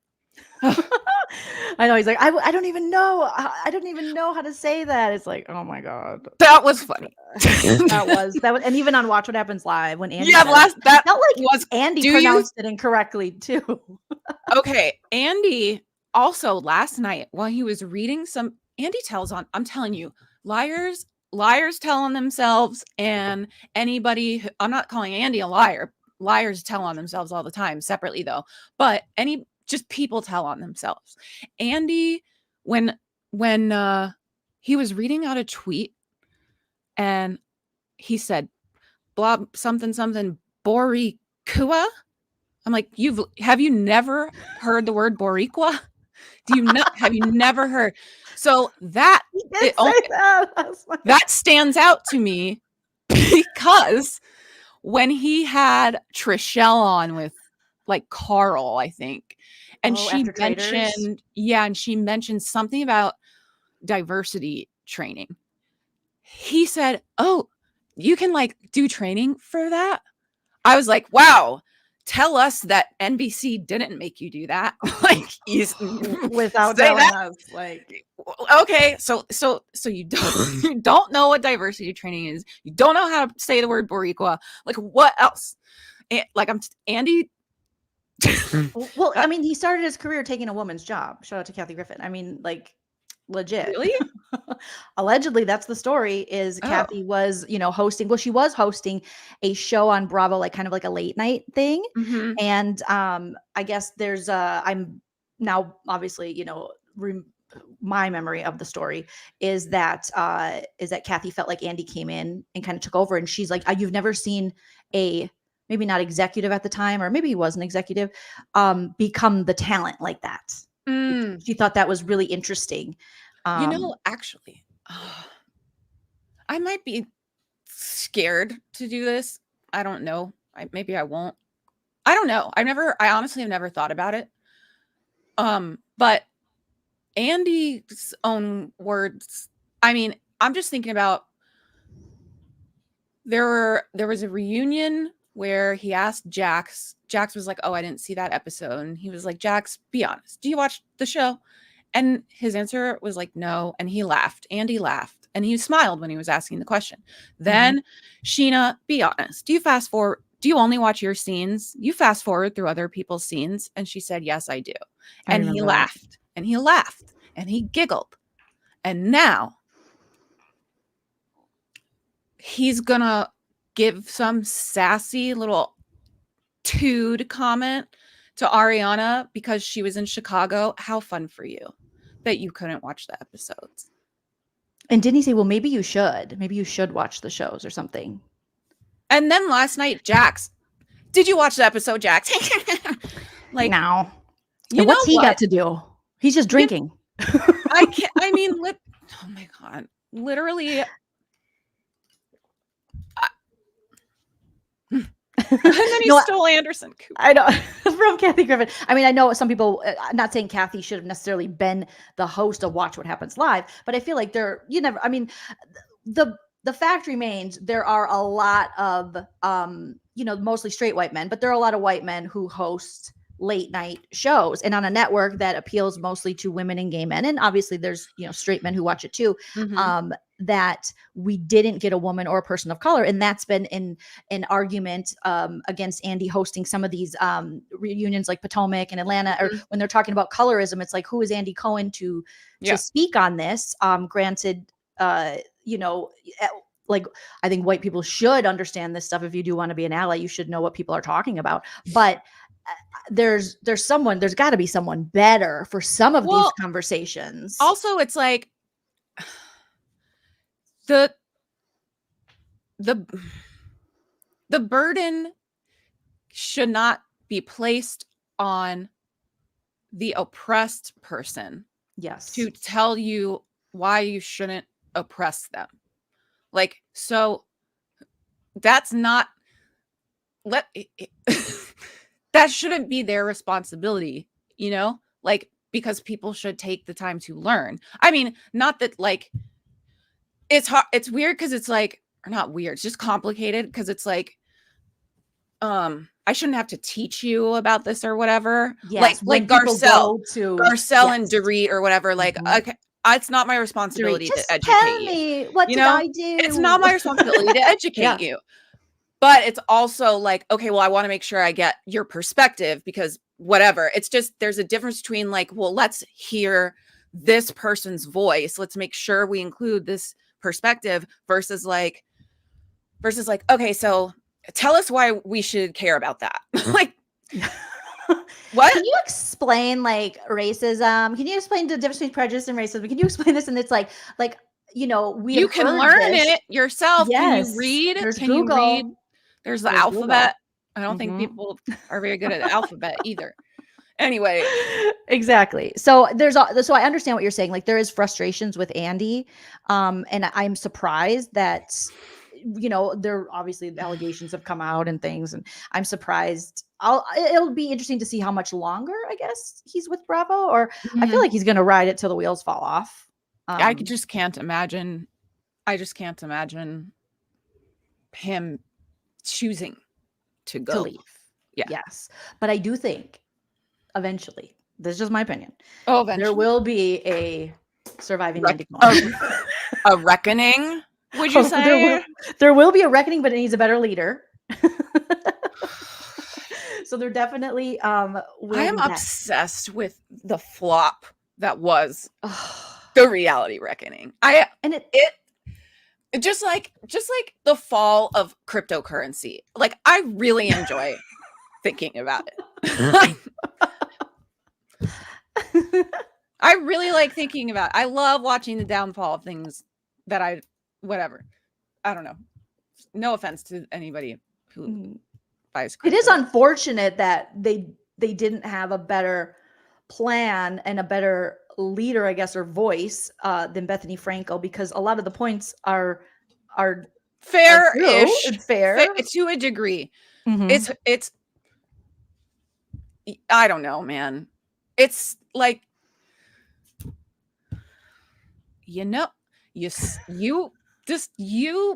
I know he's like, I don't even know. I don't even know how to say that. It's like, oh my God. That was funny. that was, and even on Watch What Happens Live when Andy that felt like was Andy pronounced it incorrectly too. Okay. Andy also last night while he was reading Andy tells on, I'm telling you, liars tell on themselves, and anybody, I'm not calling Andy a liar. Liars tell on themselves all the time, separately though. But just people tell on themselves. Andy, when he was reading out a tweet and he said, blah, something, Boricua. I'm like, have you never heard the word Boricua? Have you never heard? So that stands out to me because when he had Trishelle on with like Carl, I think, and she mentioned something about diversity training. He said, "Oh, you can like do training for that?" I was like, "Wow. Tell us that NBC didn't make you do that." Like, without telling us. Like, okay, so you don't know what diversity training is. You don't know how to say the word Boricua. Like, what else? Andy. Well, I mean, he started his career taking a woman's job. Shout out to Kathy Griffin. I mean, like, legit. Really? Allegedly, that's the story. Is Kathy was, hosting. Well, she was hosting a show on Bravo, like kind of like a late night thing. Mm-hmm. And I guess there's I'm now obviously, my memory of the story is that Kathy felt like Andy came in and kind of took over, and she's like, you've never seen a, maybe not executive at the time, or maybe he was an executive, become the talent like that. She thought that was really interesting. Actually, I might be scared to do this. I don't know. Maybe I won't. I don't know. I honestly have never thought about it. But Andy's own words, I mean, I'm just thinking about, there was a reunion where he asked Jax was like, "Oh, I didn't see that episode." And he was like, "Jax, be honest. Do you watch the show?" And his answer was like, "No." And he laughed. Andy laughed. And he smiled when he was asking the question. Then, Scheana, be honest. Do you only watch your scenes? You fast forward through other people's scenes? And she said, "Yes, I do." And he laughed. And he laughed. And he giggled. And now he's gonna give some sassy little tood comment to Ariana because she was in Chicago. How fun for you that you couldn't watch the episodes. And didn't he say, well, maybe you should watch the shows or something? And then last night, Jax, did you watch the episode, Jax? Like, no. What's he got to do? He's just drinking. I can't, I mean, oh my God, literally. And then he stole Anderson Cooper. I know, from Kathy Griffin. I mean, I know some people, I'm not saying Kathy should have necessarily been the host of Watch What Happens Live, but I feel like the fact remains, there are a lot of, mostly straight white men, but there are a lot of white men who host late night shows and on a network that appeals mostly to women and gay men. And obviously there's, straight men who watch it too. That we didn't get a woman or a person of color. And that's been an argument against Andy hosting some of these reunions like Potomac and Atlanta, or when they're talking about colorism, it's like, who is Andy Cohen to speak on this? Granted, like, I think white people should understand this stuff. If you do want to be an ally, you should know what people are talking about. But there's got to be someone better for some of these conversations. Also, it's like the burden should not be placed on the oppressed person Yes. to tell you why you shouldn't oppress them. Like, so that's not that shouldn't be their responsibility, you know, like, because people should take the time to learn. I mean, not that like it's hard, it's weird because it's like, or not weird, it's just complicated because it's like, I shouldn't have to teach you about this or whatever. Yes, Like when people go Garcelle and yes. Dorit or whatever. Like, Mhm. okay, it's not my responsibility Just to educate tell you. me, what You did know, I do? it's not my responsibility to educate you. But it's also like, okay, well, I want to make sure I get your perspective because whatever. It's just, there's a difference between like, well, let's hear this person's voice. Let's make sure we include this perspective versus like, okay, so tell us why we should care about that. Like, what? Can you explain like racism? Can you explain the difference between prejudice and racism? Can you explain this? And it's like, you know, You can learn it yourself. Yes. Can you read? There's Can Google. you read? There's the alphabet. I don't think Mhm. people are very good at the alphabet either. Anyway, Exactly. So so I understand what you're saying. Like there is frustrations with Andy, and I'm surprised that, you know, there obviously the allegations have come out and things, and I'm surprised. It'll be interesting to see how much longer, I guess, he's with Bravo, or I feel like he's gonna ride it till the wheels fall off. I just can't imagine. I just can't imagine him choosing to go. to leave. Yeah. Yes, but I do think eventually, this is just my opinion. Oh, eventually. There will be a surviving Andy clone. A reckoning, would you say? There will be a reckoning, but it needs a better leader. So they're definitely I am obsessed with the flop that was the reality reckoning. It just like the fall of cryptocurrency. Like I really enjoy thinking about it. I really like thinking about it. I love watching the downfall of things that whatever. I don't know. No offense to anybody who buys crypto. It is unfortunate that they didn't have a better plan and a better leader, I guess, or voice than Bethany Frankel, because a lot of the points are fair-ish, fair to a degree. Mm-hmm. It's I don't know, man. It's like, you know, you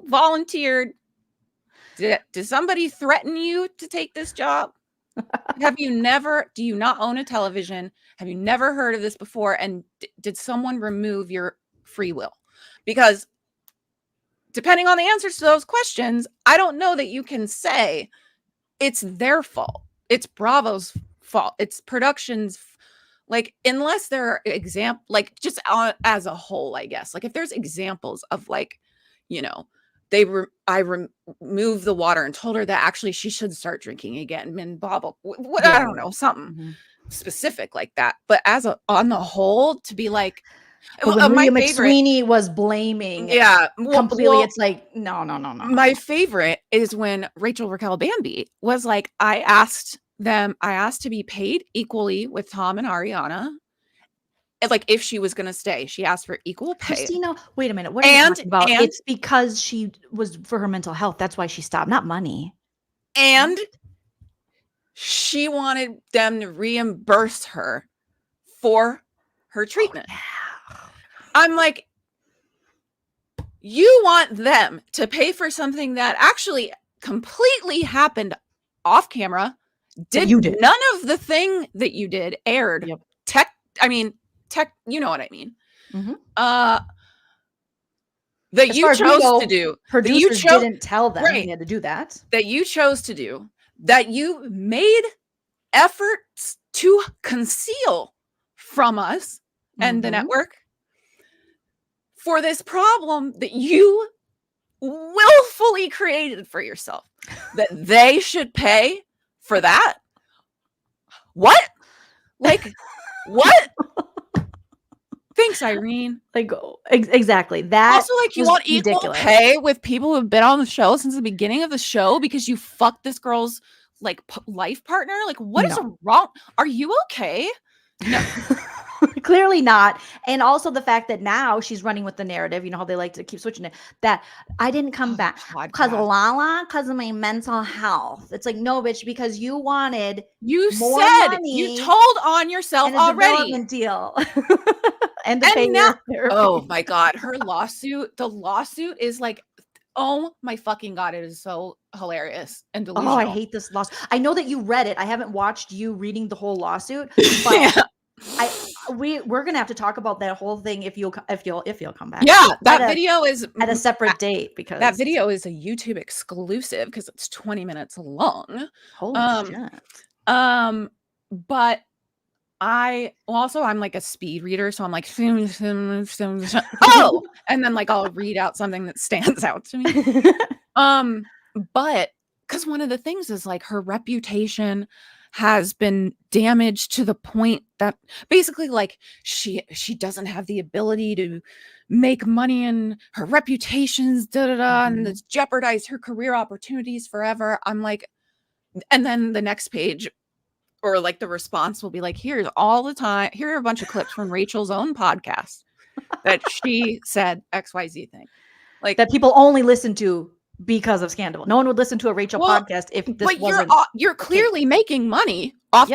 volunteered. Did somebody threaten you to take this job? Do you not own a television? Have you never heard of this before? And did someone remove your free will? Because depending on the answers to those questions, I don't know that you can say it's their fault. It's Bravo's fault. It's production's, like, unless there are examples, like just as a whole, I guess, like if there's examples of like, you know, I removed the water and told her that actually she should start drinking again and blah, blah, what, I don't know, something specific like that. But on the whole, to be like, when Maria McSweeney was blaming completely, it's like, no. My favorite is when Rachel Raquel Bambi was like, I asked to be paid equally with Tom and Ariana. It's like if she was going to stay, she asked for equal pay. Christina, wait a minute. What are you talking about? It's because she was for her mental health. That's why she stopped, not money. And she wanted them to reimburse her for her treatment. Oh, yeah. I'm like, you want them to pay for something that actually completely happened off camera. You did none of the thing that you did aired. Yep. Tech, you know what I mean. That you chose to do. Producers didn't tell them they had to do that. That you chose to do. That you made efforts to conceal from us and the network for this problem that you willfully created for yourself. That they should pay for that? What? Like, what? Thanks, Irene. Like, exactly. That also, like, you want equal pay with people who have been on the show since the beginning of the show because you fucked this girl's like life partner? Like, what is wrong? Are you okay? No. Clearly not. And also the fact that now she's running with the narrative, you know how they like to keep switching it, that I didn't come back because of my mental health. It's like, no, bitch, because you wanted You more said money you told on yourself and a already. development deal. And to And pay now, your therapy. oh my God, her lawsuit, the lawsuit is like, oh my fucking God, it is so hilarious and delusional. Oh, I hate this lawsuit. I know that you read it. I haven't watched you reading the whole lawsuit, but Yeah. we're gonna have to talk about that whole thing if you'll come back. Yeah, that video is at a separate date, because that video is a YouTube exclusive because it's 20 minutes long. Holy shit. But I'm like a speed reader, so I'm like, oh, and then like I'll read out something that stands out to me. But because one of the things is like her reputation has been damaged to the point that basically like she doesn't have the ability to make money, and her reputation's and it's jeopardized her career opportunities forever. I'm like, and then the next page or like the response will be like, here are a bunch of clips from Rachel's own podcast that she said XYZ thing. Like that people only listen to because of Scandal. No one would listen to a Rachel podcast if this but wasn't. You're clearly making money off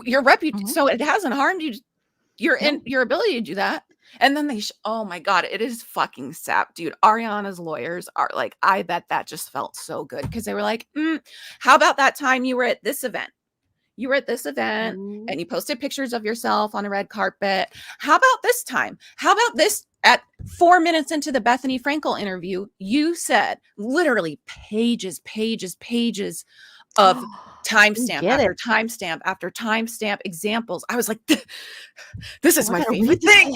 your reputation, Mhm. so it hasn't harmed you. Your ability to do that. And then oh my God, it is fucking sap, dude. Ariana's lawyers are like, I bet that just felt so good because they were like, how about that time you were at this event? You were at this event and you posted pictures of yourself on a red carpet. How about this time? How about this at 4 minutes into the Bethany Frankel interview, you said literally pages of timestamp after timestamp after timestamp examples. I was like, this is my favorite thing.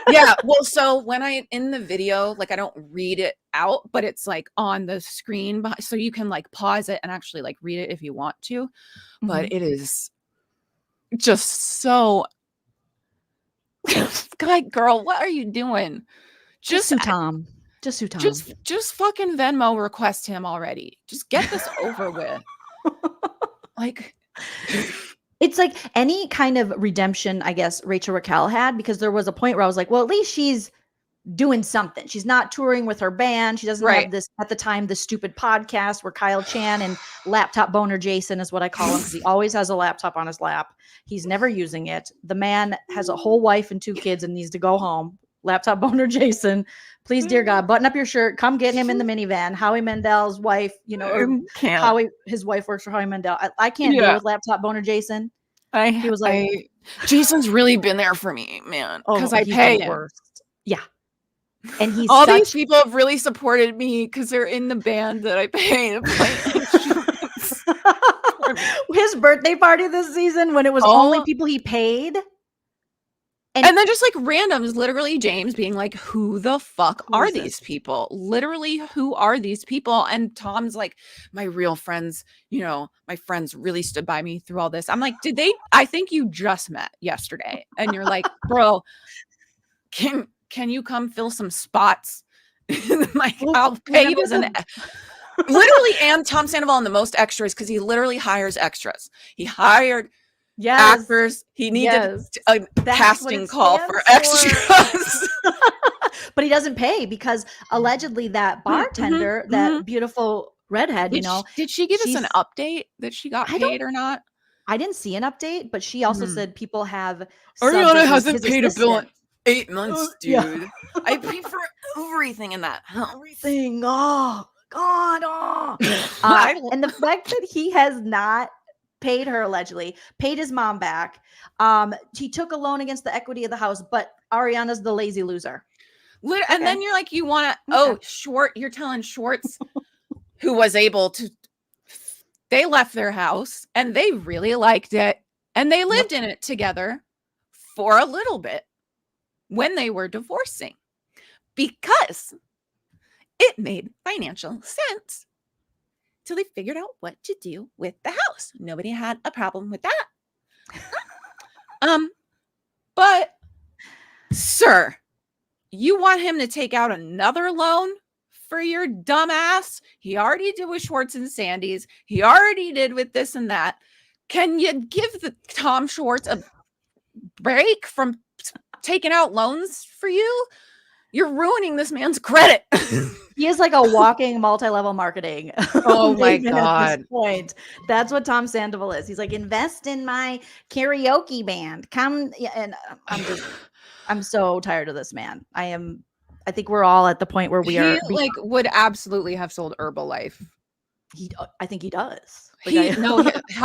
Yeah. Well, so when in the video, like I don't read it out, but it's like on the screen, so you can like pause it and actually like read it if you want to. But it is just so God, girl, what are you doing? Just sue Tom. Just sue Tom. Just fucking Venmo request him already. Just get this over with. Like, it's like any kind of redemption, I guess, Rachel Raquel had, because there was a point where I was like, well, at least she's doing something. She's not touring with her band. She doesn't have this, at the time, the stupid podcast where Kyle Chan and laptop boner Jason is what I call him, because he always has a laptop on his lap. He's never using it. The man has a whole wife and 2 kids and needs to go home. Laptop boner Jason, please, dear God, button up your shirt. Come get him in the minivan. Howie Mandel's wife, his wife works for Howie Mandel. I can't deal with laptop boner Jason. He was like, Jason's really been there for me, man, because I pay him. Worst. Yeah. And he's these people have really supported me because they're in the band that I pay to play. His birthday party this season, when it was only people he paid. And then just like randoms, literally James being like, who the fuck are these people? Literally, who are these people? And Tom's like, my real friends, my friends really stood by me through all this. I'm like, I think you just met yesterday. And you're like, bro, can you come fill some spots? Like, I'll pay you as an literally, and Tom Sandoval in the most extras, because he literally hires extras. He hired actors. He needed a casting call for extras. But he doesn't pay, because allegedly that bartender, that beautiful redhead, did she give us an update that she got paid or not? I didn't see an update, but she also said people have Ariana hasn't paid a bill in 8 months, dude. Yeah. I pay for everything in that. Everything. Oh God. And the fact that he has not paid her, allegedly paid his mom back. He took a loan against the equity of the house, but Ariana's the lazy loser. And then you're like, you want to, you're telling Schwartz, who was able to, they left their house and they really liked it. And they lived in it together for a little bit when they were divorcing, because it made financial sense. So they figured out what to do with the house. Nobody had a problem with that. But sir, you want him to take out another loan for your dumb ass? He already did with Schwartz and Sandy's. He already did with this and that. Can you give the Tom Schwartz a break from taking out loans for you, you're ruining this man's credit. He is like a walking multi-level marketing. Oh my David at God. this point. That's what Tom Sandoval is. He's like, invest in my karaoke band. Come. And I'm so tired of this man. I think we're all at the point where we He are. like would absolutely have sold Herbalife. I think he does. Like,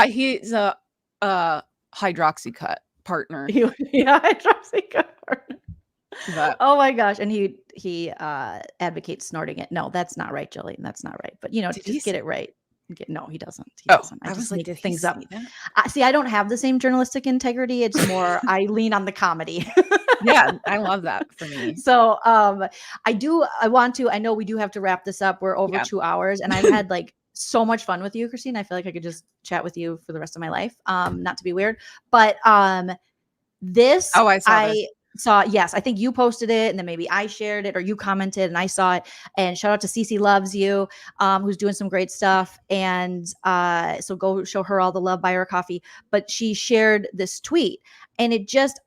He's a hydroxycut partner. Hydroxycut. But Oh my gosh. And he advocates snorting it. No, that's not right, Joleen. That's not right. But just get it right. No, he doesn't. He doesn't. I just make things up. See, I don't have the same journalistic integrity. It's more I lean on the comedy. Yeah, I love that for me. So I know we do have to wrap this up. We're over 2 hours, and I've had like so much fun with you, Christine. I feel like I could just chat with you for the rest of my life. Not to be weird, but this I saw this. Yes, I think you posted it, and then maybe I shared it or you commented and I saw it. And shout out to Cece Loves You, who's doing some great stuff. And so go show her all the love, buy her coffee. But she shared this tweet, and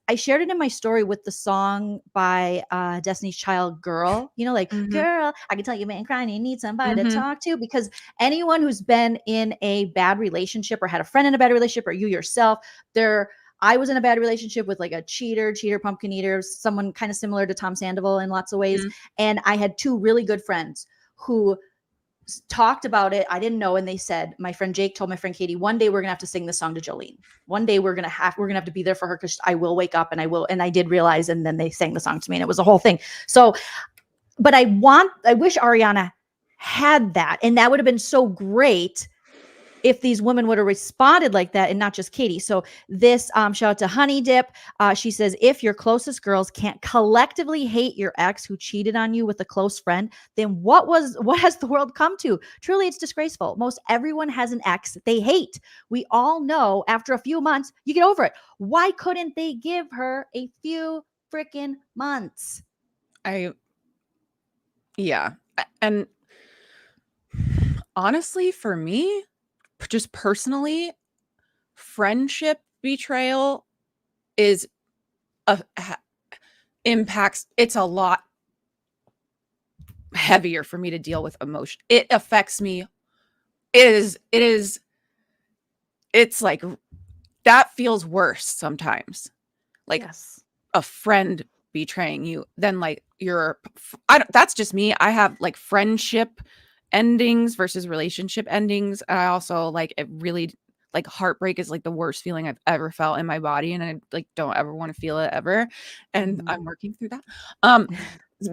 I shared it in my story with the song by Destiny's Child, Girl. Girl, I can tell you, man, crying, you need somebody to talk to. Because anyone who's been in a bad relationship or had a friend in a bad relationship, or you yourself, I was in a bad relationship with like a cheater, pumpkin eater, someone kind of similar to Tom Sandoval in lots of ways. And I had two really good friends who talked about it. I didn't know. And they said, my friend Jake told my friend Katie, one day we're going to have to sing this song to Joleen. One day we're going to have to be there for her, because I will wake up and I will. And I did realize, and then they sang the song to me, and it was a whole thing. So, but I wish Ariana had that. And that would have been so great if these women would have responded like that, and not just Katie. So this shout out to Honey Dip. She says, if your closest girls can't collectively hate your ex who cheated on you with a close friend, then what has the world come to? Truly, it's disgraceful. Most everyone has an ex they hate. We all know after a few months, you get over it. Why couldn't they give her a few freaking months? Yeah. And honestly, for me, just personally, friendship betrayal is impacts. It's a lot heavier for me to deal with emotion. It affects me. It's like that feels worse sometimes. Like a friend betraying you than like that's just me. I have like friendship endings versus relationship endings. And I also like it really, like, heartbreak is like the worst feeling I've ever felt in my body, and I like don't ever want to feel it ever. And I'm working through that.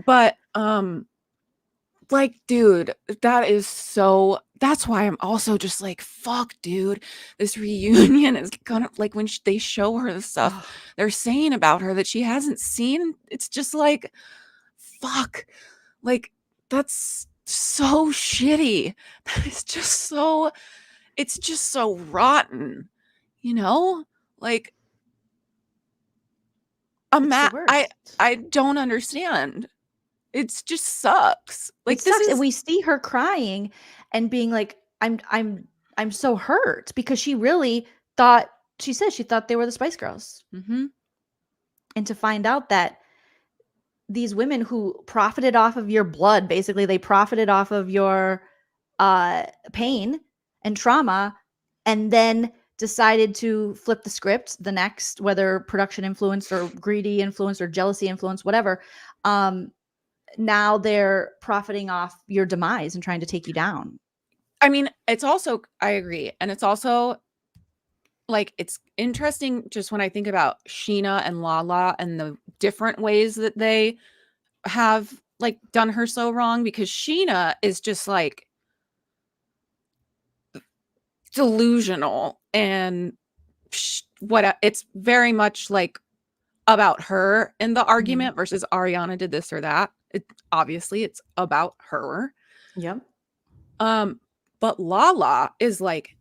But like, dude, that's why I'm also just like, fuck, dude, this reunion is gonna, like, when they show her the stuff they're saying about her that she hasn't seen, it's just like, fuck, like, that's so shitty. That is just so, it's just so rotten, like, I don't understand. It's just sucks. Like, and we see her crying and being like, I'm so hurt, because she really thought, she thought they were the Spice Girls. And to find out that these women who profited off of your blood, basically they profited off of your pain and trauma, and then decided to flip the script the next, whether production influence or greedy influence or jealousy influence, whatever. Now they're profiting off your demise and trying to take you down. I mean, it's also, I agree. And it's also like, it's interesting just when I think about Scheana and Lala and the different ways that they have like done her so wrong, because Scheana is just like delusional, and it's very much like about her in the argument versus Ariana did this or that. Obviously it's about her. Yep. But Lala is like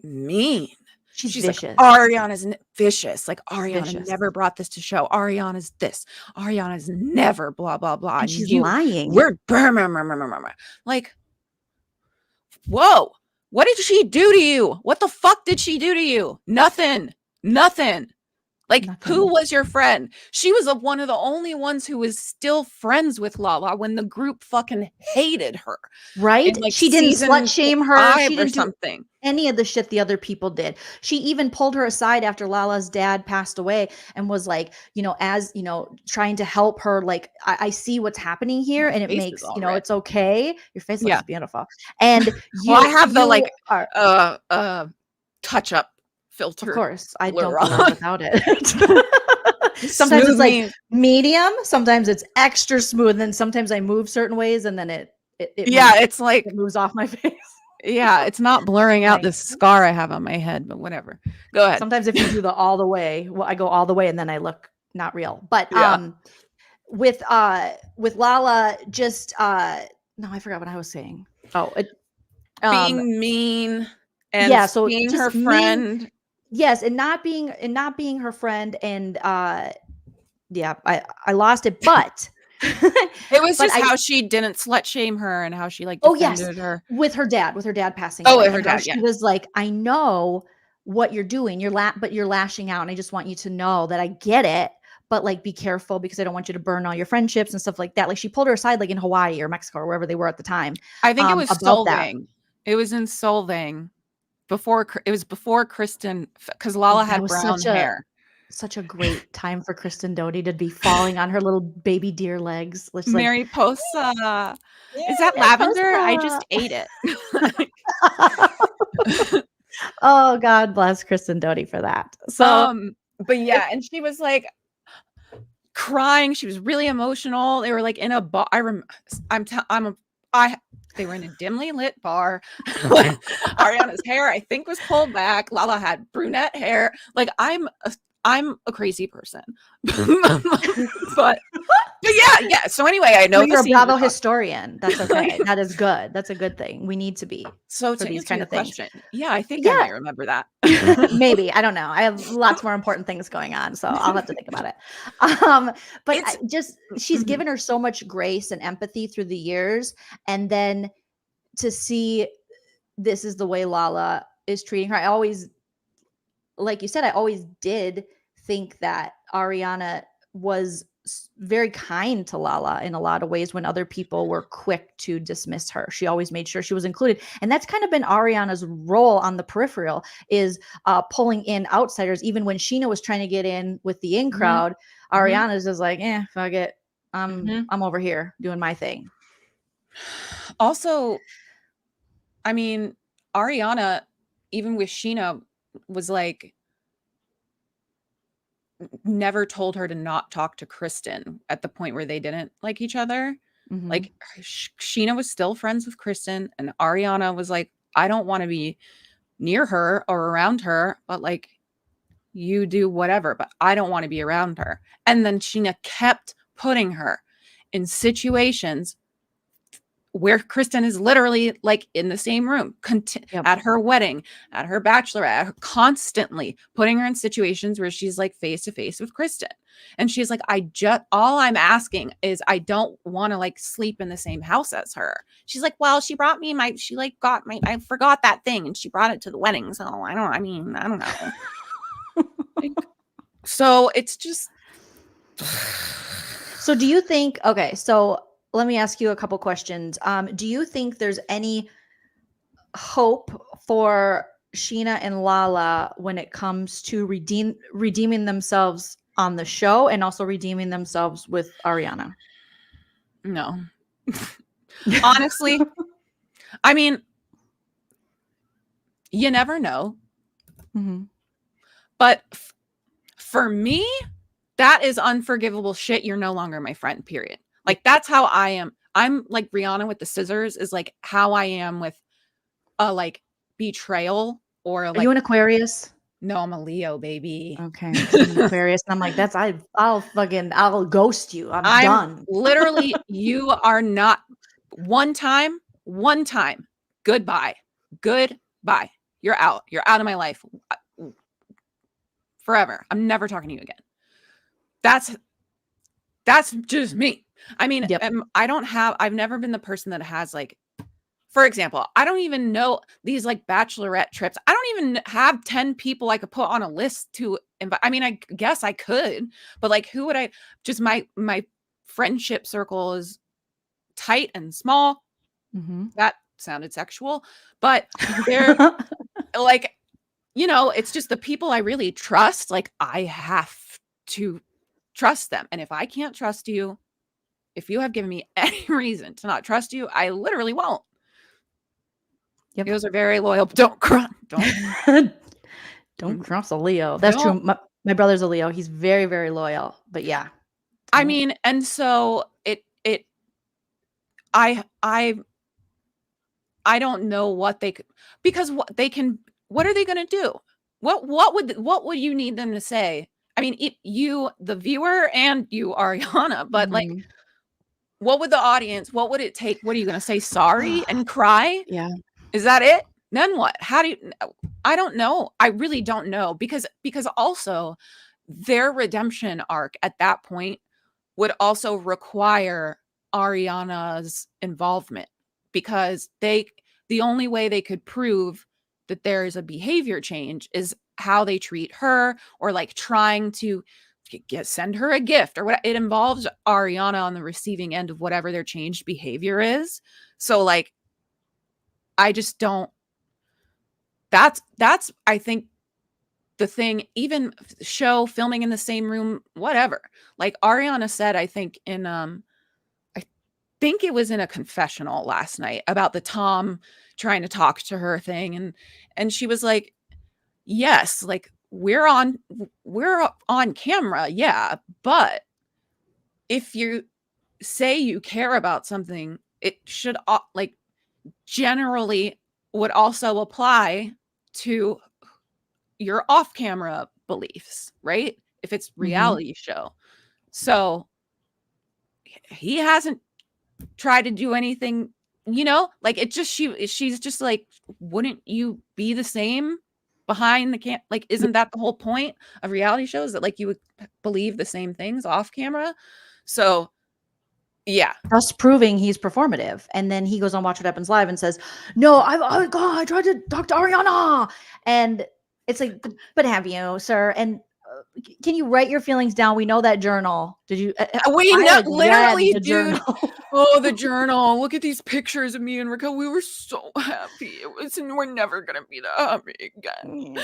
mean. She's vicious. Like, Ariana's vicious. Like, Ariana never brought this to show. Ariana's this. Ariana's never blah, blah, blah. And she's lying. We're like, whoa. What did she do to you? What the fuck did she do to you? Nothing. Like, Nothing. who was your friend? She was one of the only ones who was still friends with Lala when the group fucking hated her. Right? In, like, She didn't season slut shame her. 5 She or didn't do something. any of the shit the other people did. She even pulled her aside after Lala's dad passed away and was like, as trying to help her. Like, I see what's happening here, My and it face is makes all red. it's okay. Your face Yeah. looks beautiful, and you. Well, I have the you like are, touch up filter. of course, I blur don't live on. without it. Sometimes Smooth it's like me. medium, sometimes it's extra smooth, and then sometimes I move certain ways, and then it Yeah, moves, it's like, it moves off my face. yeah, it's not blurring out Like, this scar I have on my head, but whatever. Go ahead. sometimes if you do the all the way, well, I go all the way and then I look not real. But Yeah. with Lala, just no, I forgot what I was saying. Oh, Being mean and yeah, so being just her friend. yes, and not being her friend, and yeah, I lost it, but It was but just how she didn't slut shame her and how she like oh yes, defended her. with her dad passing Oh, away, with her and how dad, she yeah. was like, I know what you're doing, but you're lashing out, and I just want you to know that I get it, but like, be careful, because I don't want you to burn all your friendships and stuff like that. Like, she pulled her aside, like in Hawaii or Mexico or wherever they were at the time. I think it was About that. Solvang. It was in Solvang before Kristen, because Lala That had was brown hair. such a great time for Kristen Doty to be falling on her little baby deer legs. Let's like, Mariposa. Is that lavender? I just ate it. oh, God bless Kristen Doty for that. So but yeah, and she was like crying. She was really emotional. They were like in a bar. They were in a dimly lit bar. Ariana's hair, I think, was pulled back. Lala had brunette hair. Like, I'm a crazy person. but yeah. So anyway, I know well, you're a scene Bravo we're talking- historian. That's okay. That is good. That's a good thing. We need to be. So for to these answer kind your of things. question, yeah, I think I might remember that. Maybe, I don't know. I have lots more important things going on, so I'll have to think about it. But she's given her so much grace and empathy through the years, and then to see this is the way Lala is treating her. I always, like you said, I always did think that Ariana was very kind to Lala in a lot of ways when other people were quick to dismiss her. She always made sure she was included. And that's kind of been Ariana's role on the peripheral, is pulling in outsiders. Even when Scheana was trying to get in with the in crowd, Ariana's just like, fuck it. I'm over here doing my thing. Also, I mean, Ariana, even with Scheana, was like, never told her to not talk to Kristen at the point where they didn't like each other. Like, Scheana was still friends with Kristen, and Ariana was like, I don't want to be near her or around her, but like, you do whatever, but I don't want to be around her. And then Scheana kept putting her in situations where Kristen is literally like in the same room, at her wedding, at her bachelorette, constantly putting her in situations where she's like face to face with Kristen. And she's like, all I'm asking is I don't want to like sleep in the same house as her. She's like, well, she brought me I forgot that thing and she brought it to the wedding. So I don't know. So it's just. So do you think, okay, so let me ask you a couple questions. Do you think there's any hope for Scheana and Lala when it comes to redeeming themselves on the show and also redeeming themselves with Ariana? No. Honestly, I mean, you never know. But for me, that is unforgivable shit. You're no longer my friend, period. Like, that's how I am. I'm like Rihanna with the scissors is like how I am with a like betrayal or like. Are you an Aquarius? No, I'm a Leo, baby. Okay. I'm an Aquarius. And I'm like, I'll ghost you. I'm done. Literally, you are not one time, goodbye. You're out of my life forever. I'm never talking to you again. That's just me. I mean, I've never been the person that has like for example, I don't even know these like bachelorette trips. I don't even have 10 people I could put on a list to invite. I mean, I guess I could, but like, who would I just, my friendship circle is tight and small. That sounded sexual, but they're like, you know, it's just the people I really trust. Like, I have to trust them. And if I can't trust you, if you have given me any reason to not trust you, I literally won't. Yep. Leos are very loyal. Don't cross a Leo. That's true. My brother's a Leo. He's very, very loyal. But yeah. I mean, and so I don't know what they could, because what are they going to do? What would you need them to say? I mean, you, the viewer, and you, Ariana, but like, what would the audience, what would it take? What are you going to say? Sorry and cry? Yeah. Is that it? Then what? How do you, I don't know. I really don't know, because also their redemption arc at that point would also require Ariana's involvement, because the only way they could prove that there is a behavior change is how they treat her, or like trying to send her a gift or what. It involves Ariana on the receiving end of whatever their changed behavior is. So like, I just don't, that's I think the thing, even show filming in the same room, whatever. Like Ariana said, I think in I think it was in a confessional last night about the Tom trying to talk to her thing, and she was like, yes, like we're on camera, yeah, but if you say you care about something, it should like generally would also apply to your off-camera beliefs, right? If it's reality show. So he hasn't tried to do anything, you know, like it just, she's just like, wouldn't you be the same behind the like, isn't that the whole point of reality shows, that like you would believe the same things off camera? So yeah, us proving he's performative. And then he goes on Watch What Happens Live and says, no, I tried to talk to Ariana. And it's like, but have you, sir? And can you write your feelings down? We know that journal. Did you? We literally, dude. Journal. Oh, the journal. Look at these pictures of me and Rico. We were so happy. It was, and we're never gonna be that happy again.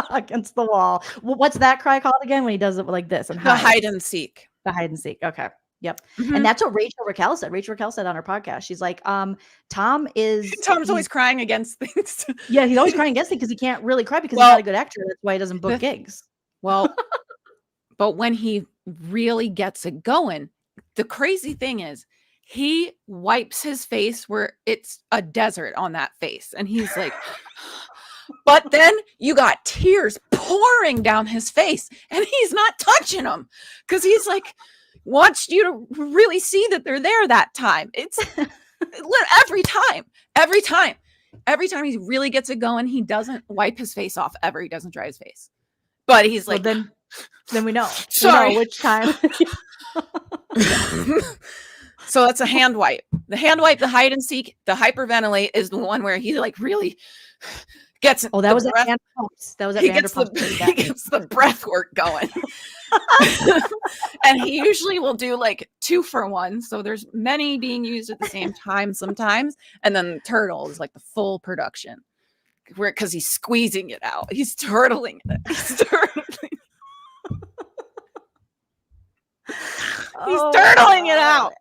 Against the wall. What's that cry called again when he does it like this? And the hide and seek. The hide and seek. Okay. Yep. And that's what Rachel Raquel said. Rachel Raquel said on her podcast. She's like, Tom's always crying against things. Yeah, he's always crying against things because he can't really cry because he's not a good actor. That's why he doesn't book gigs. Well, but when he really gets it going, the crazy thing is he wipes his face where it's a desert on that face. And he's like, but then you got tears pouring down his face and he's not touching them because he's like, wants you to really see that they're there that time. It's every time he really gets it going, he doesn't wipe his face off ever. He doesn't dry his face, but he's like, then we know. Sorry, we know which time. So that's a hand wipe. The hand wipe, the hide and seek, the hyperventilate is the one where he like really gets. Oh, that was at Vanderpump. That was at Vanderpump. He gets the breath work going. And he usually will do like 2 for 1. So there's many being used at the same time sometimes. And then turtle is like the full production. Because he's squeezing it out. He's turtling it. He's turtling it out.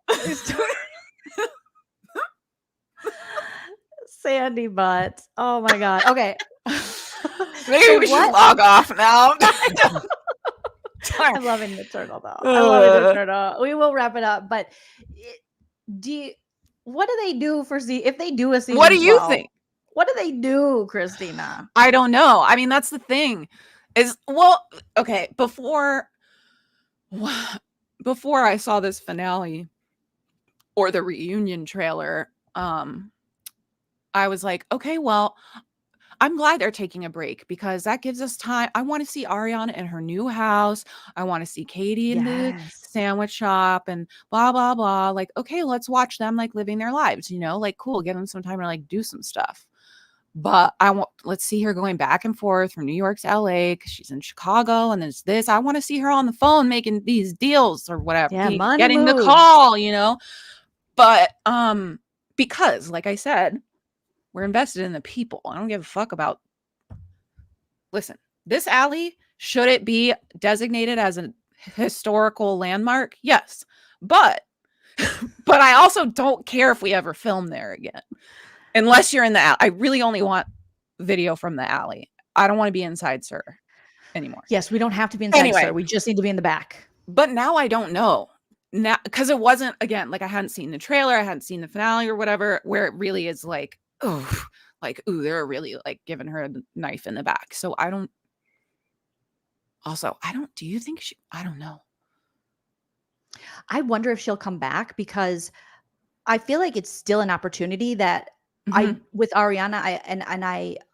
Sandy butt. Oh my God. Okay. Maybe we should log off now. I'm loving the turtle though. I'm loving the turtle. We will wrap it up. But what do they do for if they do a season? What do you think? What do they do, Christina? I don't know. I mean, that's the thing. Okay. Before I saw this finale or the reunion trailer, I was like, okay, well, I'm glad they're taking a break because that gives us time. I want to see Ariana in her new house. I want to see Katie in the Yes. sandwich shop and blah, blah, blah. Like, okay, let's watch them like living their lives, like cool, give them some time to like do some stuff. But let's see her going back and forth from New York to LA because she's in Chicago and there's this. I want to see her on the phone making these deals or whatever, Yeah, money getting the moves. call, But because like I said, we're invested in the people. I don't give a fuck about. Listen, this alley, should it be designated as a historical landmark? Yes. But I also don't care if we ever film there again. Unless you're in the alley. I really only want video from the alley. I don't want to be inside, sir, anymore. Yes, we don't have to be inside, Anyway. sir. We just need to be in the back. But now I don't know. Now, because it wasn't, again, like I hadn't seen the trailer, I hadn't seen the finale or whatever, where it really is like, they're really like giving her a knife in the back. So do you think I don't know. I wonder if she'll come back because I feel like it's still an opportunity that with Ariana,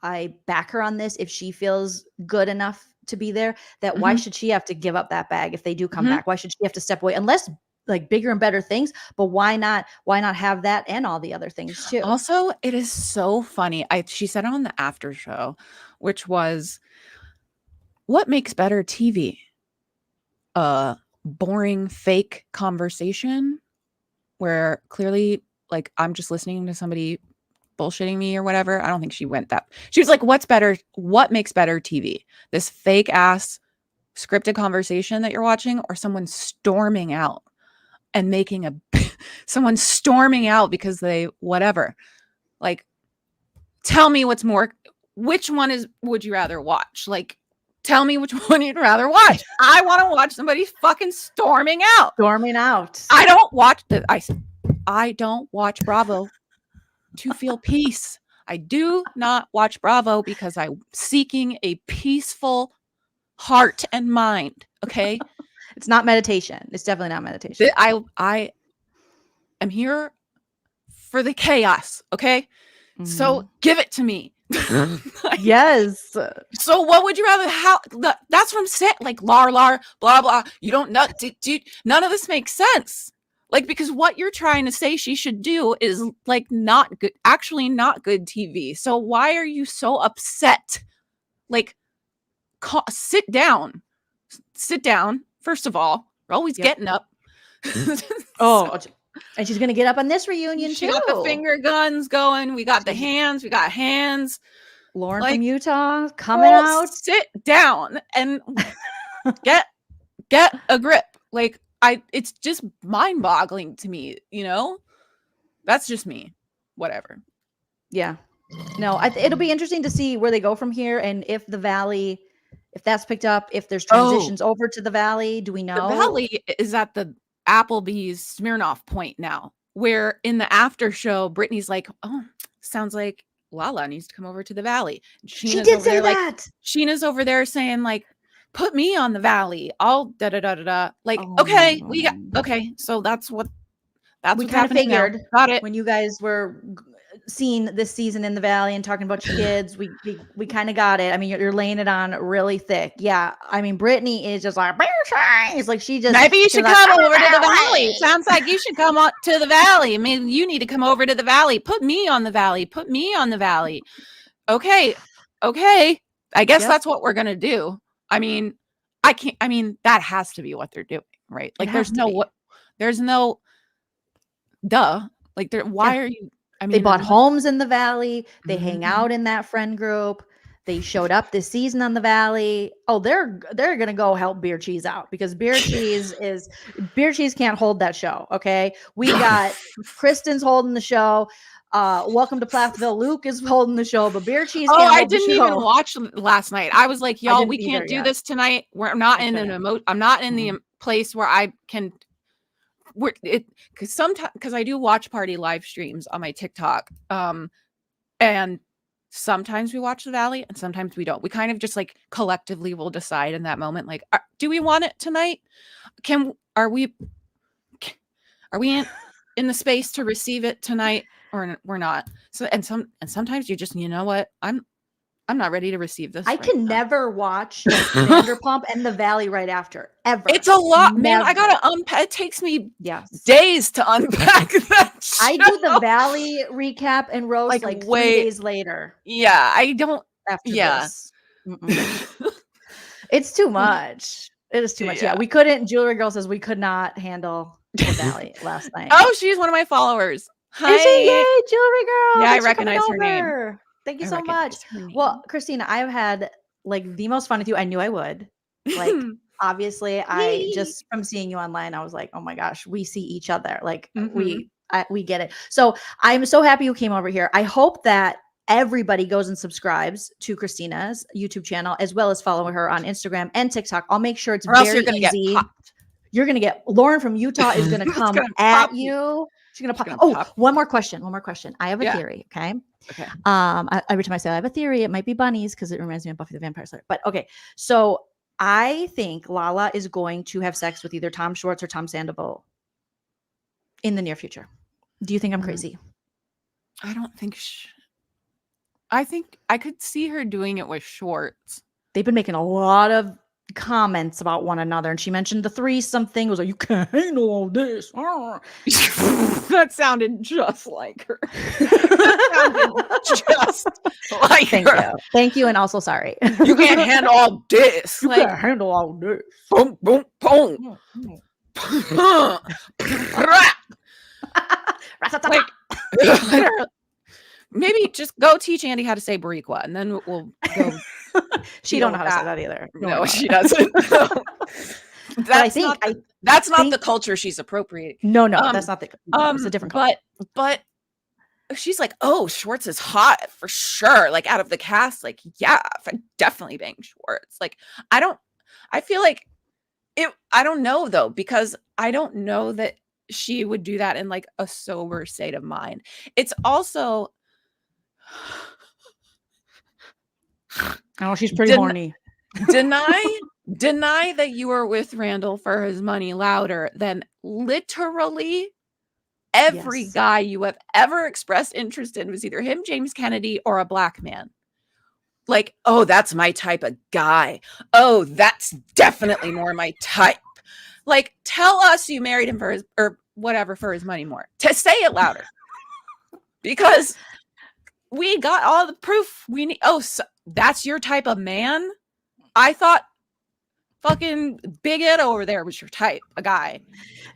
I back her on this. If she feels good enough to be there, that why should she have to give up that bag if they do come back? Why should she have to step away? Unless like bigger and better things, but why not have that and all the other things too? Also, it is so funny. She said on the after show, which was, what makes better TV? Boring fake conversation where clearly like I'm just listening to somebody bullshitting me or whatever. I don't think she went that. She was like, what makes better TV? This fake ass scripted conversation that you're watching, or someone storming out and making someone storming out because they whatever. Like, tell me which one would you rather watch? Like, tell me which one you'd rather watch. I want to watch somebody fucking storming out. I don't watch Bravo to feel peace. I do not watch Bravo because I'm seeking a peaceful heart and mind. Okay. It's not meditation. It's definitely not meditation. I am here for the chaos. Okay. So give it to me. Yes. So what would you rather have? That's what I'm saying. Like lar, blah, blah. You don't know. None of this makes sense. Like, because what you're trying to say she should do is like not good, actually not good TV. So why are you so upset? Like, sit down. First of all, we're always getting up. And she's going to get up on this reunion she too. got the finger guns going. We got the hands. We got hands. Lauren from Utah coming out. Sit down and get a grip. Like, it's just mind-boggling to me, That's just me. Whatever. Yeah. No, it'll be interesting to see where they go from here, and if the Valley, if that's picked up, if there's transitions over to the Valley. Do we know? The Valley is at the Applebee's Smirnoff point now, where in the after show, Brittany's like, "Oh, sounds like Lala needs to come over to the Valley." She did say that. Scheana's over there saying like, "Put me on the Valley. I'll da da da da da." Like, okay, so that's what's kind of figured. Now. Got it. When you guys were seeing this season in the Valley and talking about your kids, we kind of got it. I mean, you're laying it on really thick. Yeah. I mean, Brittany is just like, it's like she just. Maybe you should come over to the Valley. Sounds like you should come on to the Valley. I mean, you need to come over to the Valley. Put me on the Valley. Put me on the Valley. Okay. I guess that's what we're gonna do. I mean, that has to be what they're doing, right? Like, there's no duh. Like, why are you? I mean, they bought homes in the Valley. They hang out in that friend group. They showed up this season on the Valley. Oh, they're gonna go help Beer Cheese out because Beer Cheese can't hold that show. Okay, we got Kristen's holding the show. Welcome to Plathville. Luke is holding the show, but Beer Cheese. I didn't even watch last night. I was like, y'all, we can't do this tonight. I'm not in the place where I can. Because I do watch party live streams on my TikTok, and sometimes we watch the Valley and sometimes we don't. We kind of just like collectively will decide in that moment, like, do we want it tonight? Are we in the space to receive it tonight, or we're not? So and sometimes you just, you know what, I'm I'm not ready to receive this. I right can now. never watch Vanderpump and The Valley right after, ever. It's a lot, man. I Never. gotta unpack. It takes me Yes. days to unpack that show. I do the Valley recap and roast Like, 3 way- days later Yeah, I don't. after Yeah. this. It's too much. It is too much. Yeah, Yeah. we couldn't. Jewelry Girl says we could not handle the Valley last night. Oh, she's one of my followers. Hi. Is she? Yay, Jewelry Girl. Yeah, I Thanks for coming recognize her name. over. Thank you I so much. recognize her name. Well, Christina, I've had like the most fun with you. I knew I would. Like, obviously, I Yay. just from seeing you online, I was like, oh my gosh, we see each other. Like, Mhm. we get it. So I'm so happy you came over here. I hope that everybody goes and subscribes to Christina's YouTube channel, as well as follow her on Instagram and TikTok. I'll make sure it's Or else very you're gonna easy. get popped. You're gonna get Lauren from Utah is gonna It's come gonna at pop you. you. She's gonna pop. gonna Oh, pop. one more question. I have a Yeah. theory. Okay. Okay. Every time I say I have a theory, it might be bunnies because it reminds me of Buffy the Vampire Slayer. But okay, so I think Lala is going to have sex with either Tom Schwartz or Tom Sandoval in the near future. Do you think I'm crazy? I don't think. I think I could see her doing it with Schwartz. They've been making a lot of comments about one another, and she mentioned the threesome thing. Was like, you can't handle all this. That sounded just like her. That sounded just like Thank her. you, thank you, and also sorry. You can't handle all this. You Like, can't handle all this. boom, boom, boom. Like, maybe just go teach Andy how to say Boricua, and then we'll go. She don't know how to say that either. Don't worry No, about she it. doesn't. No. But I That's think not I that's not the think- culture she's appropriating. no, Um, that's not the. No, it's a different. But she's like, oh, Schwartz is hot for sure. Like, out of the cast, like, yeah, I definitely bang Schwartz. Like, I feel like it. I don't know though, because I don't know that she would do that in like a sober state of mind. It's also. Oh, she's pretty Den- horny. Deny that you were with Randall for his money louder than literally every Yes. guy you have ever expressed interest in was either him, James Kennedy, or a black man. Like, oh, that's my type of guy. Oh, that's definitely more my type. Like, tell us you married him for his or whatever for his money more. To say it louder. Because we got all the proof we need. Oh, so that's your type of man? I thought fucking Big Ed over there was your type, a guy.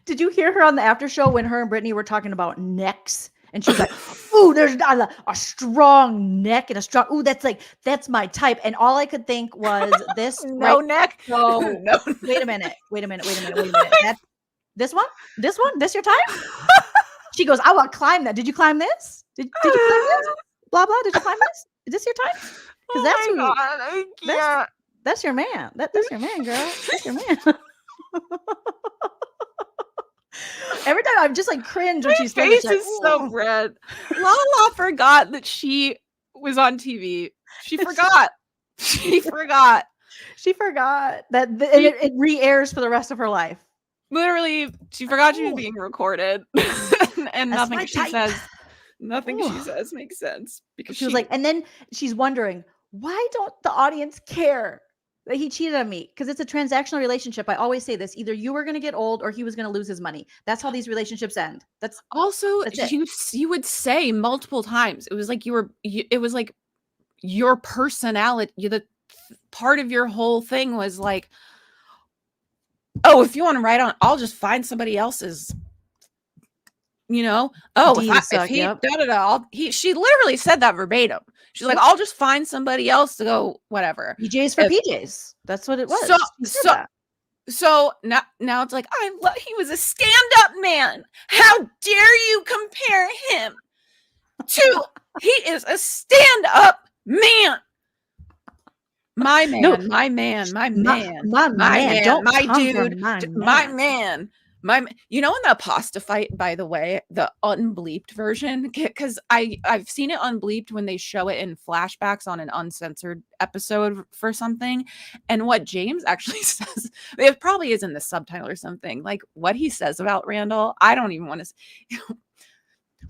Did you hear her on the after show when her and Brittany were talking about necks? And she was like, ooh, there's a strong neck and a strong, ooh, that's my type. And all I could think was this. No right? neck. So, No. wait a minute. This one? This your type? She goes, I want to climb that. Did you climb this? Did you climb this? Blah, blah. Did you climb this? Is this your type? Because that's who. God, I can't. That's your man. That's your man, girl. That's your man. Every time I'm just like cringe when My she's face like, is so "Ooh." red. Lala forgot that she was on TV. She forgot. She forgot. She forgot that it re-airs for the rest of her life. Literally, she forgot she was Ooh. being recorded. And That's nothing my she type. says. Nothing she Ooh. says makes sense. Because She was like, and then she's wondering, why don't the audience care that he cheated on me? Because it's a transactional relationship. I always say this: either you were going to get old or he was going to lose his money. That's how these relationships end. That's also That's it. you would say multiple times. It was like it was like your personality. The part of your whole thing was like, oh, if you want to write on, I'll just find somebody else's. You know, oh, D if suck, he yep. she literally said that verbatim. She's like, I'll just find somebody else to go, whatever. PJs for If- PJs. That's what it was. So- She said so- that. So now it's like, he was a stand-up man. How dare you compare him to, he is a stand-up man. My man, No. my man, my My man, man, don't my come for dude, my man. You know, in the pasta fight, by the way, the unbleeped version, because I've seen it unbleeped when they show it in flashbacks on an uncensored episode for something. And what James actually says, it probably is in the subtitle or something, like what he says about Randall. I don't even want to.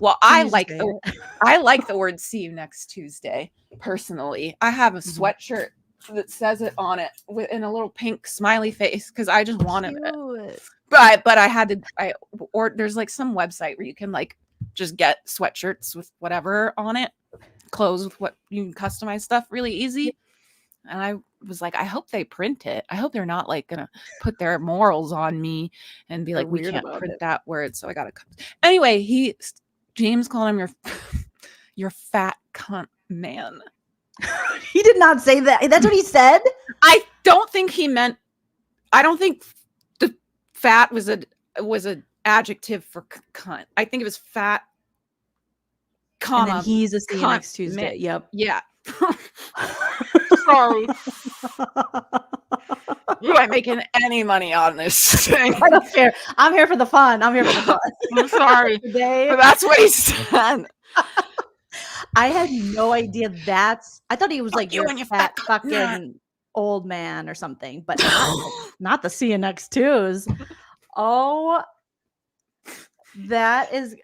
Well, Can you just say it? I like the word "see you next Tuesday." Personally, I have a sweatshirt that says it on it in a little pink smiley face because I just wanted it. Cute. But I had to or there's like some website where you can like just get sweatshirts with whatever on it, clothes with what you can customize stuff really easy. And I was like, I hope they print it. I hope they're not like gonna put their morals on me and be They're like, we weird can't about print it. that word. So I gotta anyway, James called him your fat cunt man. He did not say that. That's what he said. I don't think the fat was an adjective for cunt. I think it was fat, comma, And then he's a see you cunt next Tuesday. man. Yep. Yeah. Sorry. You ain't making any money on this thing. I don't care. I'm here for the fun. I'm here for the fun. I'm sorry. Today, But that's what he said. I had no idea I thought he was like, you you're and a your fat fat fucking old man or something, but not the see you next Tues. Oh, that is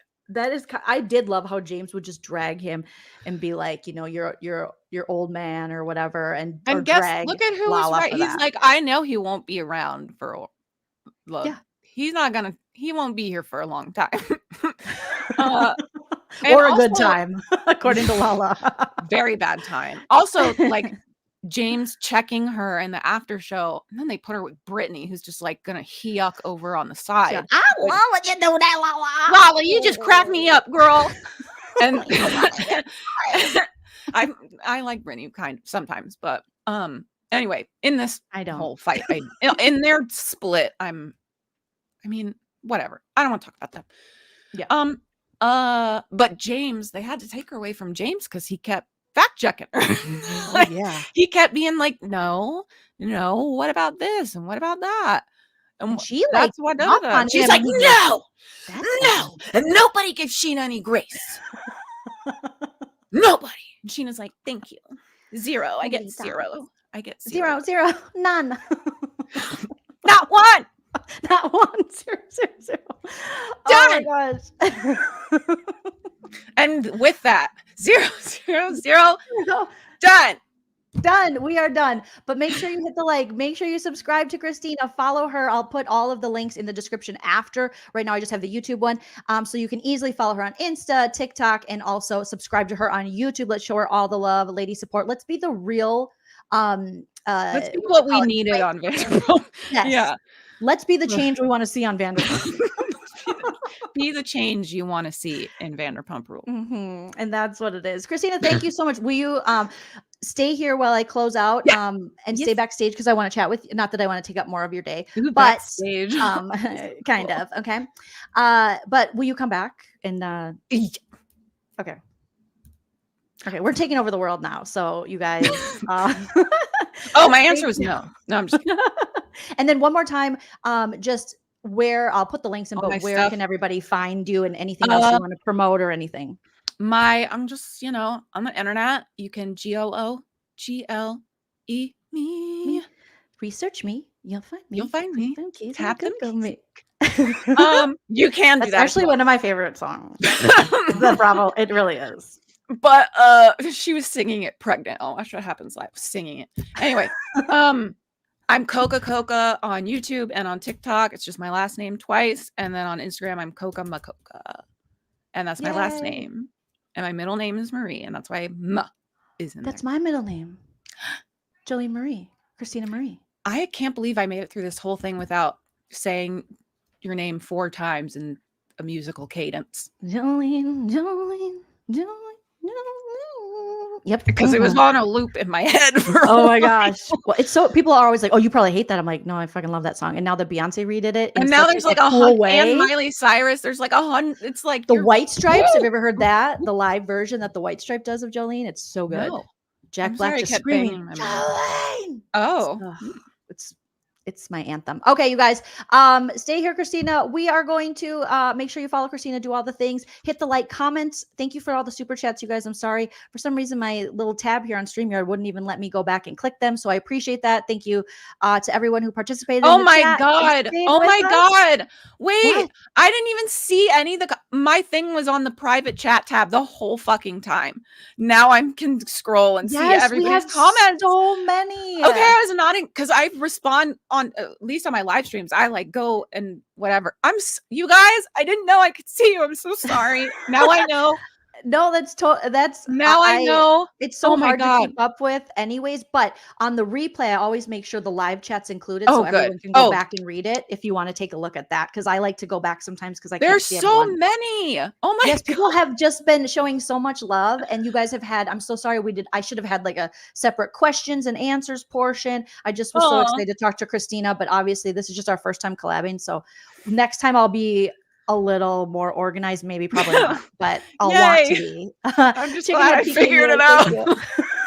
I did love how James would just drag him and be like, you're old man or whatever, and guess look at who was right. He's like, I know he won't be around for Yeah. He won't be here for a long time. Or a good time, according to Lala. Very bad time. Also, like James checking her in the after show, and then they put her with Brittany, who's just like gonna yuck over on the side. I love when you do that, Lala. Lala, you just crack me up, girl. And I like Brittany kind of sometimes, but anyway, in this whole fight, in their split, whatever. I don't want to talk about that. Yeah. But James, they had to take her away from James because he kept fact checking her. Yeah. He kept being like, no, what about this and what about that? And she that's like what on she's him, like, and he's no, like, no, and nobody gives Scheana any grace. Nobody. And Sheena's like, thank you. 0. I get 0. I get 0. 0, none. Not one. Not 1, 0, 0, 0. Done. Oh my gosh. And with that, 0, 0, 0. No. Done. We are done. But make sure you hit the like. Make sure you subscribe to Christina. Follow her. I'll put all of the links in the description after. Right now, I just have the YouTube one. So you can easily follow her on Insta, TikTok, and also subscribe to her on YouTube. Let's show her all the love, lady support. Let's be the real. Let's do what we needed on Vanderpump. Yes. Yeah. Let's be the change we want to see on Vanderpump. Be the change you want to see in Vanderpump Rules. Mm-hmm. And that's what it is. Christina, thank you so much. Will you stay here while I close out and stay backstage because I want to chat with you. Not that I want to take up more of your day, but backstage. kind of. Okay. But will you come back? And okay. Okay, we're taking over the world now. So you guys oh, my answer was no. No, I'm just kidding. And then one more time, just where I'll put the links in, but where can everybody find you and anything else you want to promote or anything? I'm just, on the internet. You can GOOGLE me. Research me. You'll find me. You'll find me. Tap me. You can do that. That's actually one of my favorite songs. The Bravo. It really is. But she was singing it pregnant. Oh, that's what happens live. Singing it. Anyway, I'm Cocca on YouTube and on TikTok. It's just my last name twice. And then on Instagram, I'm Cocca Macoca. And that's my last name. And my middle name is Marie. And that's why Ma is in there. That's my middle name. Joleen Marie. Christina Marie. I can't believe I made it through this whole thing without saying your name 4 times in a musical cadence. Joleen. Yep. Because it was on a loop in my head. Oh my gosh. Well, it's so people are always like, oh, you probably hate that. I'm like, no, I fucking love that song. And now that Beyonce redid it. And now there's like a cool way. And Miley Cyrus. There's like 100. It's like the White Stripes. Have you ever heard that? The live version that the White Stripe does of Jolene. It's so good. No. Jack Black just screaming, Jolene. Oh. It's my anthem. Okay, you guys, stay here, Christina. We are going to make sure you follow Christina, do all the things, hit the like, comments. Thank you for all the super chats, you guys. I'm sorry. For some reason, my little tab here on StreamYard wouldn't even let me go back and click them. So I appreciate that. Thank you to everyone who participated in Oh the my chat and God. stayed Oh with my us. God. Wait, What? I didn't even see any of my thing was on the private chat tab the whole fucking time. Now I can scroll and see Yes, we everybody's have comments. so many. Okay, I was nodding because I respond on at least on my live streams. I like go and whatever. You guys, I didn't know I could see you. I'm so sorry. Now I know. No, that's Now I know. it's so Oh my hard to God. keep up with anyways, but on the replay, I always make sure the live chat's included Oh, so good. everyone can go Oh. back and read it if you want to take a look at that. Cause I like to go back sometimes because I can't There's see so everyone. many. Oh my Yes, God. people have just been showing so much love, and you guys have had. I'm so sorry I should have had like a separate questions and answers portion. I just was so Aw. excited to talk to Christina, but obviously this is just our first time collabing. So next time I'll be a little more organized, maybe, probably not, but I'll want to Yay. be. I'm just Chicken glad Head I PK figured it Mule, thank out. you.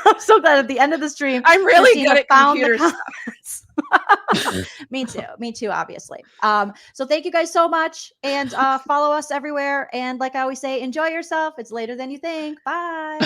I'm so glad at the end of the stream, I'm really Christina good at found computer the stuff. comments. Me too, obviously. So thank you guys so much, and follow us everywhere. And like I always say, enjoy yourself. It's later than you think. Bye.